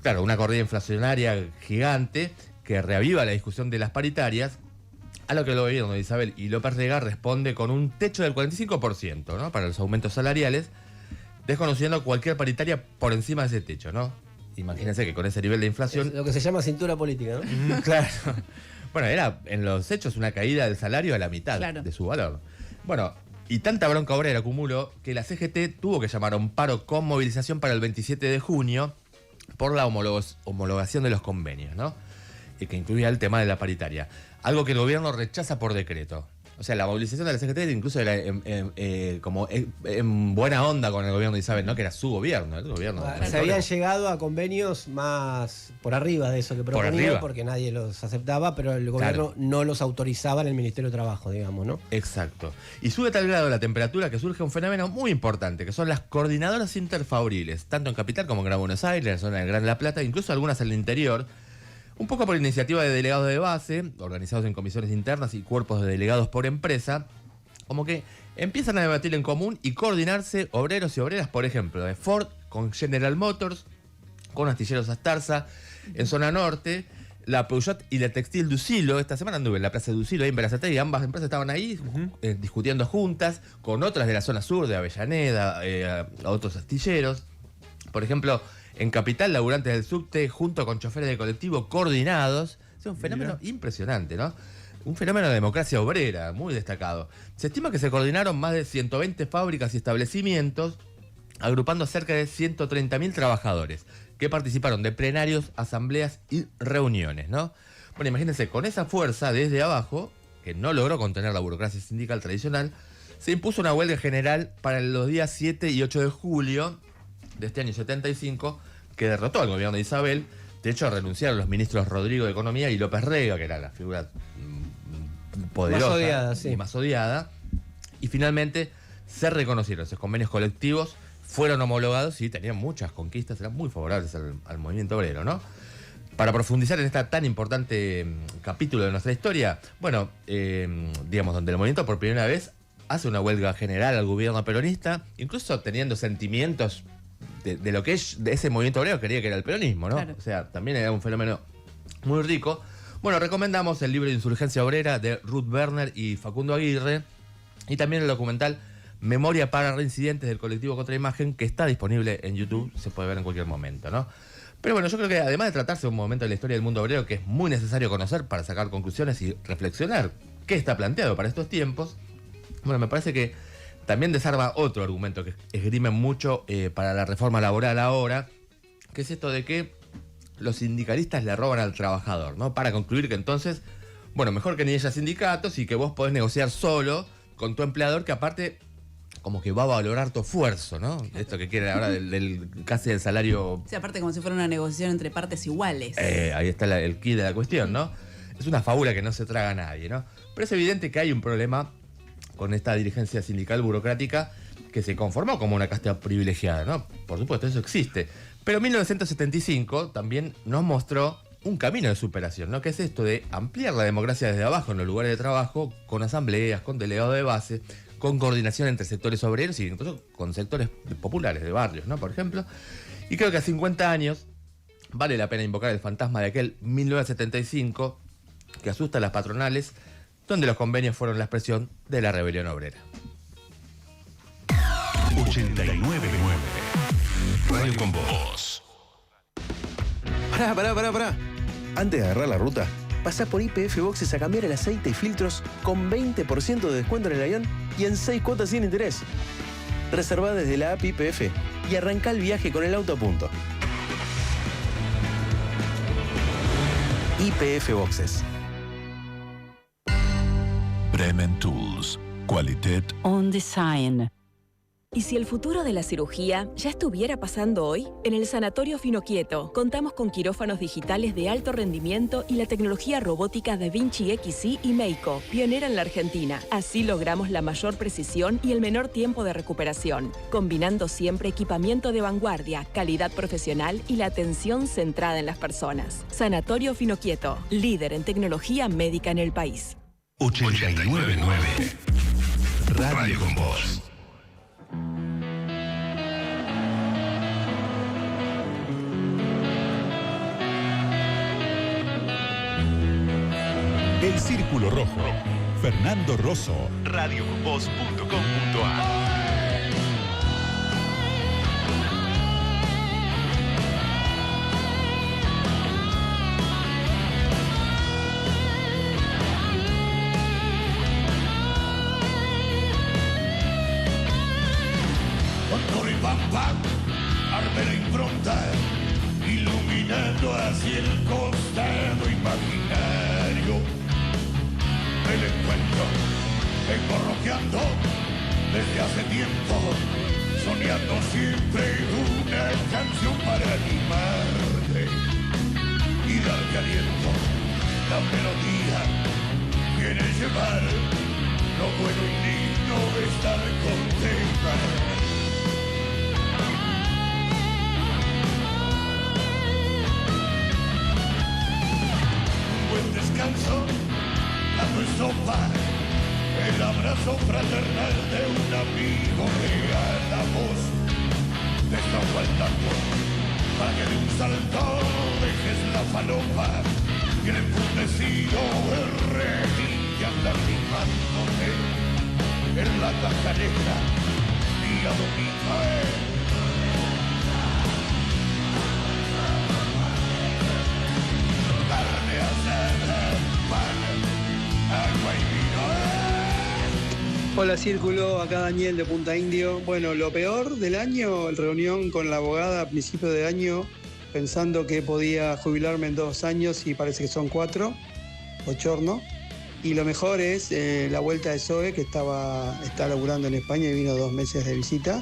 Claro, una corrida inflacionaria gigante que reaviva la discusión de las paritarias, a lo que el gobierno de Isabel y López Rega responde con un techo del 45%, ¿no? Para los aumentos salariales, desconociendo cualquier paritaria por encima de ese techo, ¿no? Imagínense que con ese nivel de inflación... Es lo que se llama cintura política, ¿no? Claro. Bueno, era en los hechos una caída del salario a la mitad de su valor. Bueno, y tanta bronca obrera acumuló que la CGT tuvo que llamar a un paro con movilización para el 27 de junio por la homologación de los convenios, ¿no? Y que incluía el tema de la paritaria. Algo que el gobierno rechaza por decreto. O sea, la movilización de la CGT incluso era como en buena onda con el gobierno de Isabel, ¿no? Que era su gobierno, el gobierno. Se habían llegado a convenios más por arriba de eso que proponían, porque nadie los aceptaba, pero el gobierno no los autorizaba en el Ministerio de Trabajo, digamos, ¿no? Exacto. Y sube a tal grado la temperatura que surge un fenómeno muy importante, que son las coordinadoras interfabriles, tanto en Capital como en Gran Buenos Aires, en la zona del Gran La Plata, incluso algunas en el interior, un poco por iniciativa de delegados de base, organizados en comisiones internas y cuerpos de delegados por empresa, como que empiezan a debatir en común y coordinarse obreros y obreras, por ejemplo, de Ford con General Motors, con Astilleros Astarza, en zona norte, la Peugeot y la Textil Ducilo. Esta semana anduve en la Plaza de Ducilo, ahí en Berazategui, y ambas empresas estaban ahí discutiendo juntas, con otras de la zona sur, de Avellaneda, a otros astilleros. Por ejemplo, en Capital, laburantes del subte junto con choferes de colectivo coordinados. Es un fenómeno impresionante, ¿no? Un fenómeno de democracia obrera, muy destacado. Se estima que se coordinaron más de 120 fábricas y establecimientos, agrupando cerca de 130.000 trabajadores, que participaron de plenarios, asambleas y reuniones, ¿no? Bueno, imagínense, con esa fuerza desde abajo, que no logró contener la burocracia sindical tradicional, se impuso una huelga general para los días 7 y 8 de julio de este año 75, que derrotó al gobierno de Isabel. De hecho, renunciaron los ministros Rodrigo de Economía y López Rega, que era la figura poderosa, más odiada, sí. Y más odiada. Y finalmente se reconocieron esos convenios colectivos, fueron homologados y tenían muchas conquistas, eran muy favorables al movimiento obrero, ¿no? Para profundizar en este tan importante capítulo de nuestra historia, bueno, digamos, donde el movimiento por primera vez hace una huelga general al gobierno peronista, incluso teniendo sentimientos de lo que es de ese movimiento obrero, quería que era el peronismo, ¿no? Claro. O sea, también era un fenómeno muy rico. Bueno, recomendamos el libro de Insurgencia Obrera de Ruth Werner y Facundo Aguirre, y también el documental Memoria para Reincidentes del colectivo Contraimagen, que está disponible en YouTube, se puede ver en cualquier momento, ¿no? Pero bueno, yo creo que además de tratarse de un momento de la historia del mundo obrero que es muy necesario conocer para sacar conclusiones y reflexionar qué está planteado para estos tiempos, bueno, me parece que también desarma otro argumento que esgrimen mucho para la reforma laboral ahora, que es esto de que los sindicalistas le roban al trabajador, ¿no? Para concluir que entonces, bueno, mejor que ni haya sindicatos y que vos podés negociar solo con tu empleador, que aparte como que va a valorar tu esfuerzo, ¿no? Esto que quiere ahora del casi del salario. Sí, aparte como si fuera una negociación entre partes iguales. Ahí está el kit de la cuestión, ¿no? Es una fábula que no se traga a nadie, ¿no? Pero es evidente que hay un problema con esta dirigencia sindical burocrática que se conformó como una casta privilegiada, ¿no? Por supuesto, eso existe. Pero 1975 también nos mostró un camino de superación, ¿no? Que es esto de ampliar la democracia desde abajo en los lugares de trabajo, con asambleas, con delegados de base, con coordinación entre sectores obreros y incluso con sectores populares de barrios, ¿no? Por ejemplo. Y creo que a 50 años vale la pena invocar el fantasma de aquel 1975 que asusta a las patronales, donde los convenios fueron la expresión de la rebelión obrera. 89.9 Radio con Vos. Pará. Antes de agarrar la ruta, pasá por YPF Boxes a cambiar el aceite y filtros con 20% de descuento en el avión y en 6 cuotas sin interés. Reservá desde la app YPF y arrancá el viaje con el auto a punto. YPF Boxes. Bremen Tools. Qualitet On Design. ¿Y si el futuro de la cirugía ya estuviera pasando hoy? En el Sanatorio Finoquieto contamos con quirófanos digitales de alto rendimiento y la tecnología robótica Da Vinci XC y Meiko, pionera en la Argentina. Así logramos la mayor precisión y el menor tiempo de recuperación, combinando siempre equipamiento de vanguardia, calidad profesional y la atención centrada en las personas. Sanatorio Finoquieto, líder en tecnología médica en el país. 89.9 Radio con Vos. El Círculo Rojo. Fernando Rosso. radioconvoz.com.ar. Con todo el pam pam, arme la impronta y buscando hacia el costado imaginario del encuentro. Vengo rockeando desde hace tiempo, soñando siempre una canción para animarte y darte aliento. La melodía quiere llevar lo bueno y digno de estar contenta. Un buen descanso, plato y sopa, el abrazo fraternal de un amigo que a la voz te está faltando, para que de un salto dejes la falopa y el enfundecido revinque anda rimándote en la caja negra día domingo. Carne asada, pan, agua y vino. Hola Círculo, acá Daniel de Punta Indio. Bueno, lo peor del año, la reunión con la abogada a principio de año, pensando que podía jubilarme en 2 años y parece que son 4, bochorno. Y lo mejor es la vuelta de Zoe, que está laburando en España y vino 2 meses de visita,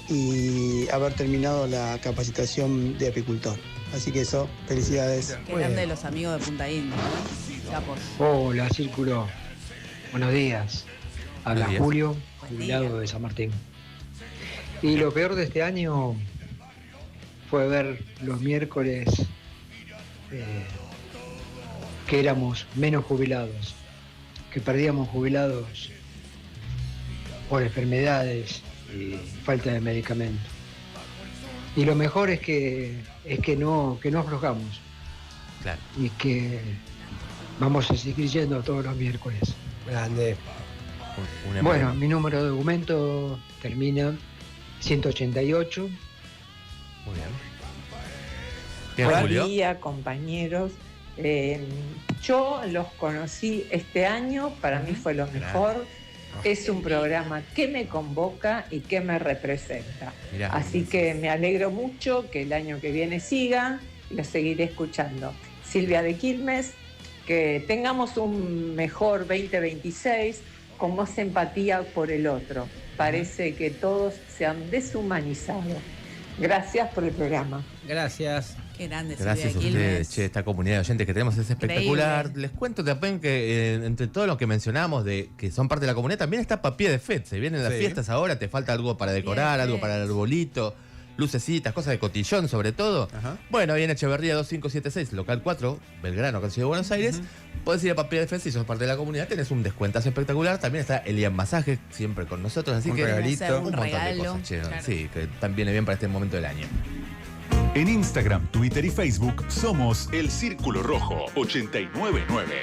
y haber terminado la capacitación de apicultor. Así que eso, felicidades. Qué grande los amigos de Punta Indio, ¿no? Capos. Hola, Círculo. Buenos días. Habla Buenos días. Julio, jubilado de San Martín. Y lo peor de este año fue ver los miércoles que éramos menos jubilados, que perdíamos jubilados por enfermedades y falta de medicamentos. Y lo mejor es que no aflojamos. Claro. Y que vamos a seguir yendo todos los miércoles. Grande. Bueno, mi número de documento termina 188. Muy bien. Bien, Buen Julio. día, compañeros. Yo los conocí este año, para mí fue lo mejor. Es un programa que me convoca y que me representa. Mirá. Así que me alegro mucho que el año que viene siga y lo seguiré escuchando. Silvia de Quilmes, que tengamos un mejor 2026 con más empatía por el otro. Parece que todos se han deshumanizado. Gracias por el programa. Gracias. Qué grande, Gracias a Silvia de ustedes, Quilmes. che, esta comunidad de oyentes que tenemos es espectacular. Increíble. Les cuento también que entre todo lo que mencionamos de que son parte de la comunidad, también está Papié de Fed. Se vienen las Sí. fiestas ahora, te falta algo para decorar, de algo Fed. para el arbolito, lucecitas, cosas de cotillón sobre todo. Bueno, ahí en Echeverría 2576, local 4, Belgrano, acá en Ciudad de Buenos Aires. Podés ir a Papié de Fed si sos parte de la comunidad, tenés un descuentazo espectacular. También está Elian Masaje, siempre con nosotros, así Un que regalito. un montón de cosas, che, claro. sí, que también viene bien para este momento del año. En Instagram, Twitter y Facebook somos El Círculo Rojo 899.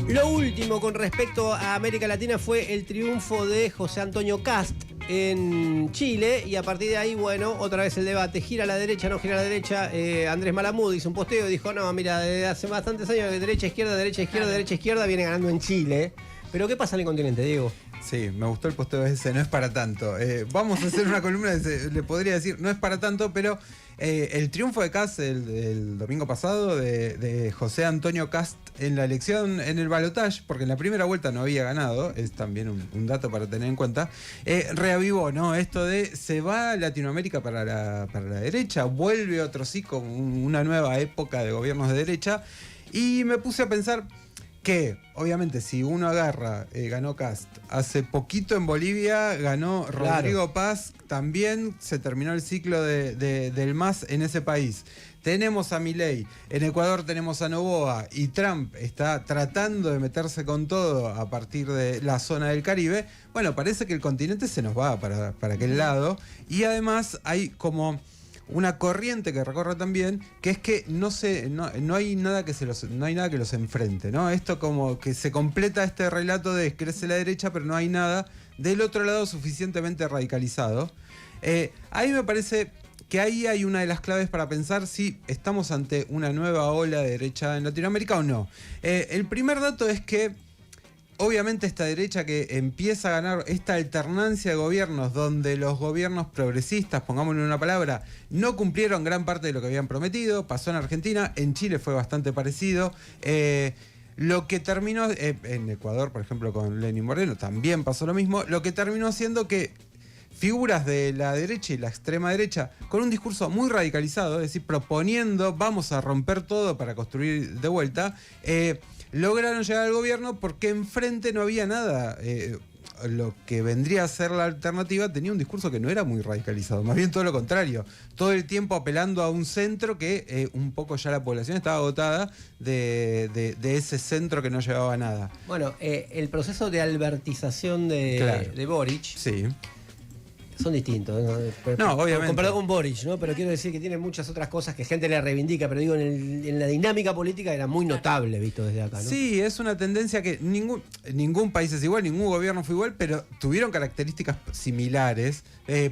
Lo último con respecto a América Latina fue el triunfo de José Antonio Cast en Chile, y a partir de ahí, bueno, otra vez el debate, gira a la derecha, no gira a la derecha. Andrés Malamud hizo un posteo y dijo, no, mira, desde hace bastantes años de derecha, izquierda, derecha, izquierda, derecha, izquierda, viene ganando en Chile. Pero ¿qué pasa en el continente, Diego? Sí, me gustó el posteo ese, no es para tanto. Vamos a hacer una columna, le podría decir, no es para tanto, pero el triunfo de Kast el domingo pasado, de José Antonio Kast en la elección, en el balotaje, porque en la primera vuelta no había ganado, es también un dato para tener en cuenta, reavivó, ¿no? Esto de se va Latinoamérica para la derecha, vuelve otro ciclo, una nueva época de gobiernos de derecha, y me puse a pensar que, obviamente, si uno agarra, ganó Kast. Hace poquito en Bolivia ganó Rodrigo Paz. También se terminó el ciclo del MAS en ese país. Tenemos a Milei. En Ecuador tenemos a Noboa. Y Trump está tratando de meterse con todo a partir de la zona del Caribe. Bueno, parece que el continente se nos va para aquel lado. Y además hay como una corriente que recorre también, que es que no hay nada que los enfrente, ¿no? Esto como que se completa este relato de crece la derecha, pero no hay nada del otro lado suficientemente radicalizado. Ahí me parece que ahí hay una de las claves para pensar si estamos ante una nueva ola de derecha en Latinoamérica o no. El primer dato es que obviamente esta derecha que empieza a ganar esta alternancia de gobiernos donde los gobiernos progresistas, pongámosle una palabra, no cumplieron gran parte de lo que habían prometido, pasó en Argentina, en Chile fue bastante parecido. Lo que terminó, en Ecuador, por ejemplo, con Lenín Moreno, también pasó lo mismo. Lo que terminó haciendo que figuras de la derecha y la extrema derecha, con un discurso muy radicalizado, es decir, proponiendo vamos a romper todo para construir de vuelta, lograron llegar al gobierno porque enfrente no había nada. Lo que vendría a ser la alternativa tenía un discurso que no era muy radicalizado, más bien todo lo contrario, todo el tiempo apelando a un centro que un poco ya la población estaba agotada de ese centro que no llevaba a nada. Bueno, el proceso de albertización de Boric son distintos, ¿no? Obviamente. Comparado con Boric, ¿no? Pero quiero decir que tiene muchas otras cosas que gente le reivindica, pero digo, en la dinámica política era muy notable visto desde acá, ¿no? Sí, es una tendencia que ningún país es igual, ningún gobierno fue igual, pero tuvieron características similares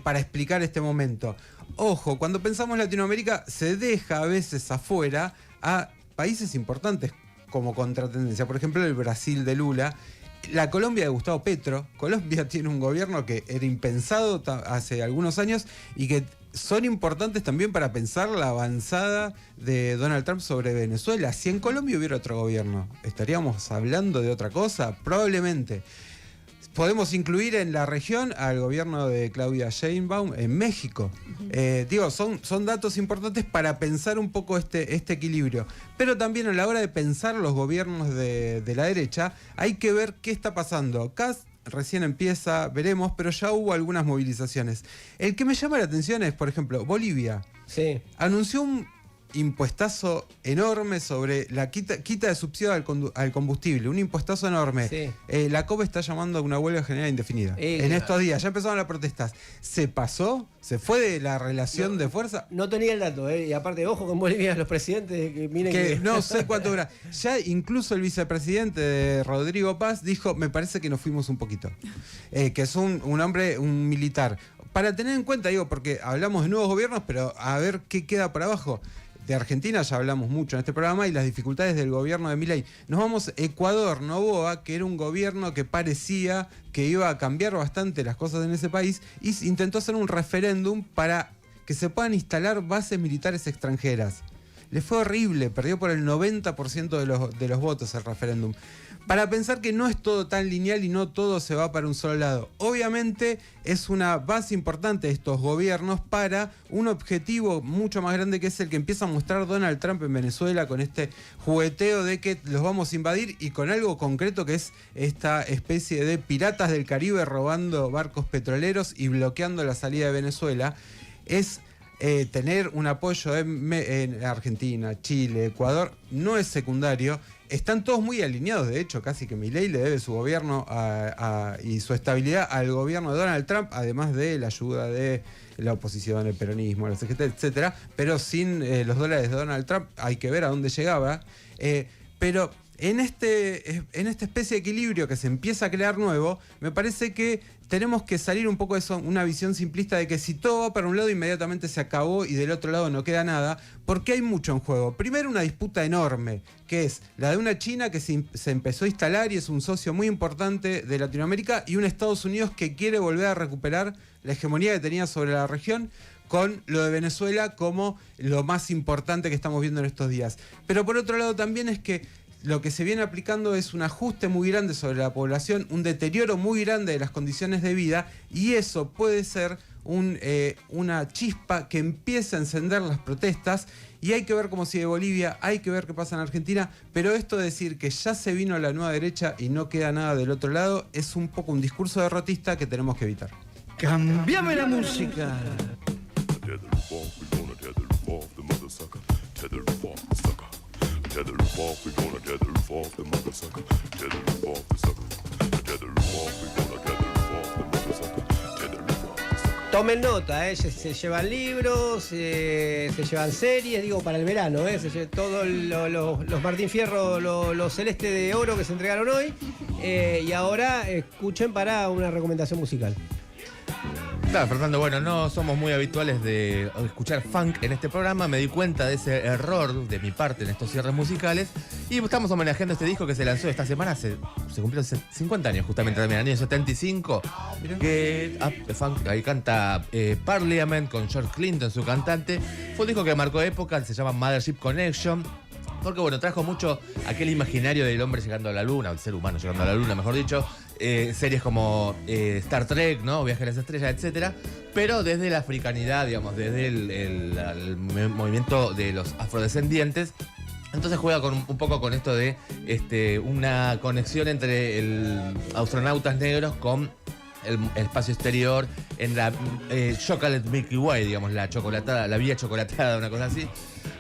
para explicar este momento. Ojo, cuando pensamos en Latinoamérica, se deja a veces afuera a países importantes como contratendencia. Por ejemplo, el Brasil de Lula. La Colombia de Gustavo Petro. Colombia tiene un gobierno que era impensado hace algunos años y que son importantes también para pensar la avanzada de Donald Trump sobre Venezuela. Si en Colombia hubiera otro gobierno, ¿estaríamos hablando de otra cosa? Probablemente. Podemos incluir en la región al gobierno de Claudia Sheinbaum en México. Son datos importantes para pensar un poco este equilibrio. Pero también a la hora de pensar los gobiernos de la derecha, hay que ver qué está pasando. Kast recién empieza, veremos, pero ya hubo algunas movilizaciones. El que me llama la atención es, por ejemplo, Bolivia. Sí. Anunció un impuestazo enorme sobre la quita de subsidio al combustible, un impuestazo enorme. Sí. La COP está llamando a una huelga general indefinida. En estos días, ya empezaron las protestas. ¿Se pasó? ¿Se fue de la relación de fuerza? No tenía el dato, y aparte, ojo con Bolivia, los presidentes que miren que... No sé cuánto dura. Ya incluso el vicepresidente de Rodrigo Paz dijo, me parece que nos fuimos un poquito. Que es un hombre, un militar. Para tener en cuenta, porque hablamos de nuevos gobiernos, pero a ver qué queda por abajo. De Argentina ya hablamos mucho en este programa y las dificultades del gobierno de Milei. Nos vamos a Ecuador, Noboa, que era un gobierno que parecía que iba a cambiar bastante las cosas en ese país y intentó hacer un referéndum para que se puedan instalar bases militares extranjeras. Le fue horrible, perdió por el 90% de los votos el referéndum. Para pensar que no es todo tan lineal y no todo se va para un solo lado. Obviamente es una base importante de estos gobiernos para un objetivo mucho más grande, que es el que empieza a mostrar Donald Trump en Venezuela con este jugueteo de que los vamos a invadir y con algo concreto que es esta especie de piratas del Caribe robando barcos petroleros y bloqueando la salida de Venezuela. Es tener un apoyo en Argentina, Chile, Ecuador, no es secundario. Están todos muy alineados, de hecho, casi que Milei le debe su gobierno y su estabilidad al gobierno de Donald Trump, además de la ayuda de la oposición, el peronismo, la CGT, etcétera. Pero sin los dólares de Donald Trump hay que ver a dónde llegaba. Pero en esta especie de equilibrio que se empieza a crear nuevo, me parece que tenemos que salir un poco de eso, una visión simplista de que si todo va para un lado inmediatamente se acabó y del otro lado no queda nada, porque hay mucho en juego. Primero, una disputa enorme, que es la de una China que se empezó a instalar y es un socio muy importante de Latinoamérica, y un Estados Unidos que quiere volver a recuperar la hegemonía que tenía sobre la región, con lo de Venezuela como lo más importante que estamos viendo en estos días. Pero por otro lado también es que lo que se viene aplicando es un ajuste muy grande sobre la población, un deterioro muy grande de las condiciones de vida, y eso puede ser una chispa que empiece a encender las protestas. Y hay que ver cómo sigue Bolivia, hay que ver qué pasa en Argentina, pero esto de decir que ya se vino la nueva derecha y no queda nada del otro lado es un poco un discurso derrotista que tenemos que evitar. ¡Cambiame la música! Tomen nota, se llevan libros, se llevan series, digo, para el verano, se llevan todos los Martín Fierro, los Celeste de Oro que se entregaron hoy, y ahora escuchen para una recomendación musical. tal, Fernando? Bueno, no somos muy habituales de escuchar funk en este programa. Me di cuenta de ese error de mi parte en estos cierres musicales. Y estamos homenajeando este disco que se lanzó esta semana. Se cumplieron 50 años, justamente también, en el año 75. Que funk, ahí canta Parliament con George Clinton, su cantante. Fue un disco que marcó época, se llama Mothership Connection. Porque, bueno, trajo mucho aquel imaginario del hombre llegando a la luna, o el ser humano llegando a la luna, mejor dicho. Series como Star Trek, ¿no? Viaje a las estrellas, etcétera. Pero desde la africanidad, digamos, desde el movimiento de los afrodescendientes. Entonces juega un poco con esto de una conexión entre astronautas negros con el espacio exterior en la Chocolate Milky Way, digamos, la vía chocolatada, una cosa así.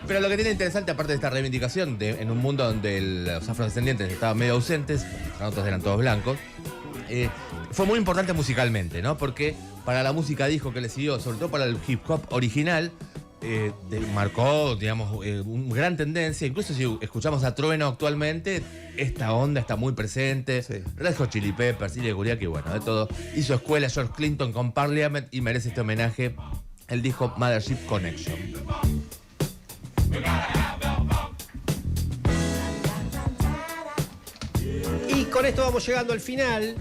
Pero lo que tiene interesante, aparte de esta reivindicación en un mundo donde los afrodescendientes estaban medio ausentes, los astronautas eran todos blancos, fue muy importante musicalmente, ¿no? Porque para la música disco que le siguió, sobre todo para el hip hop original, marcó, digamos, una gran tendencia. Incluso si escuchamos a Trueno actualmente, esta onda está muy presente. Sí. Red Hot Chili Peppers, Ilya Kuryakin, bueno, de todo. Hizo escuela George Clinton con Parliament y merece este homenaje el disco Mothership Connection. Y con esto vamos llegando al final.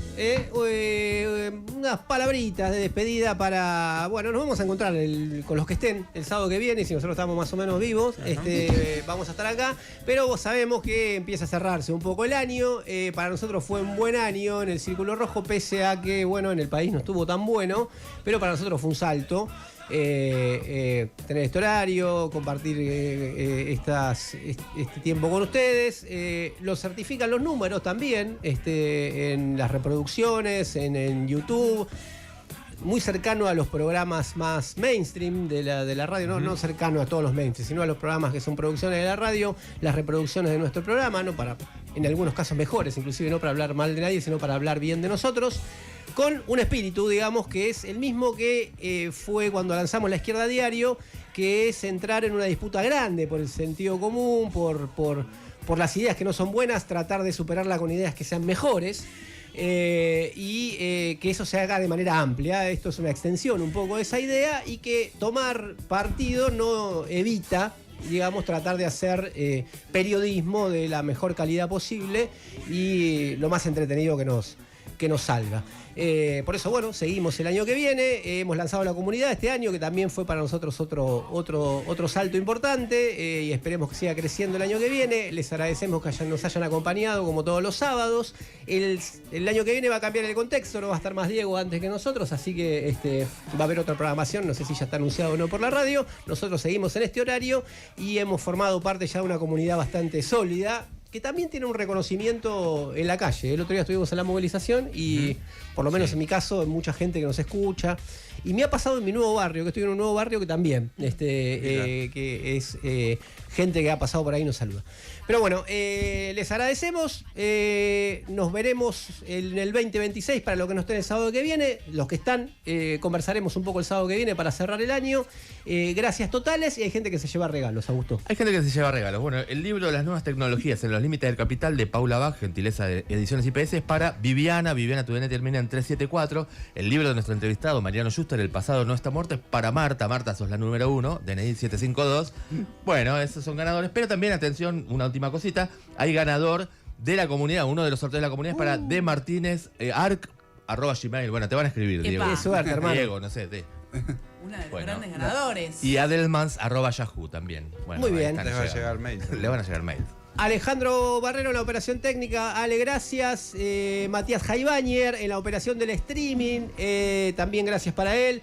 Unas palabritas de despedida para... Bueno, nos vamos a encontrar con los que estén el sábado que viene, si nosotros estamos más o menos vivos. Vamos a estar acá, pero sabemos que empieza a cerrarse un poco el año. Para nosotros fue un buen año en el Círculo Rojo, pese a que, bueno, en el país no estuvo tan bueno, pero para nosotros fue un salto. Tener este horario, compartir este tiempo con ustedes. Lo certifican los números también, en las reproducciones, en YouTube. Muy cercano a los programas más mainstream de la radio, no cercano a todos los mainstream, sino a los programas que son producciones de la radio, las reproducciones de nuestro programa, no para, en algunos casos mejores, inclusive no para hablar mal de nadie, sino para hablar bien de nosotros. Con un espíritu, digamos, que es el mismo que fue cuando lanzamos La Izquierda Diario, que es entrar en una disputa grande por el sentido común, por las ideas que no son buenas, tratar de superarla con ideas que sean mejores, y que eso se haga de manera amplia. Esto es una extensión un poco de esa idea, y que tomar partido no evita, digamos, tratar de hacer periodismo de la mejor calidad posible y lo más entretenido que nos salga. Por eso, bueno, seguimos el año que viene. Hemos lanzado la comunidad este año, que también fue para nosotros otro salto importante, y esperemos que siga creciendo el año que viene. Les agradecemos que nos hayan acompañado como todos los sábados. El año que viene va a cambiar el contexto, no va a estar más Diego antes que nosotros, así que va a haber otra programación, no sé si ya está anunciado o no por la radio. Nosotros seguimos en este horario y hemos formado parte ya de una comunidad bastante sólida, que también tiene un reconocimiento en la calle. El otro día estuvimos en la movilización y, por lo menos en mi caso, hay mucha gente que nos escucha. Y me ha pasado en mi nuevo barrio, que estoy en un nuevo barrio que también, que es gente que ha pasado por ahí y nos saluda. Pero bueno, les agradecemos. Nos veremos en el 2026 para los que no estén el sábado que viene. Los que están, conversaremos un poco el sábado que viene para cerrar el año. Gracias totales. Y hay gente que se lleva regalos, Augusto. Hay gente que se lleva regalos. Bueno, el libro de las nuevas tecnologías en los límites del capital de Paula Bach, gentileza de Ediciones IPS, es para Viviana. Viviana, tu DN termina en 374. El libro de nuestro entrevistado, Mariano Schuster, El pasado no está muerto, es para Marta. Marta, sos la número 1, DNI 752. Bueno, esos son ganadores. Pero también, atención, una última cosita. Hay ganador de la comunidad. Uno de los sorteos de la comunidad es para D. Martínez, arc@gmail. Bueno, te van a escribir, Diego. Qué suerte, hermano. Diego, no sé. Una de los grandes ganadores. Y adelmans@yahoo también. Bueno, muy bien. Les va a llegar mail. Le van a llegar mail. Alejandro Barrero en la operación técnica, Ale, gracias. Matías Jaibañer en la operación del streaming, también gracias para él.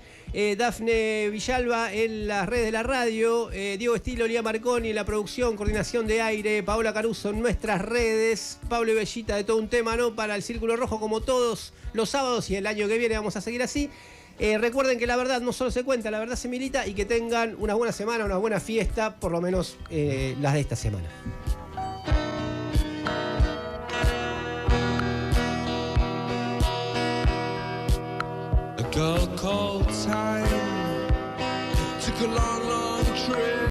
Dafne Villalba en las redes de la radio, Diego Estilo, Lía Marconi en la producción, coordinación de aire, Paola Caruso en nuestras redes, Pablo y Bellita de Todo un Tema, ¿no? Para el Círculo Rojo, como todos los sábados, y el año que viene vamos a seguir así. Recuerden que la verdad no solo se cuenta, la verdad se milita, y que tengan una buena semana, una buena fiesta, por lo menos las de esta semana. Girl called time, took a long